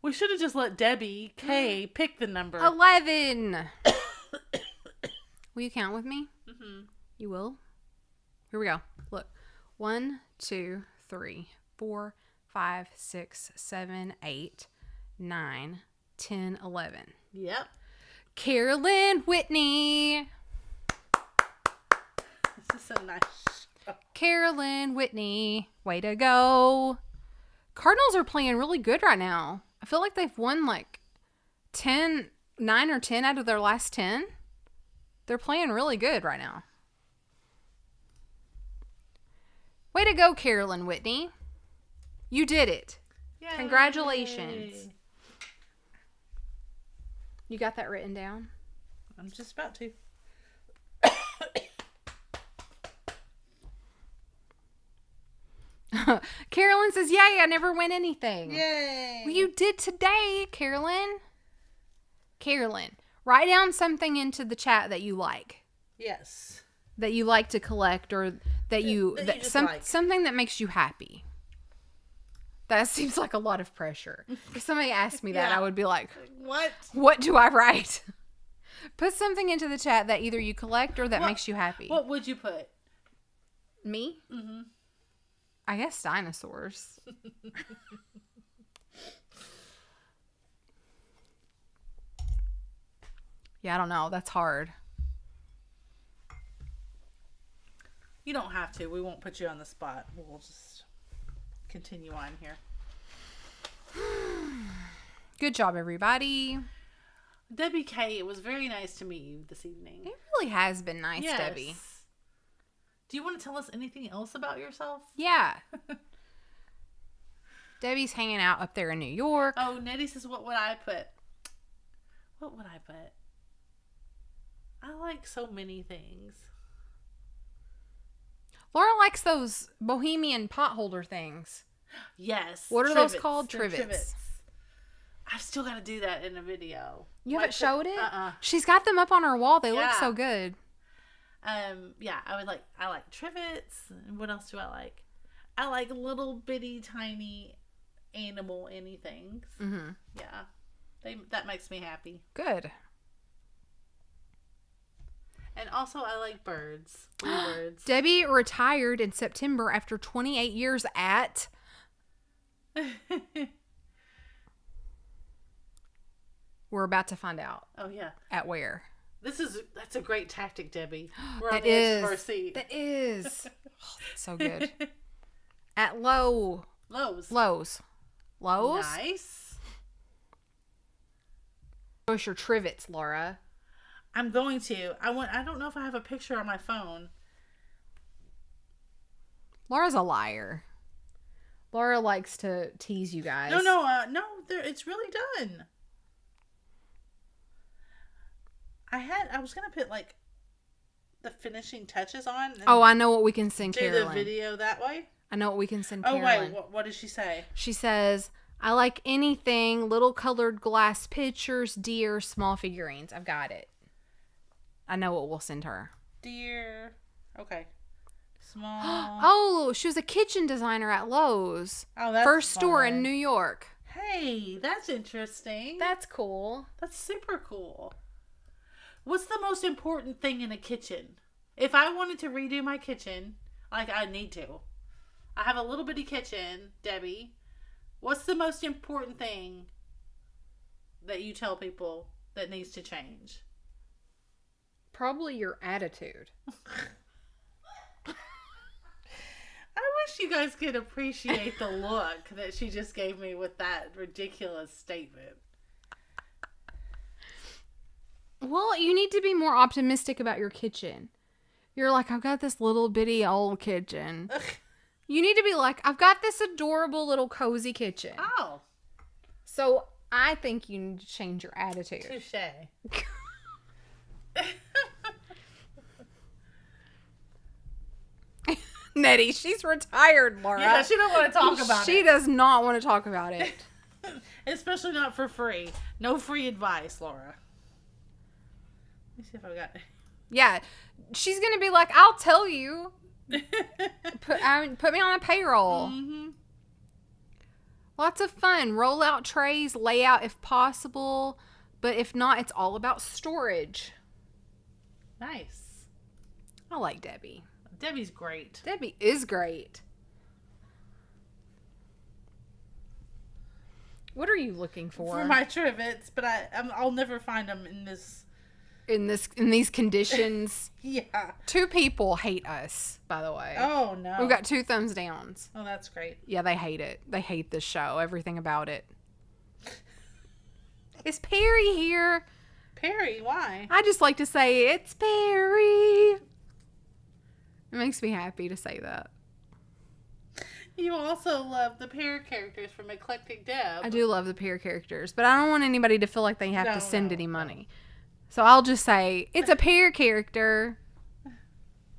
We should have just let Debbie K pick the number. 11. Will you count with me? Mm-hmm. You will? Here we go. Look. 1, 2, 3, 4, 5, 6, 7, 8, 9, 10, 11. Yep. Carolyn Whitney. This is so nice. Carolyn Whitney. Way to go. Cardinals are playing really good right now. I feel like they've won like 9 or 10 out of their last 10. They're playing really good right now. Way to go, Carolyn Whitney. You did it. Yay. Congratulations. You got that written down? I'm just about to. Carolyn says, yay, I never win anything. Yay. Well, you did today, Carolyn. Carolyn, write down something into the chat that you like. Yes. That you like to collect, or that you just like. Something that makes you happy. That seems like a lot of pressure. If somebody asked me that, Yeah. I would be like, What do I write? Put something into the chat that either you collect or that makes you happy. What would you put? Me? Mm-hmm. I guess dinosaurs. Yeah, I don't know. That's hard. You don't have to. We won't put you on the spot. We'll just continue on here. Good job, everybody. Debbie K, it was very nice to meet you this evening. It really has been nice, Yes. Debbie. Do you want to tell us anything else about yourself? Yeah. Debbie's hanging out up there in New York. Oh, Nettie says, what would I put? What would I put? I like so many things. Laura likes those bohemian potholder things. Yes. What are those trivets. called? They're Trivets. I've still got to do that in a video. You Might haven't showed it? Uh-uh. She's got them up on her wall. They look Yeah. so good. Yeah, I like trivets. And what else do I like? I like little bitty tiny animal anythings. Mm-hmm. Yeah. That makes me happy. Good. And also I like birds. Blue birds. Debbie retired in September after 28 years at... We're about to find out. Oh yeah. At where? That's a great tactic, Debbie. We're on That the edge is. of our seat. That is. Oh, that's so good. At Lowe's. Lowe's. Lowe's. Nice. Show us your trivets, Laura. I'm going to. I don't know if I have a picture on my phone. Laura's a liar. Laura likes to tease you guys. No. It's really done. I was gonna put like the finishing touches on. And I know what we can send do Carolyn. the video that way. I know what we can send Oh Carolyn. wait, what did she say? She says, I like anything, little colored glass pictures, deer, small figurines. I've got it. I know what we'll send her. Deer. Okay. Small. Oh, she was a kitchen designer at Lowe's. Oh, that's First store in fun. New York. Hey, that's interesting. That's cool. That's super cool. What's the most important thing in a kitchen? If I wanted to redo my kitchen, like I need to. I have a little bitty kitchen, Debbie. What's the most important thing that you tell people that needs to change? Probably your attitude. I wish you guys could appreciate the look that she just gave me with that ridiculous statement. Well, you need to be more optimistic about your kitchen. You're like, I've got this little bitty old kitchen. You need to be like, I've got this adorable little cozy kitchen. Oh. So I think you need to change your attitude. Touche. Nettie, she's retired, Laura. Yeah, she don't want to talk about She it. does not want to talk about it. Especially not for free. No free advice, Laura. Let me see if I got it. Yeah, she's gonna be like, I'll tell you. Put me on a payroll. Mm-hmm. Lots of fun. Roll out trays, lay out if possible, but if not, it's all about storage. Nice. I like Debbie. Debbie's great. Debbie is great. What are you looking for? For my trivets, but I'll never find them in this. in these conditions. Yeah. 2 people hate us, by the way. Oh no. We've got 2 thumbs downs. Oh, that's great. Yeah, they hate it. They hate this show. Everything about it. Is Perry here? Perry, why? I just like to say it's Perry. It makes me happy to say that. You also love the pair characters from Eclectic Deb. I do love the peer characters, but I don't want anybody to feel like they have No, to send no, any no. money. So I'll just say it's a peer character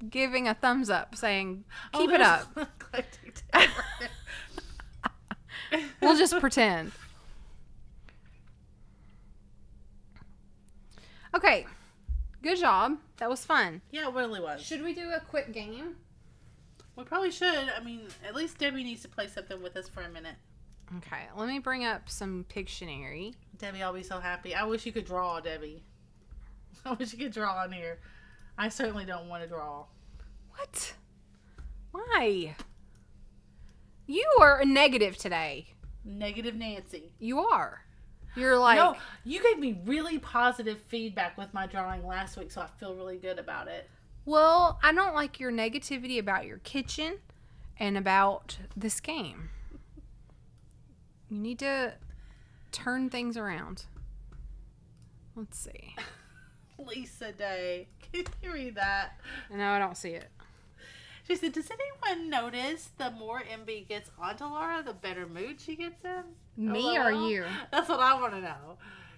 giving a thumbs up saying keep it there's up. Eclectic Deb. We'll just pretend. Okay. Good job. That was fun. Yeah, it really was. Should we do a quick game? We probably should. I mean, at least Debbie needs to play something with us for a minute. Okay. Let me bring up some Pictionary. Debbie, I'll be so happy. I wish you could draw, Debbie. I wish you could draw on here. I certainly don't want to draw. What? Why? You are negative today. Negative Nancy. You are. You're like, No, you gave me really positive feedback with my drawing last week, so I feel really good about it. well, I don't like your negativity about your kitchen and about this game. You need to turn things around. Let's see. Lisa Day. Can you read that? No, I don't see it. She said, does anyone notice the more MB gets onto Laura, the better mood she gets in? Me or LOL? you? That's what I want to know.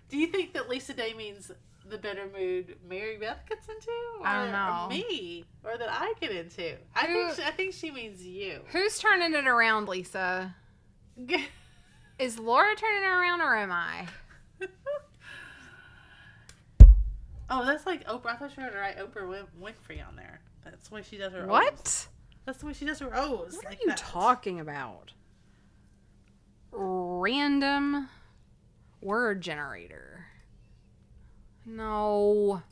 Do you think that Lisa Day means the better mood Mary Beth gets into? Or, I don't know. Or me? Or that I get into? I think she means you. Who's turning it around, Lisa? Is Laura turning it around or am I? Oh, that's like Oprah. I thought you were going to write Oprah Winfrey on there. That's the way she does her O's. What? That's the way she does her O's. What like are you that. talking about? Random word generator. No.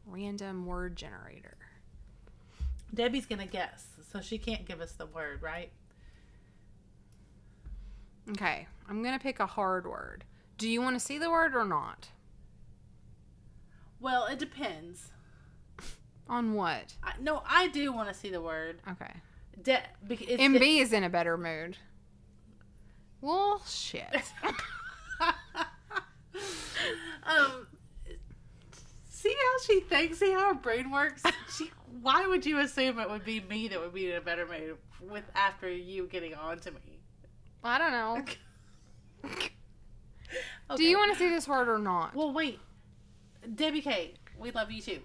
Random word generator. Debbie's going to guess, so she can't give us the word, right? Okay, I'm going to pick a hard word. Do you want to see the word or not? Well, it depends. On what? No, I do want to see the word. Okay. It's MB is in a better mood. Well, shit. See how she thinks? See how her brain works? Why would you assume it would be me that would be in a better mood after you getting on to me? I don't know. Okay. Do you want to see this word or not? Well, wait. Debbie K, we love you too.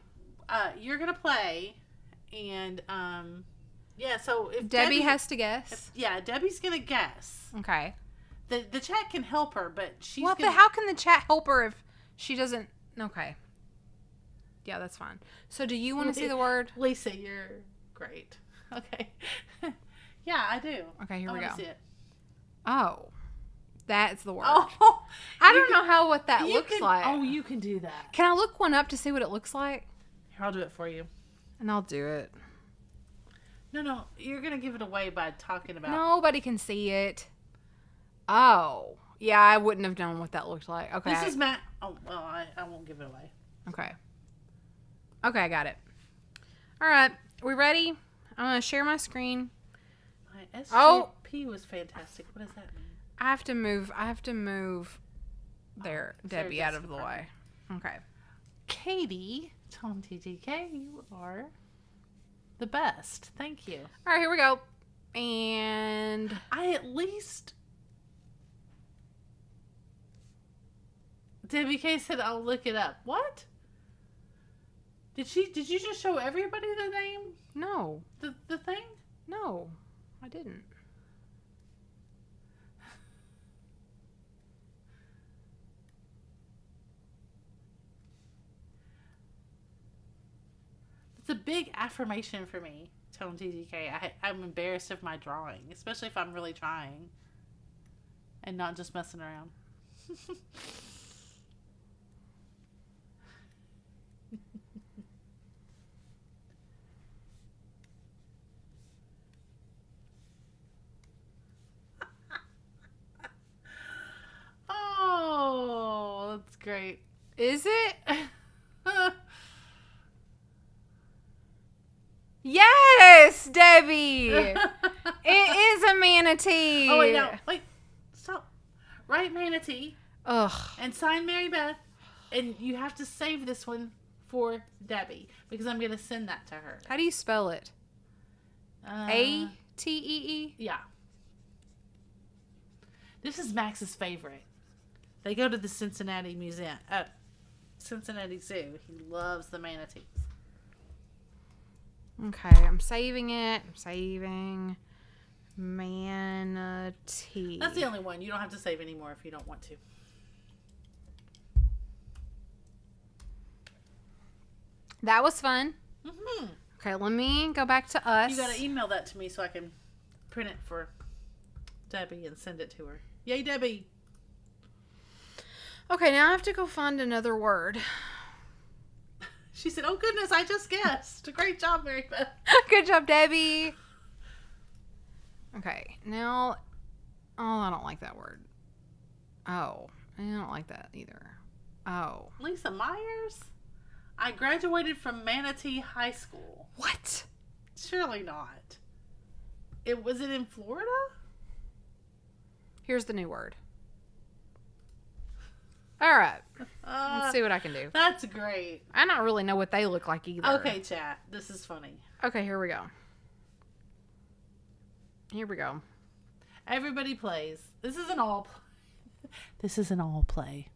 You're gonna play, and yeah. So if Debbie has to guess. Debbie's gonna guess. Okay. The chat can help her, but she's. Well, but how can the chat help her if she doesn't? Okay. Yeah, that's fine. So, do you want to see the word? Lisa, you're great. Okay. Yeah, I do. Okay, here we I go. wanna see it. Oh, that's the word. Oh, I don't know what that you looks can, like. Oh, you can do that. Can I look one up to see what it looks like? Here, I'll do it for you. And I'll do it. No, you're gonna give it away by talking about. Nobody can see it. Oh, yeah, I wouldn't have known what that looked like. Okay. This is Matt. Oh, well, I won't give it away. Okay. Okay, I got it. All right, we ready? I'm gonna share my screen. My SJP was fantastic. What does that mean? I have to move there, Debbie, out of the way. Okay. Katie, Tom TGK, you are the best. Thank you. All right, here we go. And I at least. Debbie K said I'll look it up. What? Did you just show everybody the name? no, The thing? no, I didn't. It's a big affirmation for me, Tone TGK. I'm embarrassed of my drawing, especially if I'm really trying and not just messing around. Oh, that's great. Is it? Yes, Debbie. It is a manatee. Oh, wait, no. Wait. Stop. Write manatee Ugh. and sign Mary Beth. And you have to save this one for Debbie because I'm going to send that to her. How do you spell it? A-T-E-E? Yeah. This is Max's favorite. They go to the Cincinnati Museum. Cincinnati Zoo. He loves the manatees. Okay, I'm saving it. I'm saving manatee. That's the only one. You don't have to save anymore if you don't want to. That was fun. Mm-hmm. Okay, let me go back to us. You got to email that to me so I can print it for Debbie and send it to her. Yay, Debbie. Okay, now I have to go find another word. She said, oh, goodness, I just guessed. Great job, Mary Beth. Good job, Debbie. Okay, now... Oh, I don't like that word. Oh, I don't like that either. Oh. Lisa Myers? I graduated from Manatee High School. What? Surely not. Was it in Florida? Here's the new word. All right. Let's see what I can do. That's great. I don't really know what they look like either. Okay, chat. This is funny. Okay, here we go. Here we go. Everybody plays. This is an all play. This is an all play.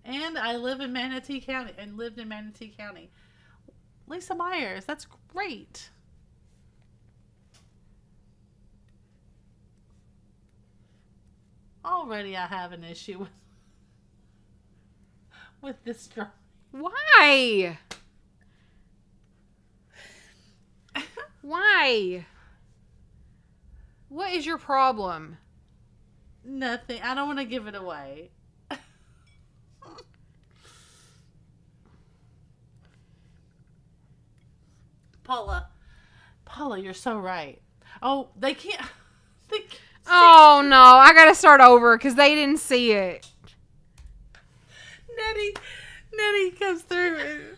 And I live in Manatee County and lived in Manatee County. Lisa Myers, that's great. Already I have an issue with this drawing. Why? Why? What is your problem? Nothing. I don't want to give it away. Paula, you're so right. Oh, they can't. Oh no, I gotta start over because they didn't see it. Nettie comes through.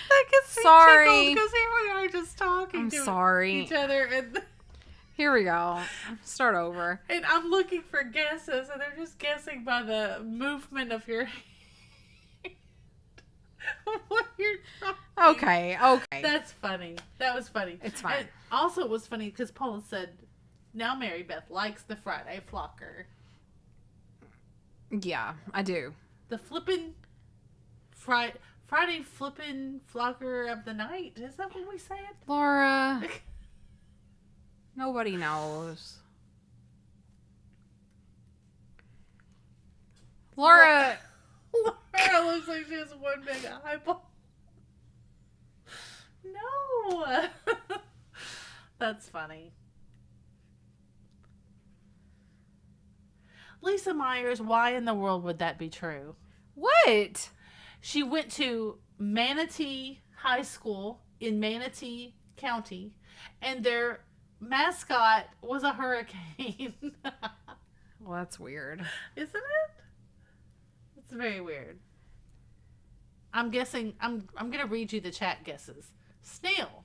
That gets me Sorry. because here we are just talking I'm to sorry. each other, and Here we go. Start over. I'm looking for guesses, and they're just guessing by the movement of your hand. What you're trying. Okay. That's funny. That was funny. It's fine. And also, it was funny because Paula said, now Mary Beth likes the Friday flocker. Yeah, I do. The Flippin' Friday Flippin' Flocker of the Night. Is that what we said? Laura. Nobody knows. Laura. Laura looks like she has one big eyeball. No. That's funny. Lisa Myers, why in the world would that be true? What? She went to Manatee High School in Manatee County, and their mascot was a hurricane. Well, that's weird. Isn't it? It's very weird. I'm guessing, I'm going to read you the chat guesses. Snail,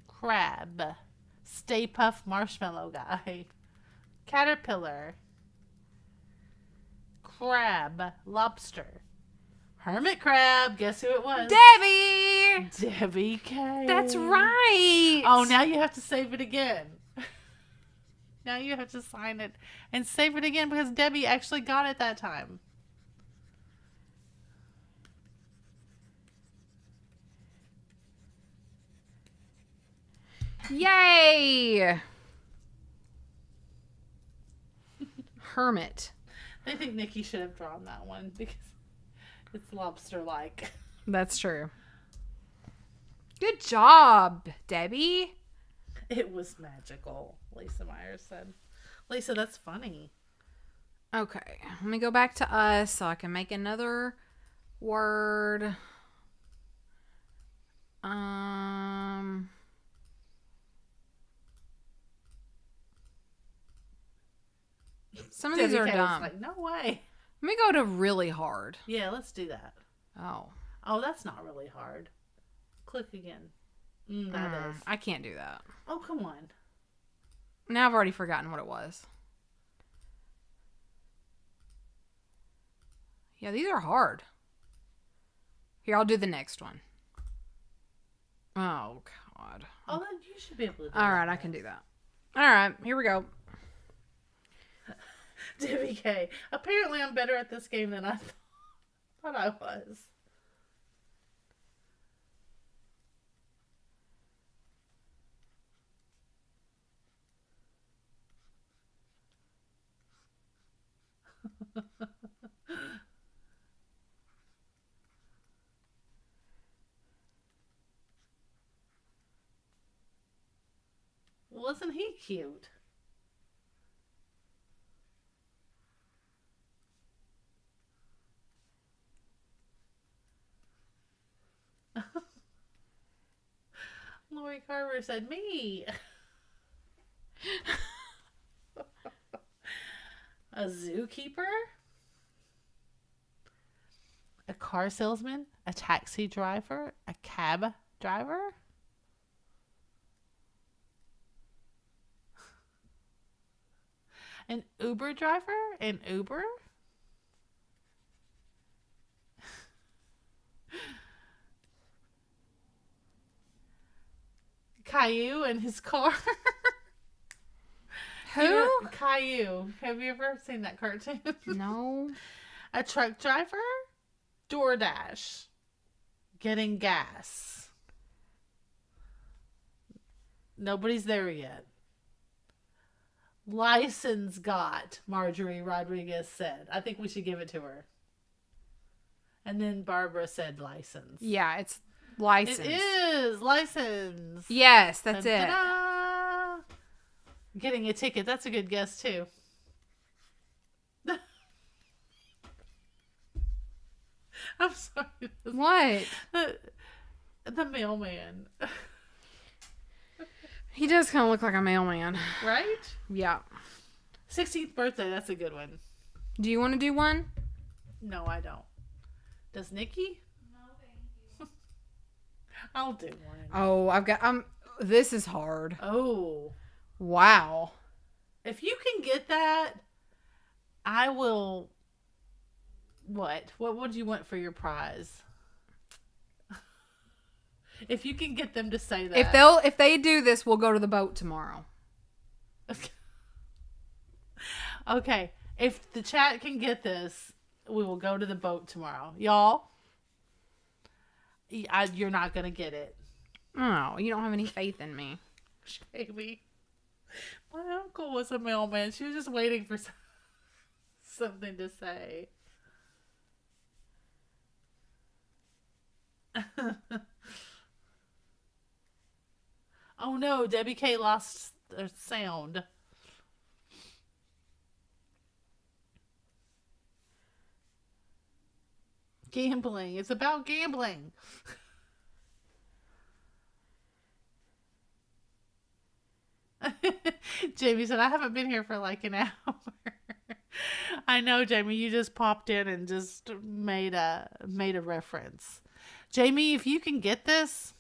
crab, Stay Puft Marshmallow Guy, caterpillar, crab, lobster, hermit crab. Guess who it was? Debbie! Debbie K. That's right. Oh, now you have to save it again. Now you have to sign it and save it again because Debbie actually got it that time. Yay! Hermit. I think Nikki should have drawn that one because it's lobster-like. That's true. Good job, Debbie. It was magical, Lisa Myers said. Lisa, that's funny. Okay, let me go back to us so I can make another word. Some of these are Debbie K was dumb. like, no way. Let me go to really hard. Yeah, let's do that. Oh. Oh, that's not really hard. Click again. That is. I can't do that. Oh, come on. Now I've already forgotten what it was. Yeah, these are hard. Here, I'll do the next one. Oh, God. Oh, then you should be able to do All right, that. I can do that. All right, here we go. Debbie K. Apparently, I'm better at this game than I thought I was. Wasn't he cute? Lori Carver said, me. A zookeeper? A car salesman? A taxi driver? A cab driver? An Uber driver? An Uber? Caillou and his car. Who? Caillou. Have you ever seen that cartoon? No. A truck driver? DoorDash. Getting gas. Nobody's there yet. License got, Marjorie Rodriguez said. I think we should give it to her. And then Barbara said license. Yeah, it's license. It is license. Yes, that's it. Ta-da! Getting a ticket. That's a good guess too. I'm sorry. What? The mailman. He does kind of look like a mailman. Right? Yeah. 16th birthday. That's a good one. Do you want to do one? No, I don't. Does Nikki? No, thank you. I'll do one. Oh, I've got. This is hard. Oh. Wow. If you can get that, I will. What? What do you want for your prize? If you can get them to say that. If they do this, we'll go to the boat tomorrow. Okay. If the chat can get this, we will go to the boat tomorrow. Y'all, you're not going to get it. Oh, you don't have any faith in me. Baby. My uncle was a mailman. She was just waiting for something to say. Oh no, Debbie K lost her sound. Gambling. It's about gambling. Jamie said, I haven't been here for like an hour. I know, Jamie, you just popped in and just made a reference. Jamie, if you can get this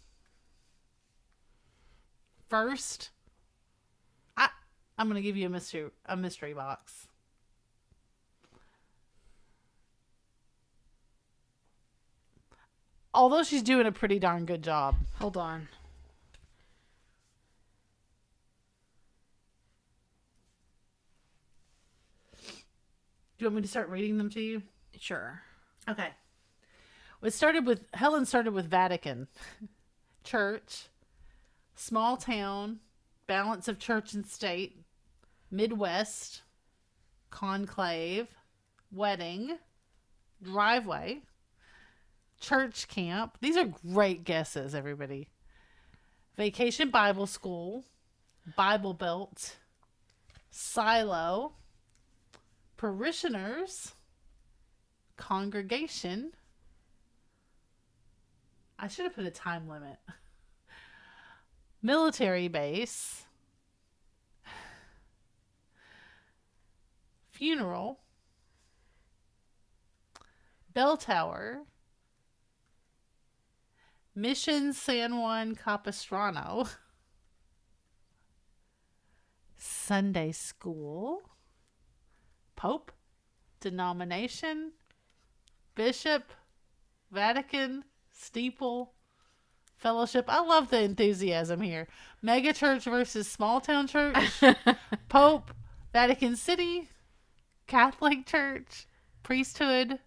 first, I'm going to give you a mystery box. Although she's doing a pretty darn good job. Hold on. Do you want me to start reading them to you? Sure. Okay. Helen started with Vatican, church, small town, balance of church and state, Midwest, conclave, wedding, driveway, church camp. These are great guesses, everybody. Vacation Bible school, Bible Belt, silo, parishioners, congregation. I should have put a time limit. Military base, funeral, bell tower, Mission San Juan Capistrano, Sunday school, Pope, denomination, bishop, Vatican, steeple, fellowship. I love the enthusiasm here. Mega church versus small town church, Pope, Vatican City, Catholic church, priesthood,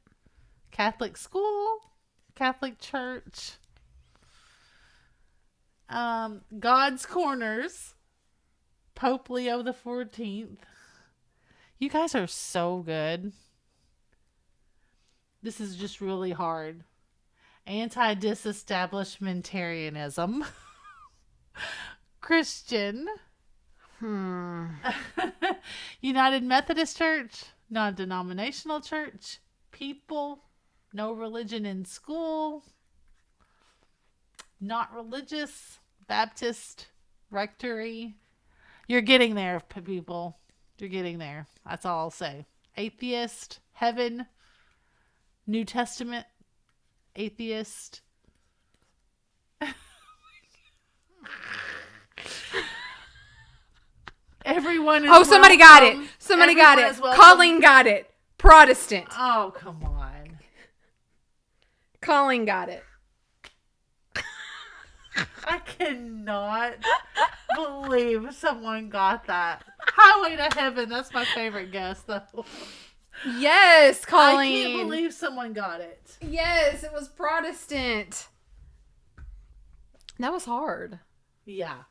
Catholic school, Catholic church, God's Corners, Pope Leo the 14th. You guys are so good. This is just really hard. Anti-disestablishmentarianism. Christian. United Methodist Church. Non-denominational church. People. No religion in school. Not religious. Baptist. Rectory. You're getting there, people. You're getting there. That's all I'll say. Atheist. Heaven. New Testament. Atheist. Everyone is somebody got it. Somebody got it. Colleen got it. Protestant. Oh, come on. Colleen got it. I cannot believe someone got that. Highway to Heaven. That's my favorite guess, though. Yes, Colleen. I can't believe someone got it. Yes, it was Protestant. That was hard. Yeah.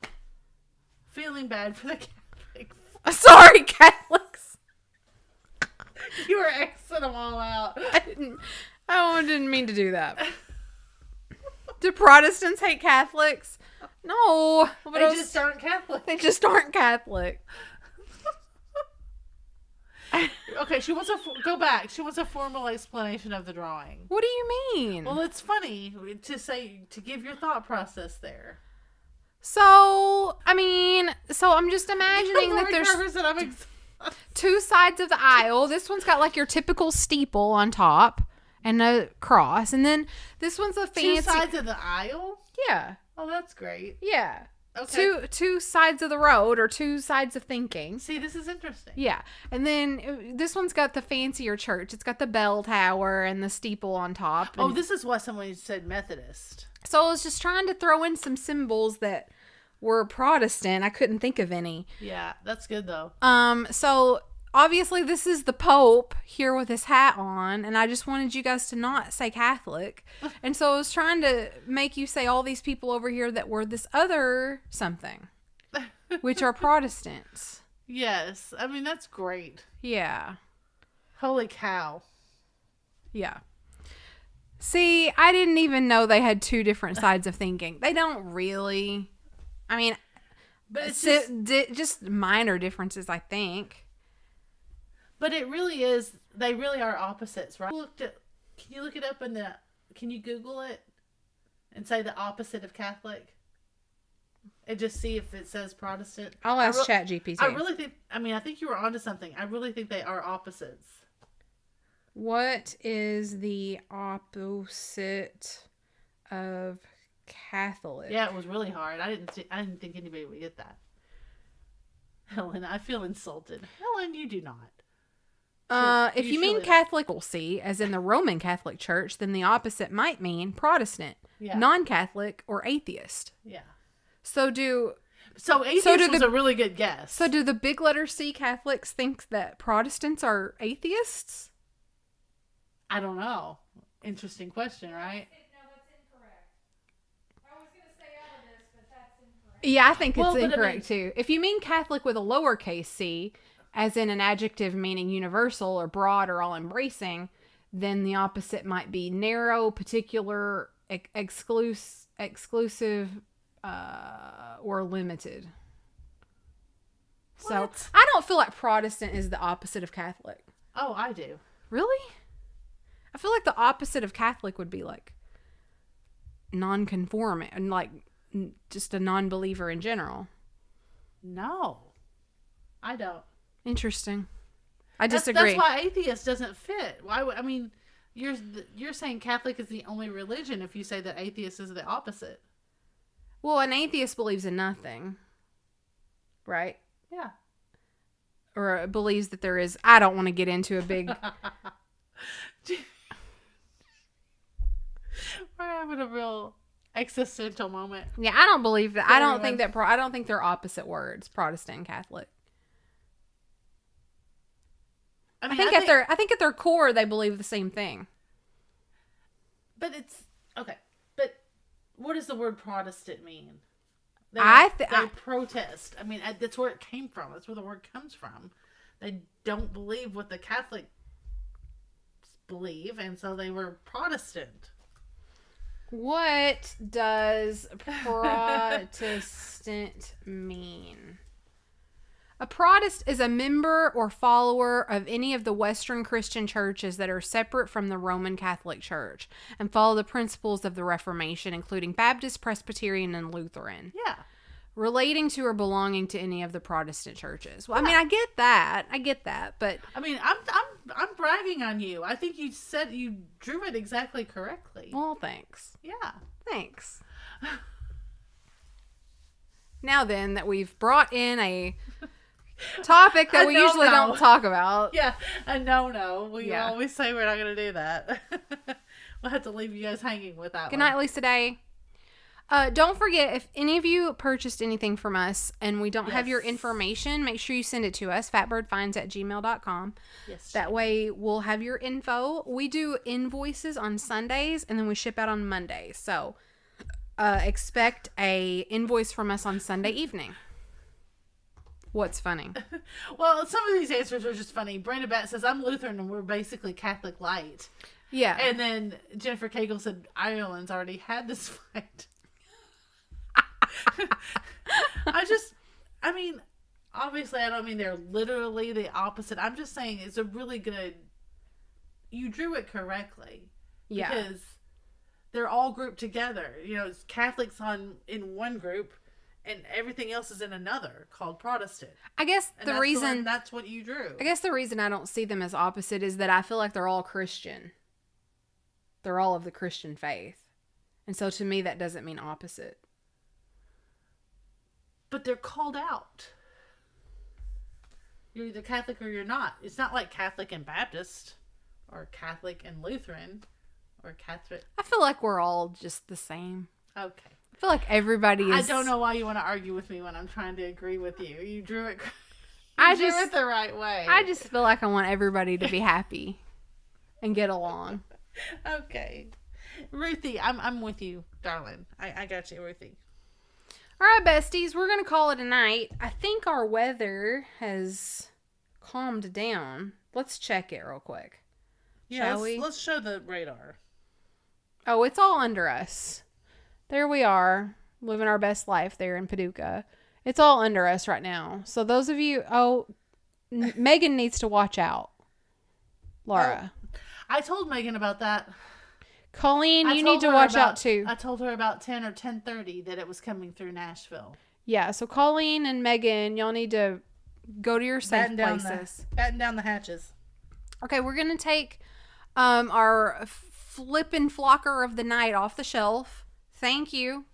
Feeling bad for the Catholics. Sorry, Catholics. You were Xing them all out. I didn't mean to do that. Do Protestants hate Catholics? No. They just aren't Catholic. They just aren't Catholic. Okay, she wants go back. She wants a formal explanation of the drawing. What do you mean? Well, it's funny to give your thought process there. So I'm just imagining that there's two sides of the aisle. This one's got like your typical steeple on top and a cross, and then this one's a fancy. Two sides of the aisle? Yeah. Oh, that's great. Yeah. Okay. Two sides of the road or two sides of thinking. See, this is interesting. Yeah. And then this one's got the fancier church. It's got the bell tower and the steeple on top. Oh, and- this is what someone said Methodist. So I was just trying to throw in some symbols that were Protestant. I couldn't think of any. Yeah, that's good though. So obviously this is the Pope here with his hat on, and I just wanted you guys to not say Catholic. And so I was trying to make you say all these people over here that were this other something, which are Protestants. Yes, I mean that's great. Yeah. Holy cow. Yeah. See, I didn't even know they had two different sides of thinking. They don't really. I mean, But it's just minor differences, I think. But it really is. They really are opposites, right? Can you look it up Can you Google it and say the opposite of Catholic, and just see if it says Protestant? I'll ask ChatGPT. I really think. I mean, I think you were onto something. I really think they are opposites. What is the opposite of Catholic? Yeah, it was really hard. I didn't think anybody would get that. Helen, I feel insulted. Helen, you do not. If you mean Catholic, we'll see, as in the Roman Catholic Church, then the opposite might mean Protestant, Yeah. non-Catholic, or atheist. Yeah. So atheist was a really good guess. So do the big letter C Catholics think that Protestants are atheists? I don't know. Interesting question, right? No, that's incorrect. I was going to stay out of this, but that's incorrect. Yeah, I think it's Well, but I incorrect too. If you mean Catholic with a lowercase c, as in an adjective meaning universal or broad or all embracing, then the opposite might be narrow, particular, exclusive, or limited. So What? I don't feel like Protestant is the opposite of Catholic. Oh, I do. Really? I feel like the opposite of Catholic would be like non-conforming and like just a non-believer in general. No, I don't. Interesting. I disagree. That's why atheist doesn't fit. Why? I mean, you're saying Catholic is the only religion if you say that atheist is the opposite. Well, an atheist believes in nothing, right? Yeah. Or believes that there is. I don't want to get into a big. We're having a real existential moment. Yeah, I don't believe that. I don't Everyone. think that. I don't think they're opposite words. Protestant and Catholic. I I mean, think at their core they believe the same thing. But it's okay. But what does the word Protestant mean? They protest. I mean, that's where it came from. That's where the word comes from. They don't believe what the Catholics believe, and so they were Protestant. What does Protestant mean? A Protestant is a member or follower of any of the Western Christian churches that are separate from the Roman Catholic Church and follow the principles of the Reformation, including Baptist, Presbyterian, and Lutheran. Yeah. Relating to or belonging to any of the Protestant churches. Well, I mean, I get that, but I mean, I'm bragging on you. I think you drew it exactly correctly. well, thanks. Yeah. Thanks. Now then, that we've brought in a topic that we usually don't talk about. Yeah, a no. We Yeah. always say we're not going to do that. We'll have to leave you guys hanging with that Good one. night, Lisa Day. Don't forget, if any of you purchased anything from us and we don't have your Yes. information, make sure you send it to us, fatbirdfinds@gmail.com. Yes. That way we'll have your info. We do invoices on Sundays and then we ship out on Mondays. So expect a invoice from us on Sunday evening. What's funny? Well, some of these answers are just funny. Brenda Bat says, I'm Lutheran and we're basically Catholic light. Yeah. And then Jennifer Cagle said, Ireland's already had this fight. I mean, obviously I don't mean they're literally the opposite. I'm just saying it's a really good, you drew it correctly. Yeah. Because they're all grouped together. You know, it's Catholics in one group and everything else is in another called Protestant. I guess And the reason that's what you drew. I don't see them as opposite is that I feel like they're all Christian. They're all of the Christian faith. And so to me, that doesn't mean opposite. But they're called out. You're either Catholic or you're not. It's not like Catholic and Baptist or Catholic and Lutheran or Catholic. I feel like we're all just the same. Okay. I feel like everybody is. I don't know why you want to argue with me when I'm trying to agree with you. You drew it. I drew just it the right way. I just feel like I want everybody to be happy and get along. Okay. Ruthie, I'm with you, darling. I got you, Ruthie. All right, besties, we're going to call it a night. I think our weather has calmed down. Let's check it real quick. Yeah, Shall we? Let's show the radar. Oh, it's all under us. There we are, living our best life there in Paducah. It's all under us right now. So those of you, Megan needs to watch out. Laura. Oh, I told Megan about that. Colleen, you need to watch out too. I told her about 10 or 10:30 that it was coming through Nashville. Yeah, so Colleen and Megan, y'all need to go to your safe places. Batten down the hatches. Okay, we're going to take our Flippin' Flocker of the night off the shelf. Thank you.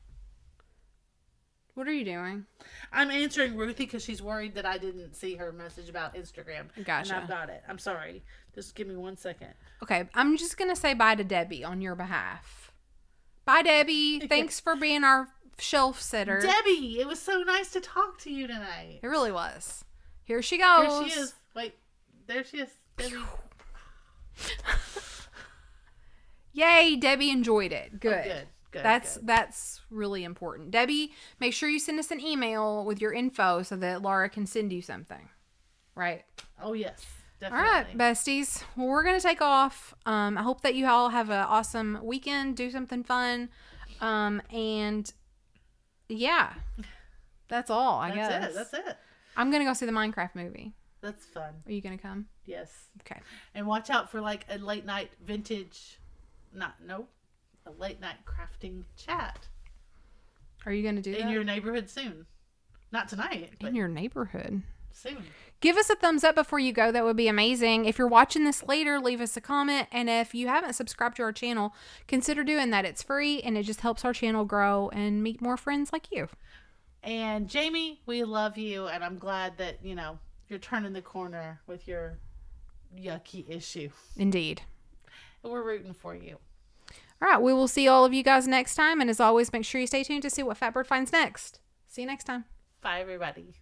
What are you doing? I'm answering Ruthie because she's worried that I didn't see her message about Instagram. Gotcha. And I've got it. I'm sorry. Just give me 1 second. Okay, I'm just going to say bye to Debbie on your behalf. Bye, Debbie. Thanks for being our shelf sitter. Debbie, it was so nice to talk to you tonight. It really was. Here she goes. Here she is. Wait, there she is. Debbie. Yay, Debbie enjoyed it. Good. Oh, good. That's really important. Debbie, make sure you send us an email with your info so that Laura can send you something. Right? Oh, yes. Definitely. All right, besties. Well, we're going to take off. I hope that you all have an awesome weekend. Do something fun. And yeah, that's all, I guess. That's it. I'm going to go see the Minecraft movie. That's fun. Are you going to come? Yes. Okay. And watch out for like a late night vintage, a late night crafting chat. Are you going to do that? In your neighborhood soon. Not tonight, but in your neighborhood. soon. Give us a thumbs up before you go. That would be amazing. If you're watching this later, leave us a comment. And if you haven't subscribed to our channel, consider doing that. It's free and it just helps our channel grow and meet more friends like you. And Jamie, we love you. And I'm glad that, you're turning the corner with your yucky issue. Indeed. And we're rooting for you. All right. We will see all of you guys next time. And as always, make sure you stay tuned to see what Fatbird finds next. See you next time. Bye, everybody.